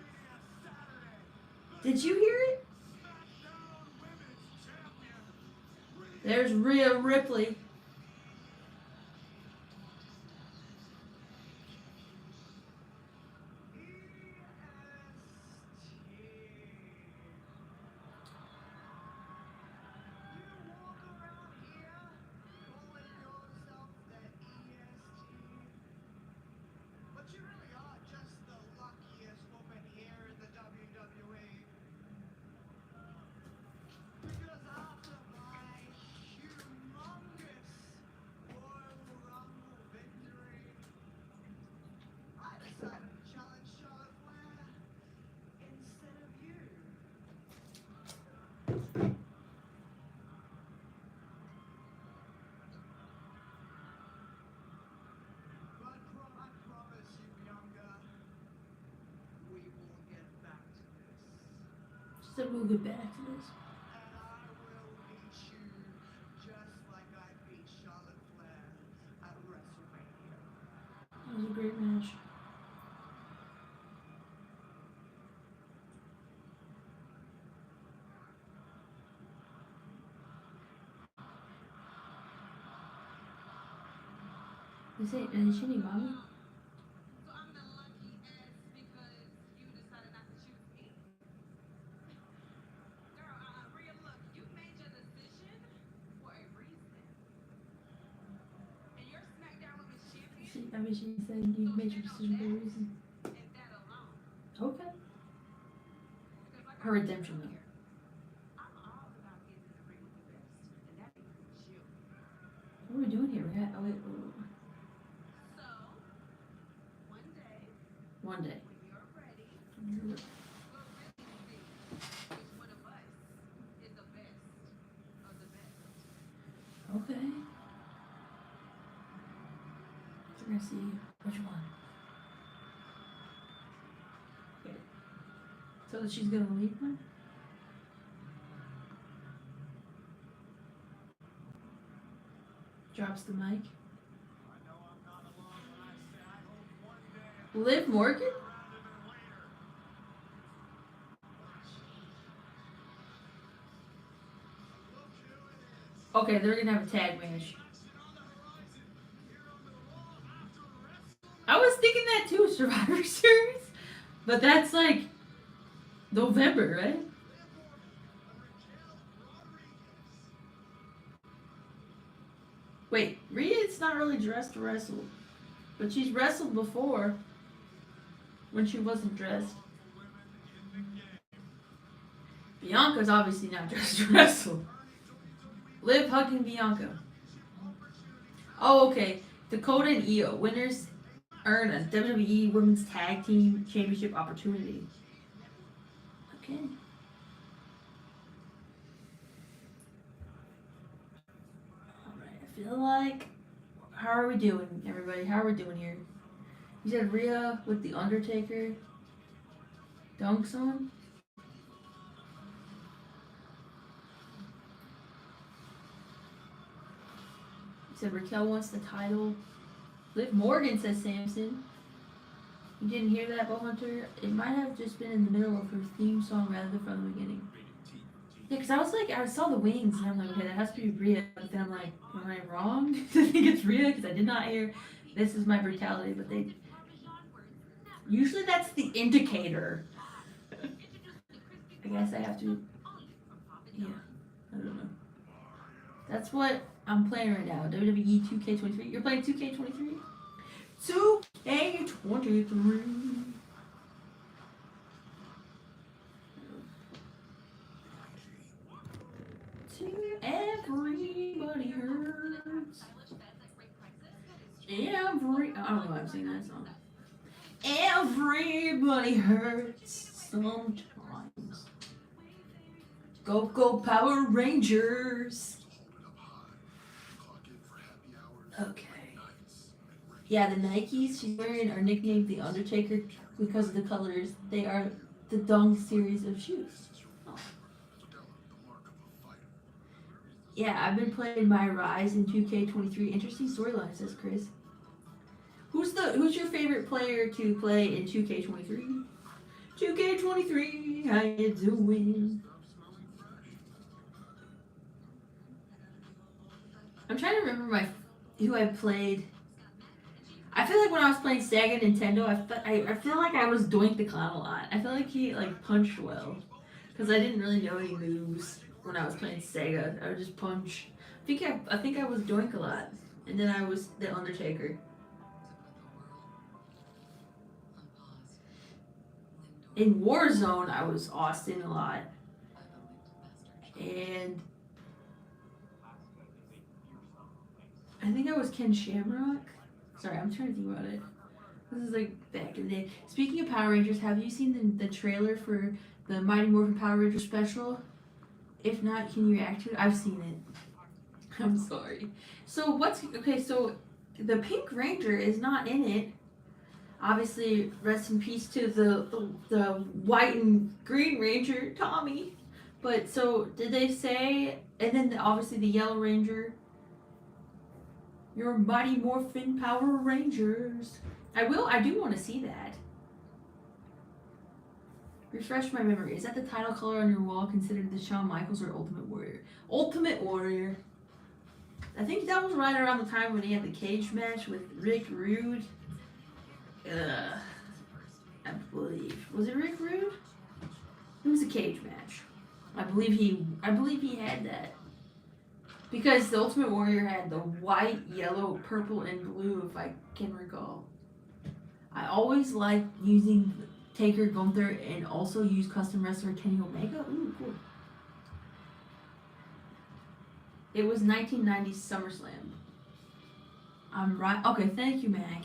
Saturday, Did you hear it? SmackDown Women's Champion. There's Rhea Ripley. You walk around here calling yourself the EST, but you really are just the luckiest woman here in the WWE. Because after my humongous Royal Rumble victory, I decided to challenge Charlotte Flair instead of you. But I promise you, Bianca, we will get back to this. She said we'll get back to this. And I will beat you just like I beat Charlotte Flair at WrestleMania. That was a great match. Is she any mommy? So I'm the lucky S because you decided not to choose me? Girl, Rhea, look, you made your decision for a reason. And you're SmackDown Women's Champion, I mean, she said you made your decision for a reason. and that alone. Okay. Because like Her redemption, though. I'm all about getting in the ring with the best, and that includes you. What are we doing here? Oh, wait. So, one day, One day. when you're ready, we'll really see which one of us is the best of the best. Okay. So we're gonna see which one. Okay. So she's gonna leave now? Drops the mic. I know I'm not alone when I say I hope one day Liv Morgan? around a bit later. Look who it is. Okay, they're gonna have a tag match. Action on the horizon here on the Raw after WrestleMania. I was thinking that too, Survivor Series. But that's like November, right? Wait, Rhea's not really dressed to wrestle. But she's wrestled before when she wasn't dressed. Bianca's obviously not dressed to wrestle. Liv hugging Bianca. Oh, okay. Dakota and Io, winners earn a WWE Women's Tag Team Championship opportunity. Okay. Alright, I feel like. How are we doing, everybody? How are we doing here? You said Rhea with The Undertaker dunks on? You said Raquel wants the title. Liv Morgan says Samson. You didn't hear that, Bo Hunter? It might have just been in the middle of her theme song rather than from the beginning. Yeah, because I was like, I saw the wings and I'm like, okay, that has to be Rhea. But then I'm like, am I wrong to think it's Rhea? Because I did not hear This Is My Brutality. But they. Usually that's the indicator. I guess I have to. Yeah, I don't know. That's what I'm playing right now. WWE 2K23. You're playing 2K23? 2K23. Everybody hurts. I don't know why I'm singing that song. Everybody hurts sometimes. Go, go, Power Rangers. Okay. Yeah, the Nikes she's wearing are nicknamed The Undertaker because of the colors. They are the Dong series of shoes. Oh. Yeah, I've been playing my Rise in 2K23. Interesting storyline, says Chris. Who's your favorite player to play in 2K23? 2K23, how you doing? I'm trying to remember who I played. I feel like when I was playing Sega Nintendo, I feel like I was Doink the Clown a lot. I feel like he like punched well, because I didn't really know any moves when I was playing Sega. I would just punch. I think I was Doink a lot, and then I was the Undertaker. In Warzone, I was Austin a lot, and I think I was Ken Shamrock. Sorry, I'm trying to think about it. This is like back in the day. Speaking of Power Rangers, have you seen the trailer for the Mighty Morphin Power Ranger special? If not, can you react to it? I've seen it. I'm sorry. So so the Pink Ranger is not in it. Obviously, rest in peace to the white and green Ranger, Tommy. But so did they say? And then obviously the Yellow Ranger. Your Mighty Morphin Power Rangers. I do want to see that. Refresh my memory. Is that the title color on your wall considered the Shawn Michaels or Ultimate Warrior? Ultimate Warrior. I think that was right around the time when he had the cage match with Rick Rude. I believe. Was it Rick Rude? It was a cage match. I believe he had that. Because the Ultimate Warrior had the white, yellow, purple, and blue, if I can recall. I always liked using Taker Gunther and also use custom wrestler Kenny Omega. Ooh, cool. It was 1990 SummerSlam. I'm right. Okay, thank you, Mac.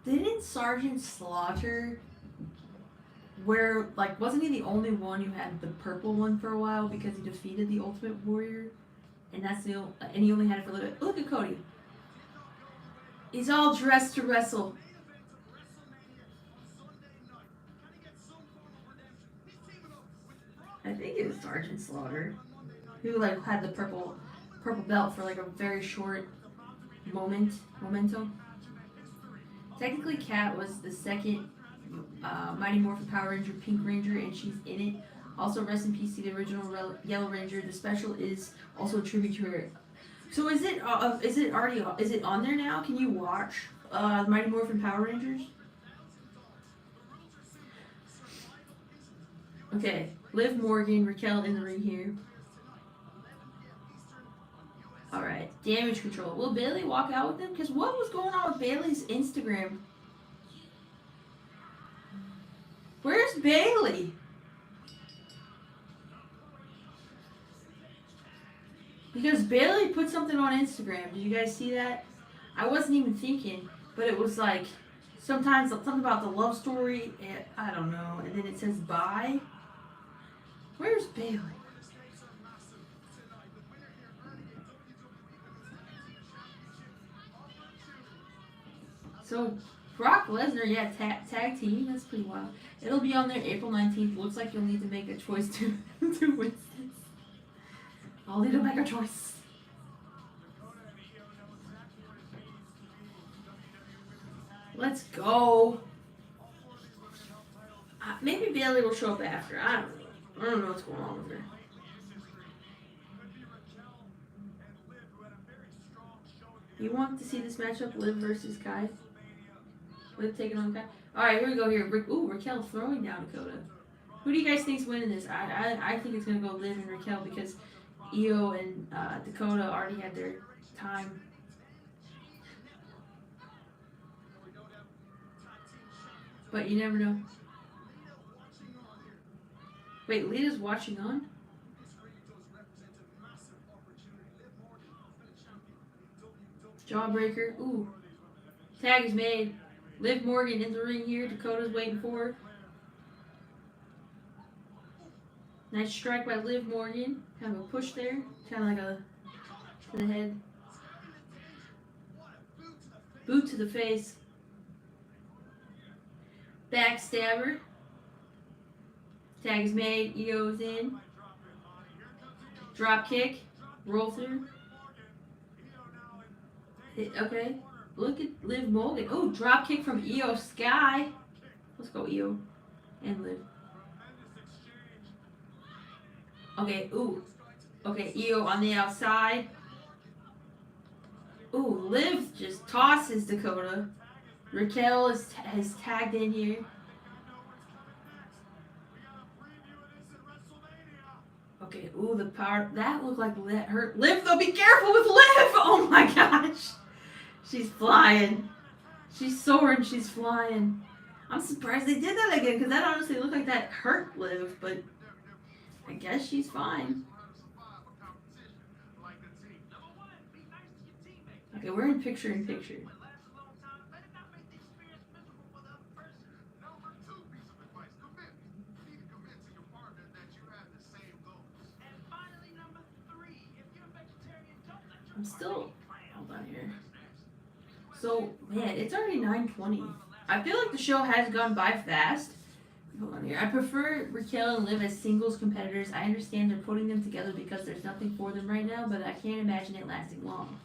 Didn't Sergeant Slaughter wasn't he the only one who had the purple one for a while because he defeated the Ultimate Warrior? And he only had it for a little bit. Look at Cody. He's all dressed to wrestle. I think it was Sergeant Slaughter who had the purple belt for like a very short momentum. Technically, Kat was the second Mighty Morphin Power Ranger, Pink Ranger, and she's in it. Also, rest in peace to the original Yellow Ranger. The special is also a tribute to her. So is it on there now? Can you watch Mighty Morphin Power Rangers? Okay, Liv Morgan, Raquel in the ring here. Alright, Damage Control. Will Bailey walk out with them? Because what was going on with Bailey's Instagram? Where's Bailey? Because Bailey put something on Instagram. Did you guys see that? I wasn't even thinking, but it was like sometimes something about the love story. And, I don't know. And then it says bye. Where's Bailey? So, Brock Lesnar, yeah, tag team. That's pretty wild. It'll be on there April 19th. Looks like you'll need to make a choice to win this. I'll need to make a choice. Let's go. Maybe Bailey will show up after. I don't know. I don't know what's going on with her. You want to see this matchup, Liv versus Kai? Liv taking on Kai. All right, here we go. Here, Raquel throwing down Dakota. Who do you guys think's winning this? I think it's gonna go Liv and Raquel because Io and Dakota already had their time. But you never know. Wait, Lita's watching on? Jawbreaker. Ooh. Tag is made. Liv Morgan in the ring here. Dakota's waiting for her. Nice strike by Liv Morgan. Kind of a push there. Kind of like a to the head. Boot to the face. Backstabber. Tag is made. Io's in. Drop kick. Roll through. Okay. Look at Liv Morgan. Oh, drop kick from Io Sky. Let's go Io and Liv. Okay. Ooh. Okay. Io on the outside. Ooh. Liv just tosses Dakota. Raquel has tagged in here. Okay, ooh, the power. That looked like that hurt. Liv, though, be careful with Liv! Oh my gosh. She's flying. She's soaring, she's flying. I'm surprised they did that again, because that honestly looked like that hurt Liv, but I guess she's fine. Okay, we're in picture-in-picture. I'm still, hold on here. So, man, it's already 9:20. I feel like the show has gone by fast. Hold on here. I prefer Raquel and Liv as singles competitors. I understand they're putting them together because there's nothing for them right now, but I can't imagine it lasting long.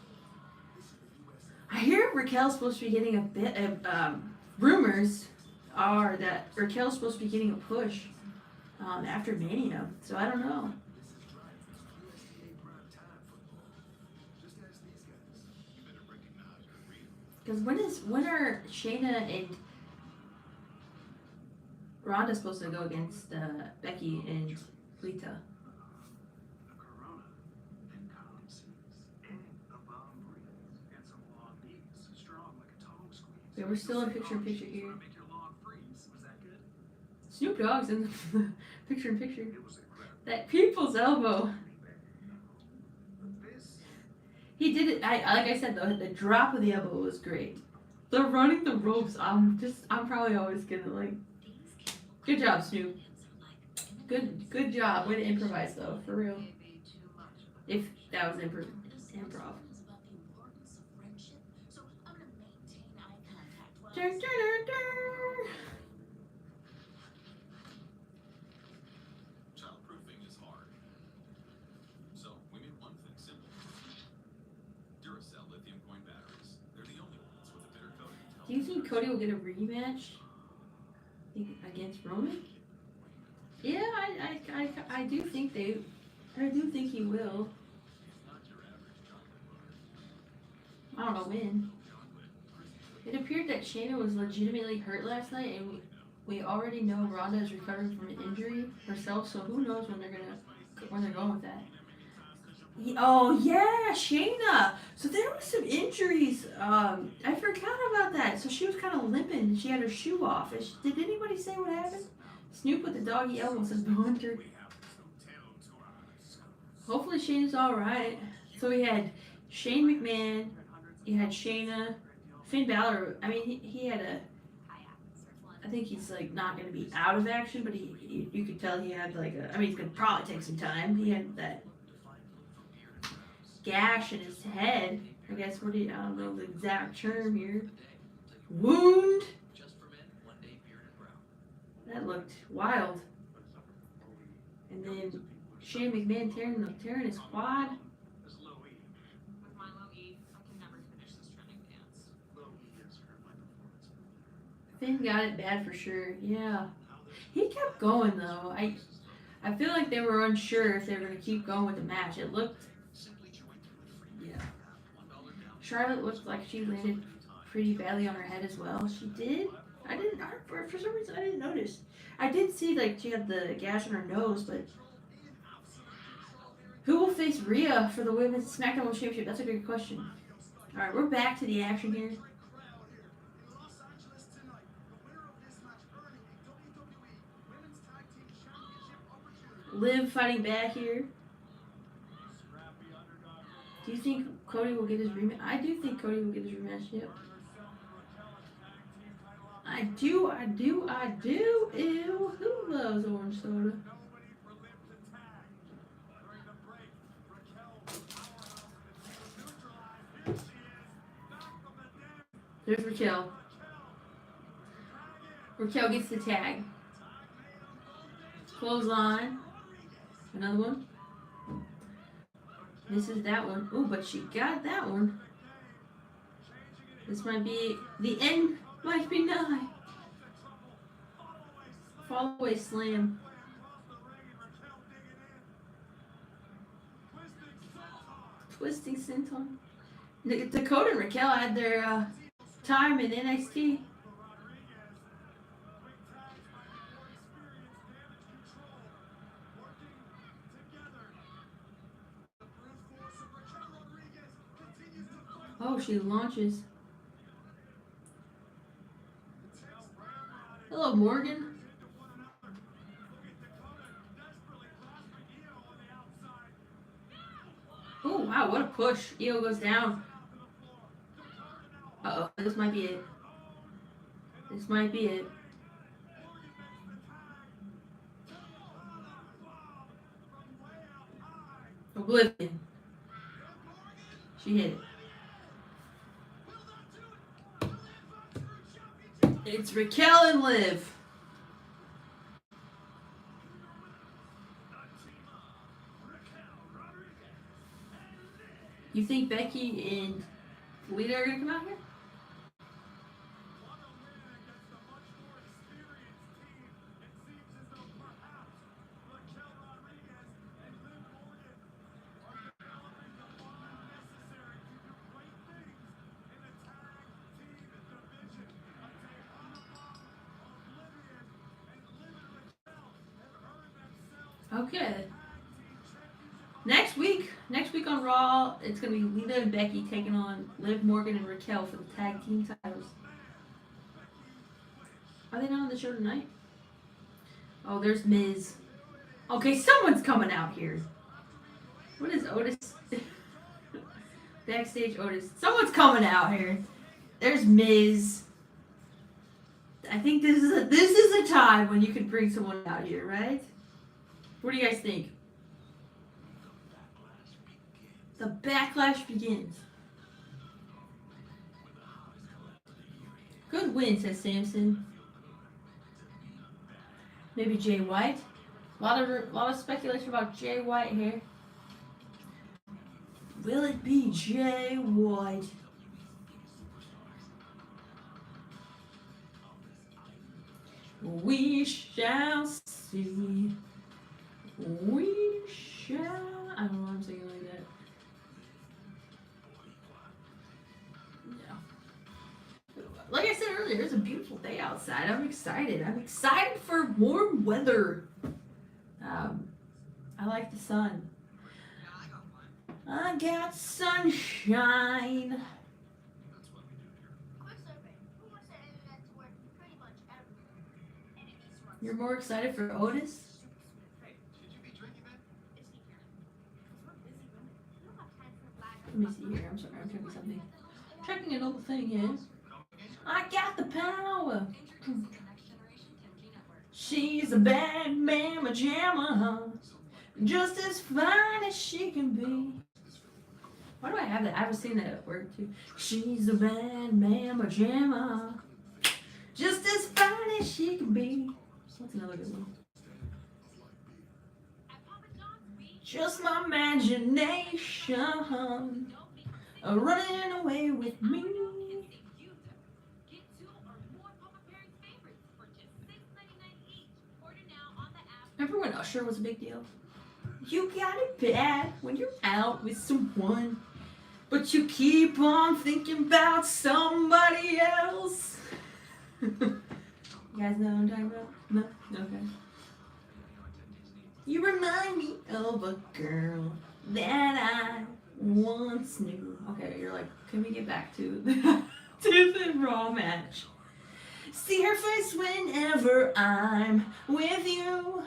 I hear Raquel's supposed to be getting a bit of, rumors are that Raquel's supposed to be getting a push after Mania, so I don't know. Because when are Shayna and Ronda supposed to go against Becky and Lita? Okay, we're still in picture-in-picture here. Snoop Dogg's in the picture-in-picture. That people's elbow. He did it. Like I said, the drop of the elbow was great. The running the ropes. I'm probably always gonna like. Good job, Snoop. Good job. Way to improvise though, for real. If that was improv. Childproofing is hard. So we made one thing simple. Duracell lithium coin batteries. They're the only ones with a bitter coating. Do you think Cody will get a rematch against Roman? Yeah, I do think he will. I don't know when. It appeared that Shayna was legitimately hurt last night, and we already know Ronda is recovering from an injury herself. So who knows when they're going with that? Oh yeah, Shayna. So there was some injuries. I forgot about that. So she was kind of limping. She had her shoe off. Did anybody say what happened? Snoop with the doggy elbow says the hunter. Hopefully Shayna's all right. So we had Shane McMahon. You had Shayna. Finn Balor. I mean, he had a. I think he's like not going to be out of action, but you could tell he had like a. I mean, it's going to probably take some time. He had that gash in his head. I guess I don't know the exact term here. Wound. That looked wild. And then Shane McMahon tearing his quad. With my low E, I can never finish this trending dance. Finn got it bad for sure. Yeah. He kept going though. I feel like they were unsure if they were gonna keep going with the match. It looked, yeah. Charlotte looked like she landed pretty badly on her head as well. She did. I didn't. For some reason, I didn't notice. I did see like she had the gash on her nose, but who will face Rhea for the Women's SmackDown World Championship? That's a good question. All right, we're back to the action here. Liv fighting back here. Do you think Cody will get his rematch? I do think Cody will get his rematch, yep. I do. Ew, who loves orange soda? There's Raquel. Raquel gets the tag. Clothesline. Another one. This is that one. Oh, but she got that one. This might be the end. Might be nigh. Fall away slam. Twisting senton. Dakota and Raquel had their time in NXT. Oh, she launches. Hello, Morgan. Oh, wow, what a push. Io goes down. Uh-oh, this might be it. This might be it. Oblivion. She hit it. It's Raquel and Liv. You think Becky and Lita are gonna come out here? Okay. Next week on Raw, it's gonna be Lita and Becky taking on Liv Morgan and Raquel for the tag team titles. Are they not on the show tonight? Oh, there's Miz. Okay, someone's coming out here. What is Otis? Backstage Otis. Someone's coming out here. There's Miz. I think this is a time when you could bring someone out here, right? What do you guys think? The backlash begins. Good win, says Samson. Maybe Jay White. A lot of speculation about Jay White here. Will it be Jay White? We shall see. We shall. I don't know why I'm saying it like that. Yeah. Like I said earlier, it's a beautiful day outside. I'm excited. I'm excited for warm weather. I like the sun. I got sunshine. You're more excited for Otis? Let me see here. I'm sorry. I'm checking something. Checking another thing here. I got the power. She's a bad mamma jamma. Just as fine as she can be. Why do I have that? I was seeing that at work too. She's a bad mamma jamma. Just as fine as she can be. What's another good one? Just my imagination running away with me. Remember when Usher was a big deal? You got it bad when you're out with someone, but you keep on thinking about somebody else. You guys know what I'm talking about? No? Okay. You remind me of a girl that I once knew. Okay, you're like, can we get back to the Raw match? See her face whenever I'm with you.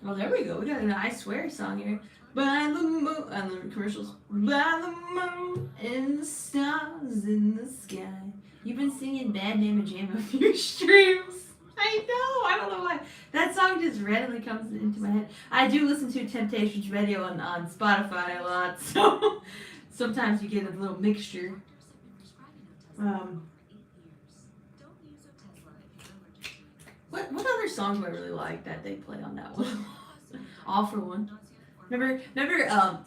Well, there we go. We got an I Swear song here. By the moon, on the commercials. By the moon and the stars in the sky. You've been singing Bad Name and Jam a few streams. I know. I don't know why. That song just randomly comes into my head. I do listen to Temptations Radio on Spotify a lot, so sometimes you get a little mixture. What other song do I really like that they play on that one? All for One. Remember,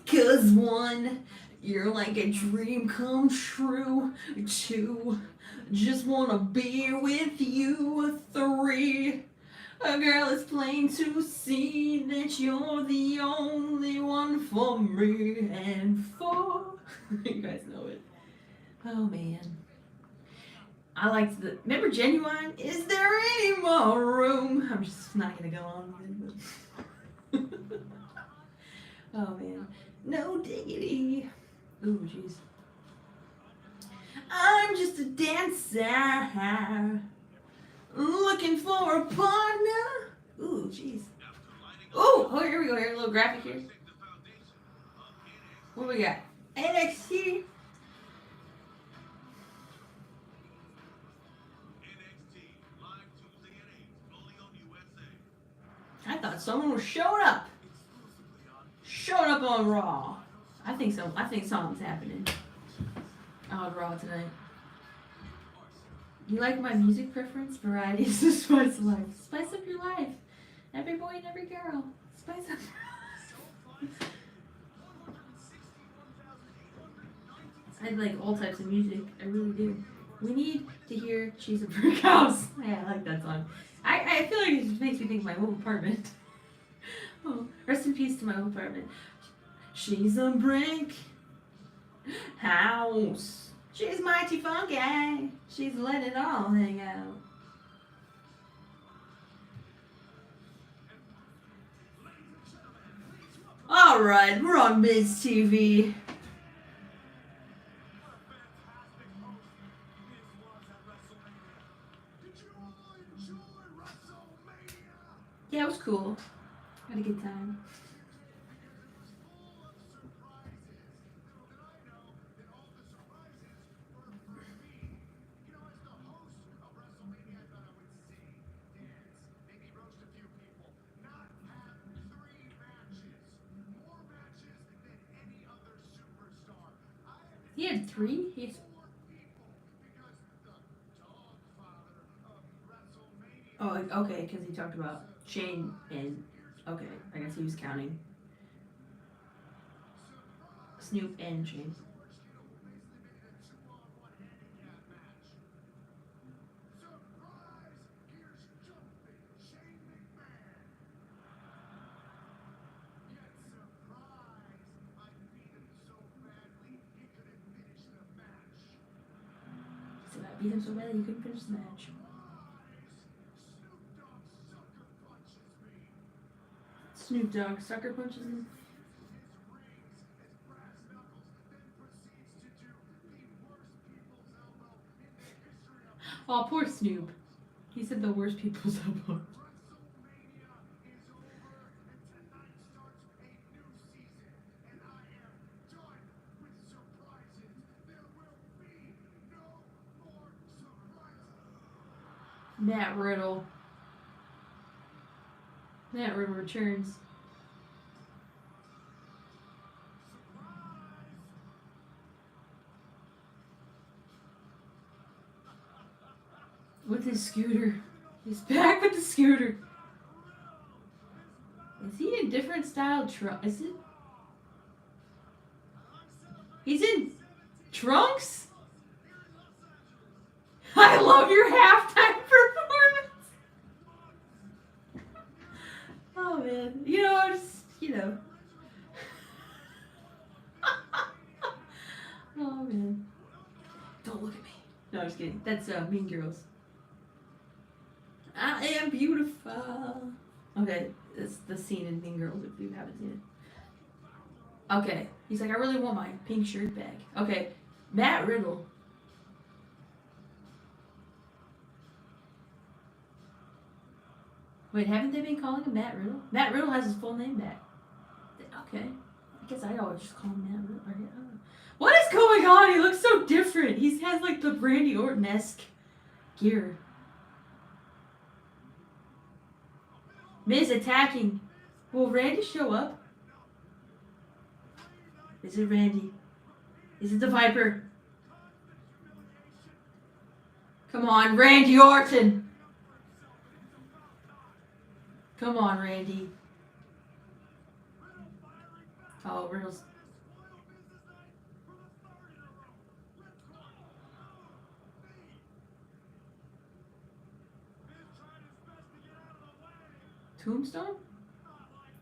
'cause one, you're like a dream come true. 2, just wanna be with you. 3, a girl, it's plain to see that you're the only one for me. And 4, you guys know it. Oh man. I liked the. Remember Genuine? Is there any more room? I'm just not gonna go on with it. But oh man. No diggity. Ooh, jeez. I'm just a dancer. Looking for a partner. Ooh, jeez. Oh, here we go. Here, a little graphic here. What do we got? NXT. I thought someone was showing up. Showing up on Raw. I think so. I think something's happening on Raw tonight. You like my music preference? Variety is the spice of life. Spice up your life. Every boy and every girl. Spice up your life. I like all types of music. I really do. We need to hear She's a Brick House. Yeah, I like that song. I feel like it just makes me think of my old apartment. Oh, rest in peace to my old apartment. She's a brick house. She's mighty funky. She's let it all hang out. Alright, we're on Miz TV. Yeah, it was cool. Had a good time. He had 3? He's... Oh, okay, because he talked about Shane and... Okay, I guess he was counting Snoop and Shane. So I beat him so badly he couldn't finish the match. Snoop Dogg sucker punches him. Oh, poor Snoop. He said the worst people's elbow. Matt Riddle. Matt Riddle returns. With his scooter. He's back with the scooter. Is he in a different style trunk? Is it? He's in trunks? I love your halftime performance. man. You know, just, you know. Oh, man. Don't look at me. No, I'm just kidding. That's Mean Girls. I am beautiful. Okay, it's the scene in Mean Girls if you haven't seen it. Okay, he's like, I really want my pink shirt back. Okay, Matt Riddle. Wait, haven't they been calling him Matt Riddle? Matt Riddle has his full name back. Okay, I guess I always just call him Matt Riddle. I don't know. What is going on? He looks so different. He has like the Randy Orton-esque gear. Miz attacking. Will Randy show up? Is it Randy? Is it the Viper? Come on, Randy Orton. Come on, Randy. Oh, Riddle's. Tombstone?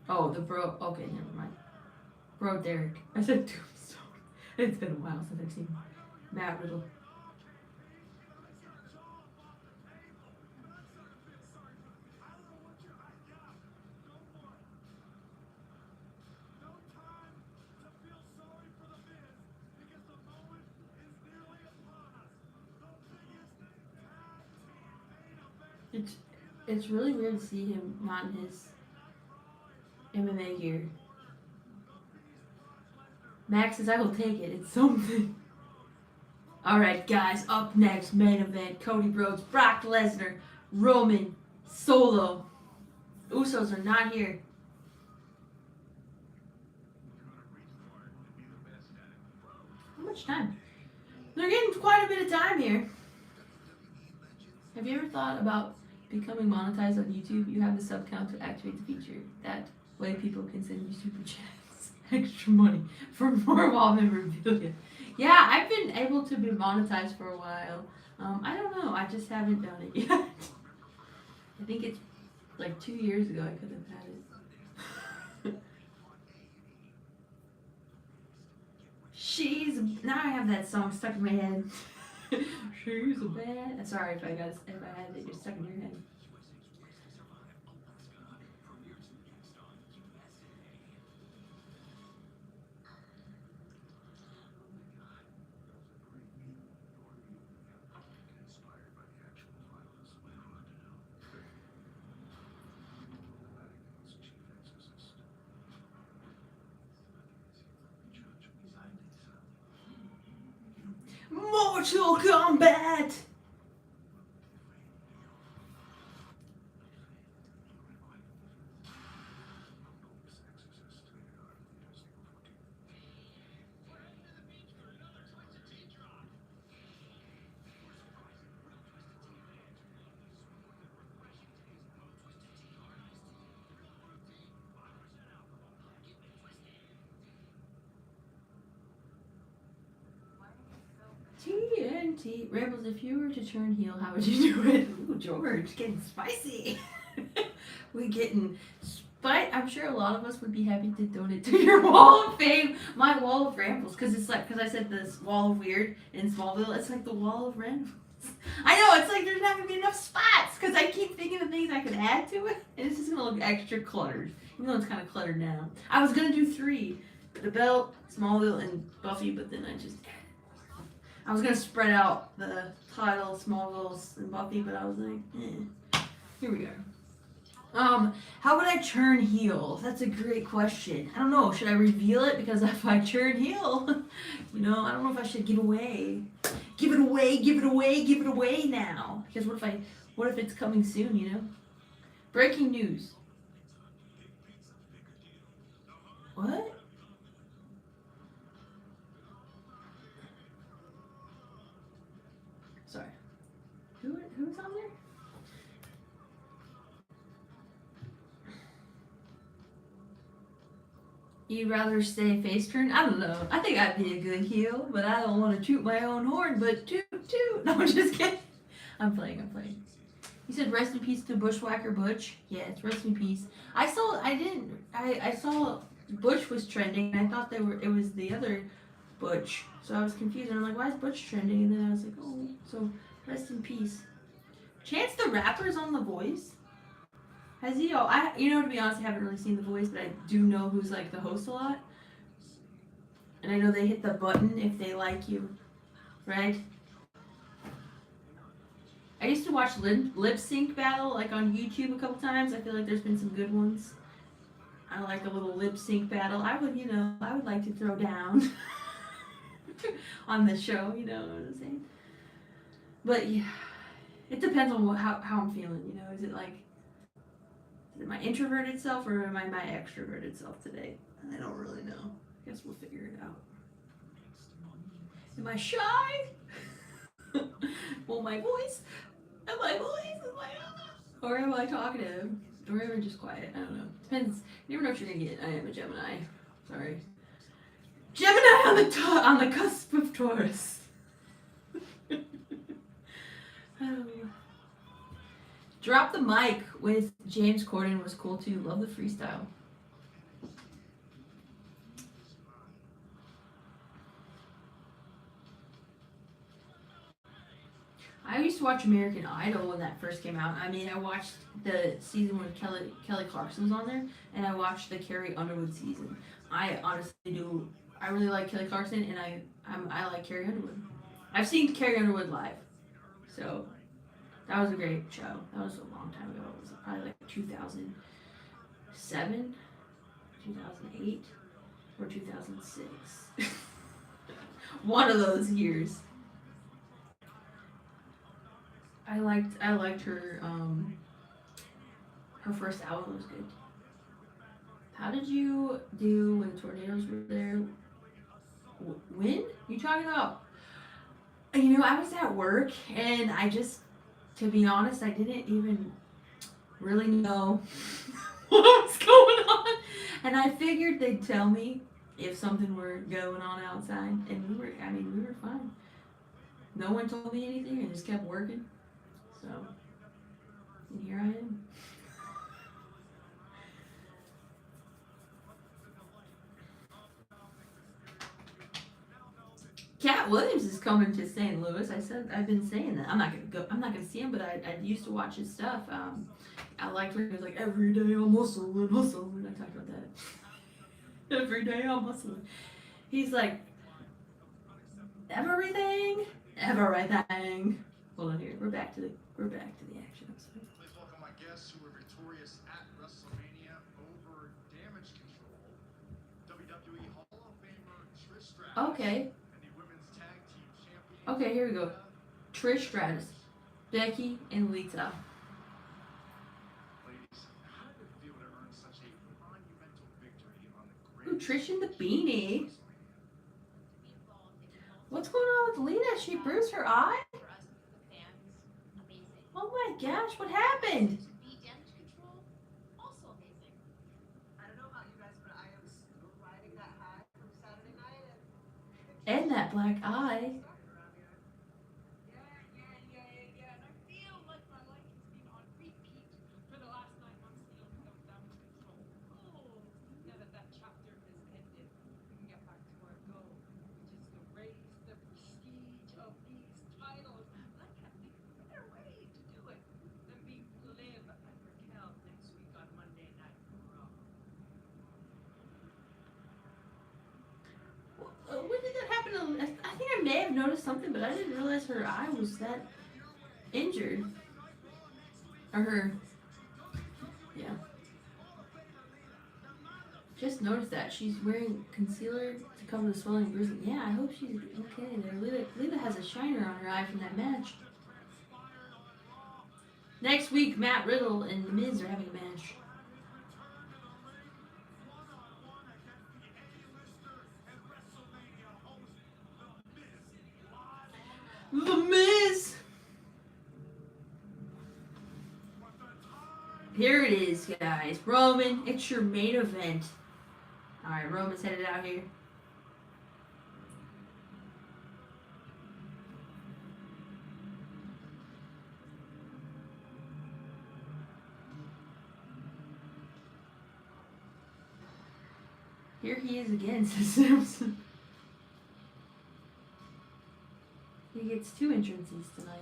Oh, the bro. Okay, never mind. Bro Derek. I said Tombstone. It's been a while since I've seen Matt Riddle. It's really weird to see him not in his MMA gear. Max says, I will take it. It's something. Alright, guys. Up next, main event. Cody Rhodes, Brock Lesnar, Roman, Solo. Usos are not here. How much time? They're getting quite a bit of time here. Have you ever thought about becoming monetized on YouTube? You have the sub count to activate the feature. That way people can send you super chats, extra money for more wall memorabilia. Yeah, I've been able to be monetized for a while. I don't know. I just haven't done it yet. I think it's like 2 years ago I could have had it. Now I have that song stuck in my head. She's a bad. Sorry if I had it just stuck in your head. Mortal Kombat! TNT. Rebels, if you were to turn heel, how would you do it? Ooh, George, getting spicy. We're getting spicy. I'm sure a lot of us would be happy to donate to your wall of fame. My wall of rambles. Because it's like, because I said this wall of weird in Smallville. It's like the wall of rambles. I know, it's like there's not going to be enough spots. Because I keep thinking of things I could add to it. And it's just going to look extra cluttered. Even though it's kind of cluttered now. I was going to do 3. The Belt, Smallville, and Buffy. But then I was going to spread out the title, Smallville, and Buffy, but I was like, Here we go. How would I turn heel? That's a great question. I don't know. Should I reveal it? Because if I turn heel, I don't know if I should give away. Give it away now. Because what if it's coming soon, Breaking news. What? Sorry. Who's on there? You'd rather stay face turn? I don't know. I think I'd be a good heel, but I don't want to toot my own horn, but toot toot. No, I'm just kidding. I'm playing. He said rest in peace to Bushwhacker Butch. Yes, rest in peace. I saw Butch was trending and I thought it was the other Butch. So I was confused and I'm like, why is Butch trending? And then I was like, oh, so rest in peace. Chance the Rapper's on The Voice. Has he? To be honest, I haven't really seen The Voice, but I do know who's like the host a lot. And I know they hit the button if they like you, right? I used to watch lip sync battle like on YouTube a couple times. I feel like there's been some good ones. I like a little lip sync battle. I would like to throw down on the show. You know what I'm saying? But yeah, it depends on how I'm feeling. You know, is it my introverted self or am I my extroverted self today? I don't really know. I guess we'll figure it out. Am I shy? Well, my voice? Am I or am I talkative? Or am I just quiet? I don't know. Depends. You never know what you're gonna get. I am a Gemini. Sorry. Gemini on the cusp of Taurus. Oh. Drop the mic with James Corden was cool too. Love the freestyle. I used to watch American Idol when that first came out. I mean, I watched the season when Kelly Clarkson was on there, and I watched the Carrie Underwood season. I honestly do. I really like Kelly Clarkson, and I like Carrie Underwood. I've seen Carrie Underwood live, so that was a great show. That was a long time ago. It was probably like 2007, 2008, or 2006. One of those years. I liked her her first album was good. How did you do when the tornadoes were there? When? You talking about? I was at work and to be honest, I didn't even really know what was going on. And I figured they'd tell me if something were going on outside. And we were fine. No one told me anything. I just kept working. So, and here I am. Cat Williams is coming to St. Louis. I've been saying that. I'm not gonna see him, but I used to watch his stuff. I liked when he was like, every day I'm hustling. I talked about that. Every day I'm hustling. He's like, everything. Hold on here. We're back to the action. Please welcome my guests who were victorious at WrestleMania over Damage Control. WWE Hall of Famer Trish Stratus. Okay. And the Women's Tag Team Champion. Okay, here we go. Trish Stratus, Becky, and Lita. Ladies, how did it feel to earn such a monumental victory on the Ooh, great Trish in the beanie. What's going on with Lita? She bruised her eye? Oh my gosh, what happened? Damage control, also amazing. I don't know about you guys, but I am still riding that high from Saturday night And that black eye. Yeah. And I feel like my life has been on repeat for the last 9 months dealing with damage control. Oh, now that chapter has ended, we can get back to our goal, which is to raise the prestige of these titles. And I can't think of a better way to do it than beat Liv and Raquel next week on Monday Night Raw. When did that happen? I think I may have noticed something, but I didn't realize her eye was that injured. Or her. Yeah. Just noticed that. She's wearing concealer to cover the swelling and bruising. Yeah, I hope she's okay there. Lita has a shiner on her eye from that match. Next week, Matt Riddle and The Miz are having a match. The Miz! Here it is, guys. Roman, it's your main event. Alright, Roman's headed out here. Here he is again, says Samson. He gets 2 entrances tonight.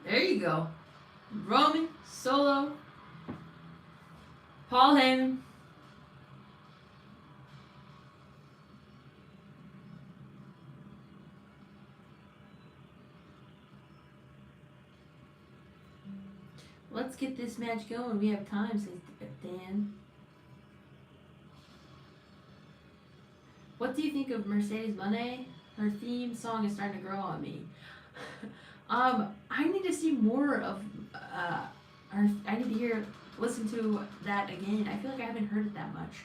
There you go. Roman, Solo, Paul Heyman. Let's get this match going. We have time, says Dan. What do you think of Mercedes Moné? Her theme song is starting to grow on me. I need to see more of her. I need to listen to that again. I feel like I haven't heard it that much,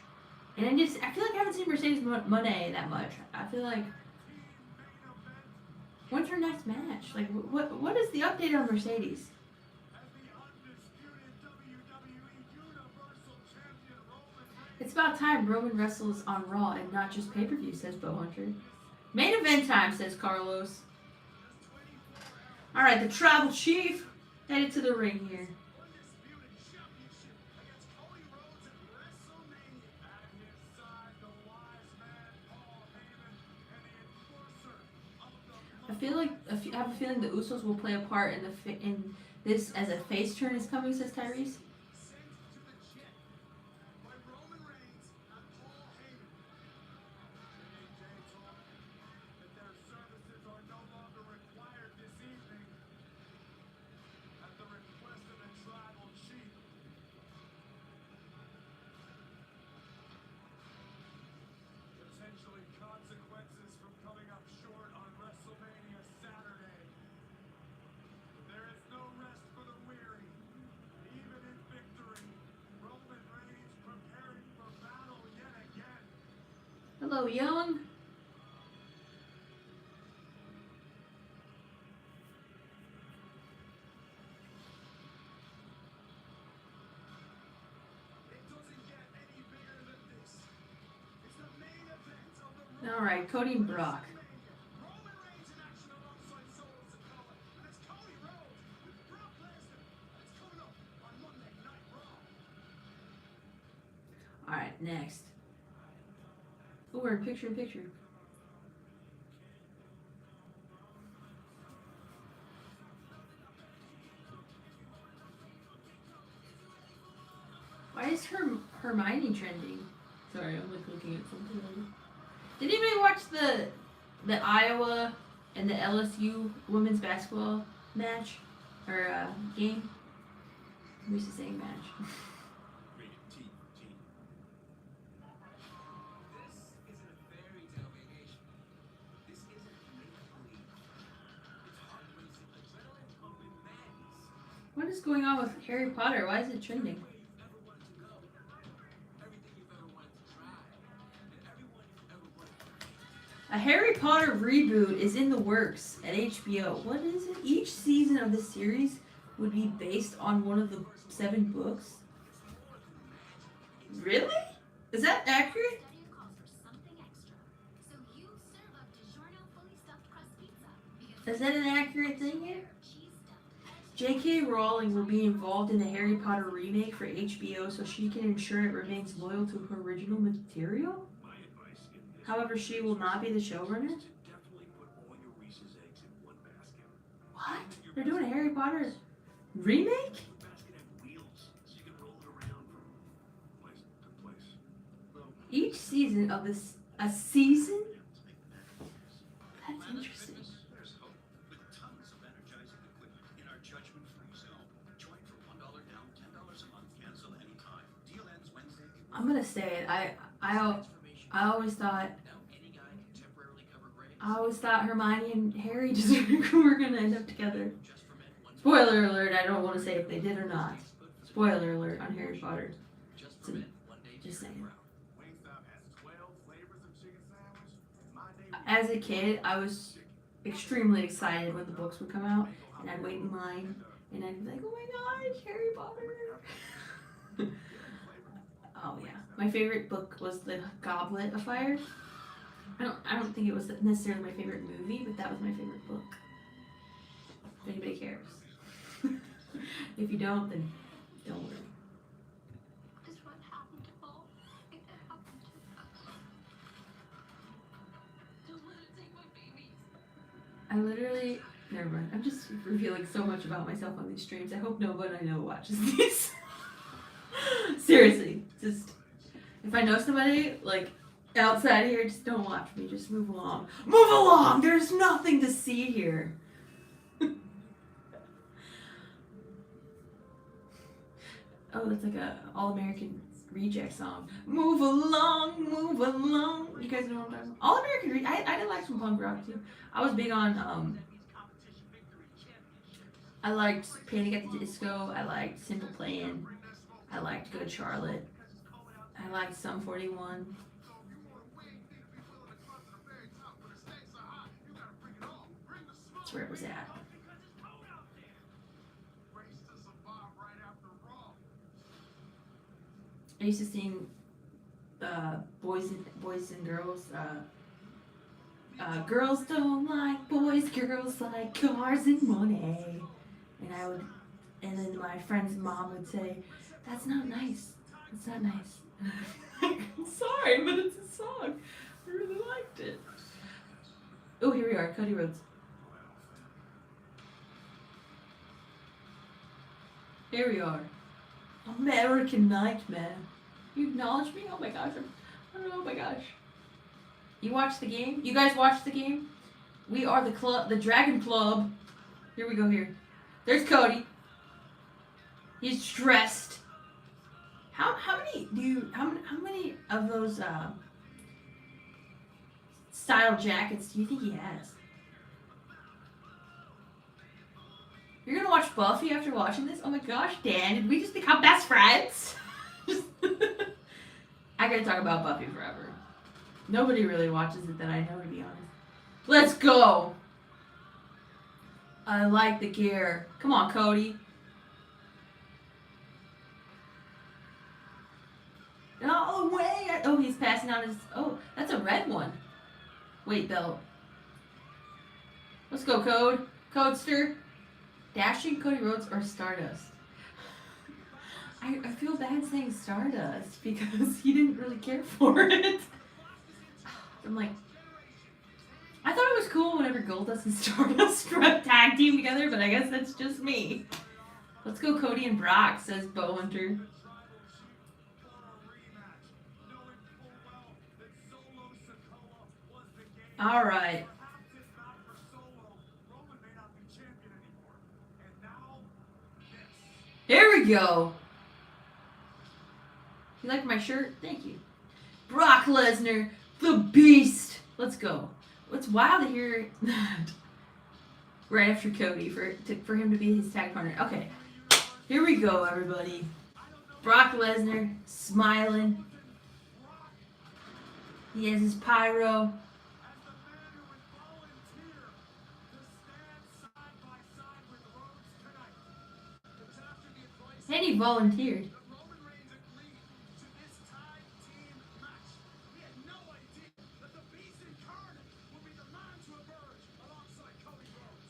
and I feel like I haven't seen Mercedes Moné that much. I feel like when's her next match? Like what is the update on Mercedes? It's about time Roman wrestles on Raw and not just pay-per-view, says Bowhunter. Main event time, says Carlos. Alright, the Tribal Chief headed to the ring here. Undisputed championship against Cody Rhodes at WrestleMania. At his side, the wise man Paul Heyman and the enforcer of the I have a feeling the Usos will play a part in this as a face turn is coming, says Tyrese. sent to the jet by Roman Reigns and Paul Heyman. AJ told that their services are no longer required this evening at the request of the tribal chief. Potentially consequences from coming up short on WrestleMania Saturday. But there is no rest for the weary. Even in victory, Roman Reigns preparing for battle yet again. Hello, Young. It doesn't get any bigger than this. It's the main event of the Alright, Cody and Brock. Roman Reigns in action alongside Solo Sikoa, and it's Cody Rhodes with Brock Lesnar. It's coming up on Monday Night Raw. Alright, next. Oh, we're in picture. Why is Hermione trending? Sorry, I'm like looking at something. Did anybody watch the Iowa and the LSU women's basketball match or game? I'm used to saying match. Rated T for teen. This isn't a fairy tale vacation. This isn't make-believe. It's heart-racing adrenaline pumping madness. What is going on with Harry Potter? Why is it trending? Everywhere you've ever wanted to go. Everything you've ever wanted to try. And everyone you've ever wanted to meet. A Harry Potter reboot is in the works at HBO. What is it? Each season of the series would be based on one of the 7 books. Really? Is that accurate? Menu calls for something extra. So you serve up DiGiorno fully stuffed crust pizza. Because Is that an accurate thing here? cheese stuffed. J.K. Rowling will be involved in the Harry Potter remake for HBO so she can ensure it remains loyal to her original material. My advice in this However, she will not be the showrunner. is to definitely put all your Reese's eggs in one basket. What? They're doing a Harry Potter remake? The basket had wheels, so you can roll it around from place to place. Each season of this a season? That's interesting. There's hope with tons of energizing equipment in our judgment-free zone. Join for $1 down, $10 a month. Cancel anytime. Deal ends Wednesday. I'm gonna say it. I always thought Now any guy can temporarily cover grades. Hermione and Harry just were gonna end up together. Just for men, one Spoiler alert! I don't want to say if they did or not. Spoiler alert on Harry Potter. just for men, one day Just to saying. ground. Wingstop has 12 flavors of chicken sandwich. And my day As a kid, I was extremely excited when the books would come out, and I'd wait in line, and I'd be like, "Oh my gosh, Harry Potter!" Oh yeah, my favorite book was The Goblet of Fire. I don't think it was necessarily my favorite movie, but that was my favorite book. If anybody cares. If you don't, then don't worry. This is what happened to Paul. It happened to us. Don't let it take my babies. I literally, never mind. I'm just revealing so much about myself on these streams. I hope nobody I know watches these. Seriously, just if I know somebody like outside here, just don't watch me. Just move along. Move along. There's nothing to see here. Oh, that's like a All-American Reject song. Move along, move along. You guys know what I'm talking about? All-American Reject. I did like some punk rock too. I was big on I liked Panic at the Disco. I liked Simple Plan. I liked Good Charlotte. I liked Sum 41. That's where it was at. I used to sing boys and girls. Girls don't like boys, girls like cars and money. And then my friend's mom would say, "That's not nice. That's not nice." I'm sorry, but it's a song. I really liked it. Oh, here we are, Cody Rhodes. Here we are. American Nightmare. You acknowledge me? Oh my gosh. Oh my gosh. You watched the game? You guys watched the game? We are the club, the Dragon Club. Here we go here. There's Cody. He's dressed. How many of those style jackets do you think he has? You're gonna watch Buffy after watching this? Oh my gosh, Dan, did we just become best friends? I gotta talk about Buffy forever. Nobody really watches it that I know, to be honest. Let's go! I like the gear. Come on, Cody. All the way! Oh, he's passing out his... Oh, that's a red one. Wait, belt. Let's go, Code. Codester. Dashing, Cody Rhodes, or Stardust? I feel bad saying Stardust because he didn't really care for it. I'm like, I thought it was cool whenever Goldust and Stardust tag team together, but I guess that's just me. Let's go Cody and Brock, says Bo Hunter. All right. Here we go. You like my shirt? Thank you. Brock Lesnar, the Beast. Let's go. It's wild to hear that right after Cody for him to be his tag partner. Okay, here we go, everybody. Brock Lesnar smiling. He has his pyro. And he volunteered.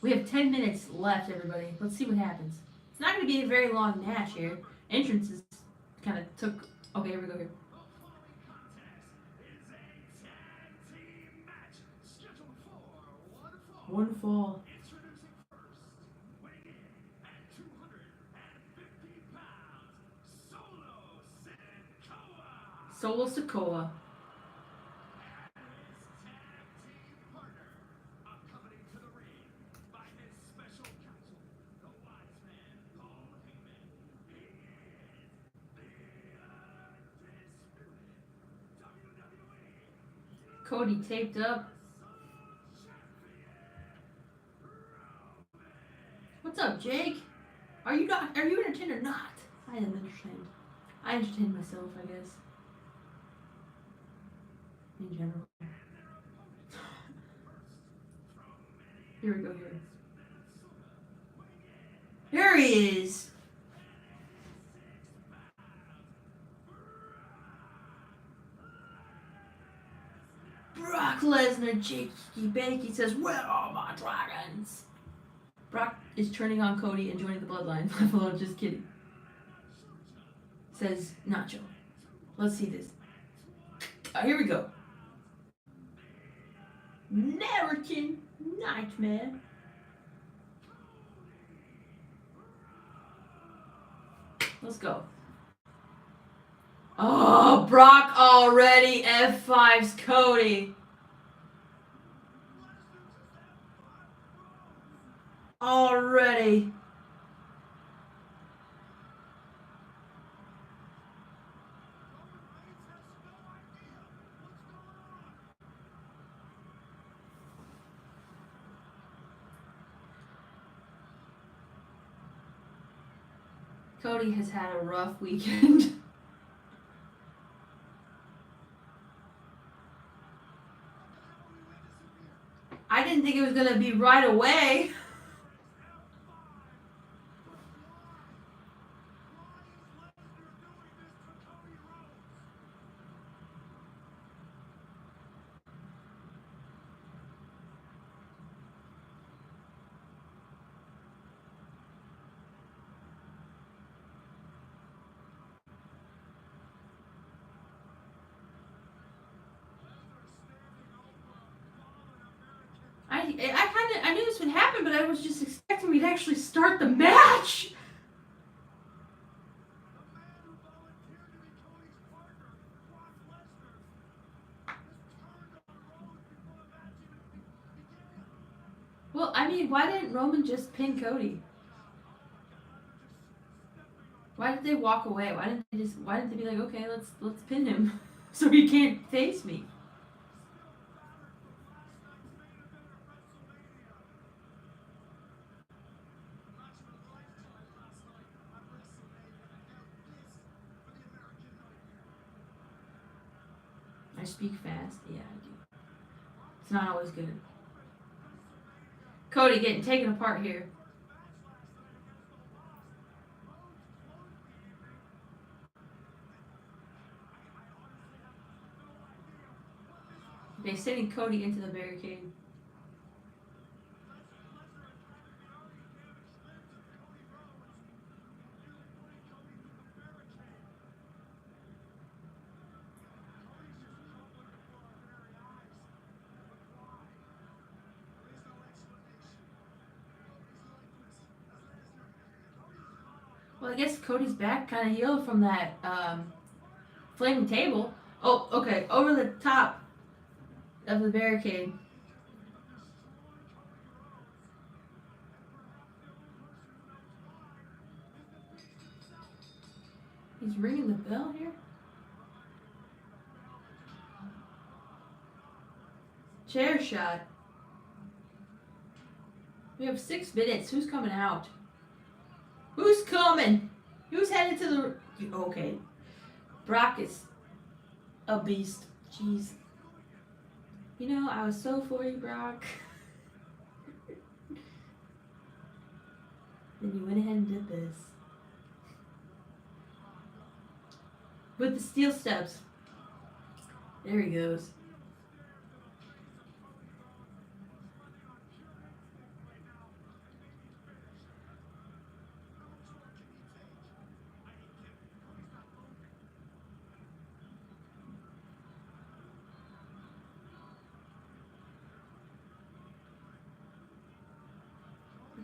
We have 10 minutes left, everybody. Let's see what happens. It's not going to be a very long match here. Entrances kind of took... Okay, here we go here. One fall. Solo Sikoa. Cody taped up. What's up, Jake? Are you entertained or not? I am entertained. I entertain myself, I guess. In general. Here we go here. Here he is! Brock Lesnar, Jakey Bakey says, "Where are my dragons?" Brock is turning on Cody and joining the bloodline. Buffalo, just kidding. Says Nacho. Let's see this. Here we go. American Nightmare. Let's go. Oh, Brock already F5's Cody. Already. Cody has had a rough weekend. I didn't think it was going to be right away. I knew this would happen, but I was just expecting we'd actually start the match. Well, I mean, why didn't Roman just pin Cody? Why did they walk away? Why didn't they be like, okay, let's pin him so he can't face me? I speak fast. Yeah, I do. It's not always good. Cody getting taken apart here. They're sending Cody into the barricade. Well, I guess Cody's back kind of healed from that flaming table. Oh, okay, over the top of the barricade. He's ringing the bell here. Chair shot. We have 6 minutes. Who's coming out? Who's coming? Who's headed to the... Okay. Brock is a beast. Jeez. You know, I was so for you, Brock. Then you went ahead and did this. With the steel steps. There he goes.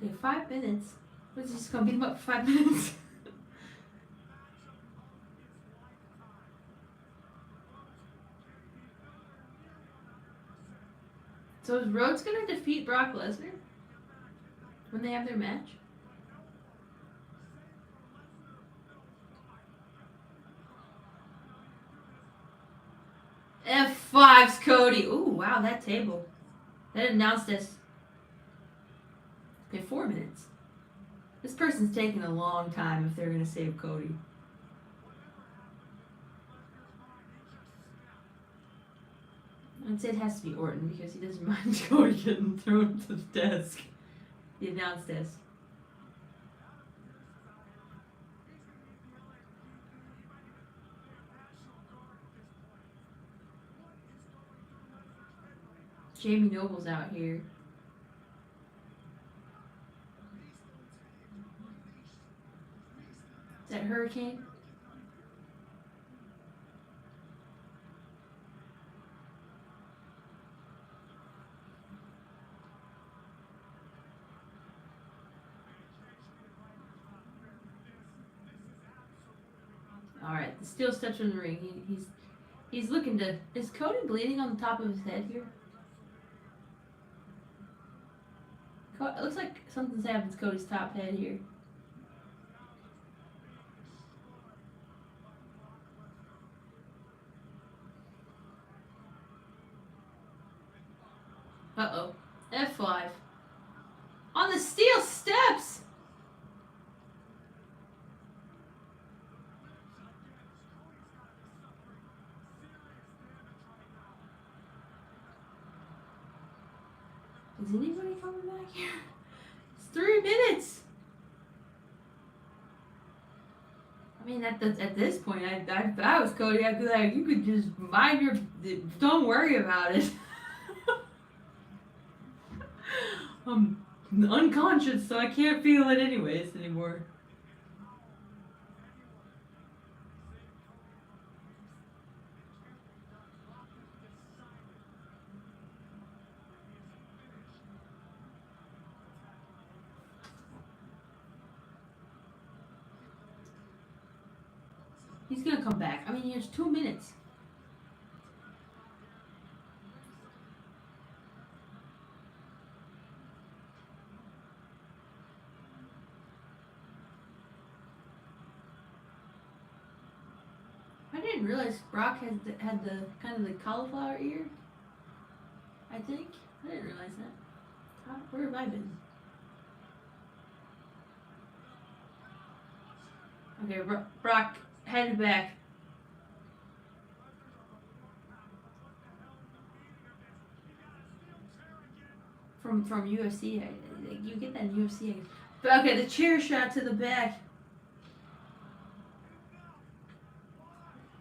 Okay, 5 minutes. What is he just gonna beat him up for 5 minutes? So is Rhodes gonna defeat Brock Lesnar when they have their match? F5's Cody. Ooh, wow, that table. That announced this. Okay, 4 minutes. This person's taking a long time if they're gonna save Cody. I'd say it has to be Orton because he doesn't mind Cody getting thrown to the desk. He announced this. Jamie Noble's out here. Is that Hurricane? All right, the steel steps from the ring. He's looking to. Is Cody bleeding on the top of his head here? It looks like something's happened to Cody's top head here. Uh-oh. F5. On the steel steps! Is anybody coming back here? It's 3 minutes! I mean, at this point, if I was Cody, I'd be like, you could just mind your... Don't worry about it. I'm unconscious, so I can't feel it anyways anymore. He's gonna come back. I mean, he has 2 minutes. I didn't realize Brock had the kind of the cauliflower ear. I think I didn't realize that. Where have I been? Okay, Brock headed back. From UFC, you get that in UFC. But okay, the chair shot to the back.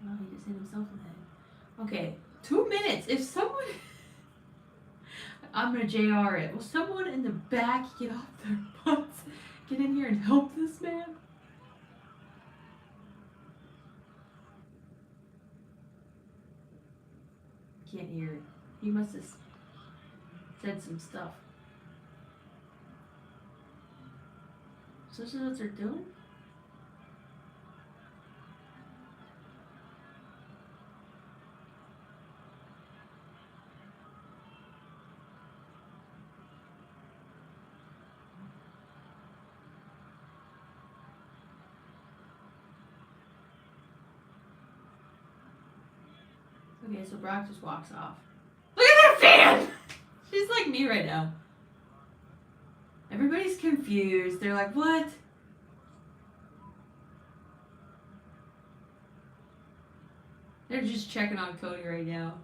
Oh, he just hit himself in the head. Okay, 2 minutes. If someone, I'm gonna JR it. Will someone in the back get off their butts, get in here and help this man? Can't hear it. He must have said some stuff. So this is what they're doing? Okay, so Brock just walks off. Look at that fan! She's like me right now. Everybody's confused. They're like, what? They're just checking on Cody right now.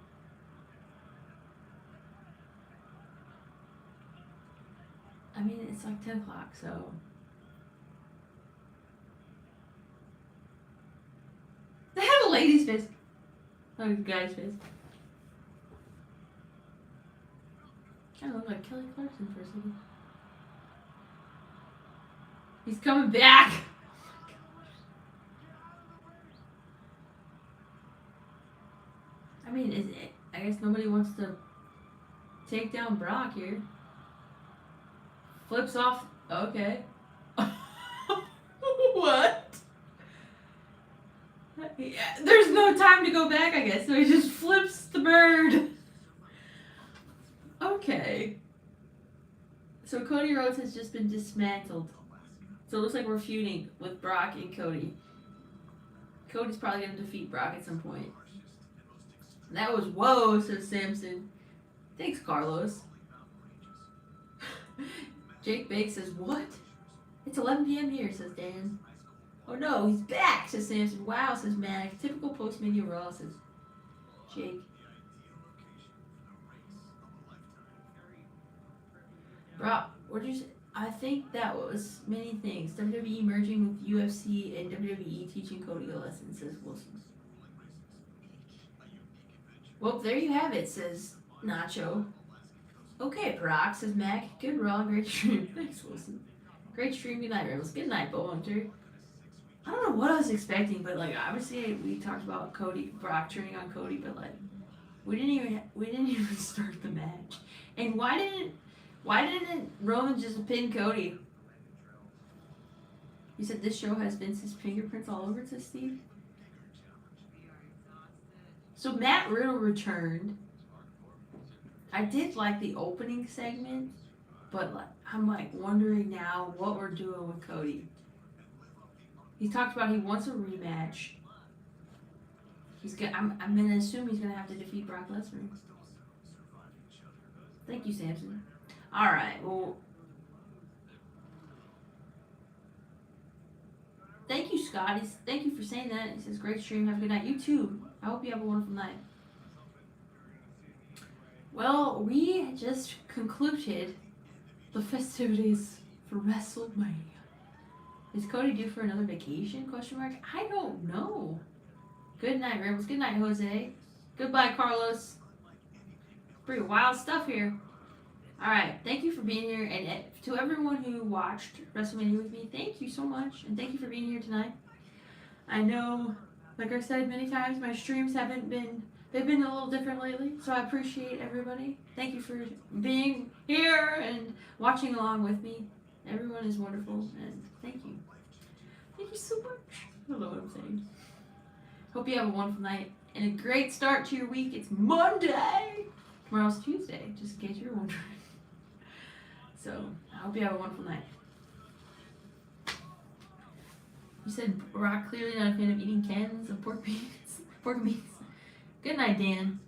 I mean, it's like 10 o'clock, so... They have a lady's face. Oh, guy's face. Kind of look like Kelly Clarkson for a second. He's coming back! I mean, I guess nobody wants to take down Brock here. Flips off. Okay. What? Yeah, there's no time to go back, I guess, so he just flips the bird. Okay. So Cody Rhodes has just been dismantled. So it looks like we're feuding with Brock and Cody. Cody's probably going to defeat Brock at some point. That was whoa, says Samson. Thanks, Carlos. Jake Bake says, what? It's 11 p.m. here, says Dan. Oh no, he's back, says Samson. Wow, says Mac. Typical post-Mania Raw, says Jake. Brock, what did you say? I think that was many things. WWE merging with UFC and WWE teaching Cody a lesson, says Wilson. Well, there you have it, says Nacho. Okay, Brock, says Mac. Good Raw, great stream. Thanks, Wilson. Great stream, good night, Riddles. Good night, Bo Hunter. I don't know what I was expecting, but like obviously we talked about Brock turning on Cody, but like we didn't even start the match. And why didn't Roman just pin Cody? You said this show has Vince's fingerprints all over it, says Steve. So Matt Riddle returned. I did like the opening segment, but like, I'm like wondering now what we're doing with Cody. He talked about he wants a rematch. I'm gonna assume he's gonna have to defeat Brock Lesnar. Thank you, Samson. All right, well, thank you, Scott. Thank you for saying that. He says, great stream. Have a good night. You too. I hope you have a wonderful night. Well, we just concluded the festivities for WrestleMania. Is Cody due for another vacation? Question mark. I don't know. Good night, Rebels. Good night, Jose. Goodbye, Carlos. Pretty wild stuff here. All right, thank you for being here, and to everyone who watched WrestleMania with me, thank you so much, and thank you for being here tonight. I know, like I said many times, my streams they've been a little different lately, so I appreciate everybody. Thank you for being here and watching along with me. Everyone is wonderful, and thank you. Thank you so much. I don't know what I'm saying. Hope you have a wonderful night and a great start to your week. It's Monday. Tomorrow's Tuesday, just in case you're wondering. So, I hope you have a wonderful night. You said Brock clearly not a fan of eating cans of pork beans. Pork beans. Good night, Dan.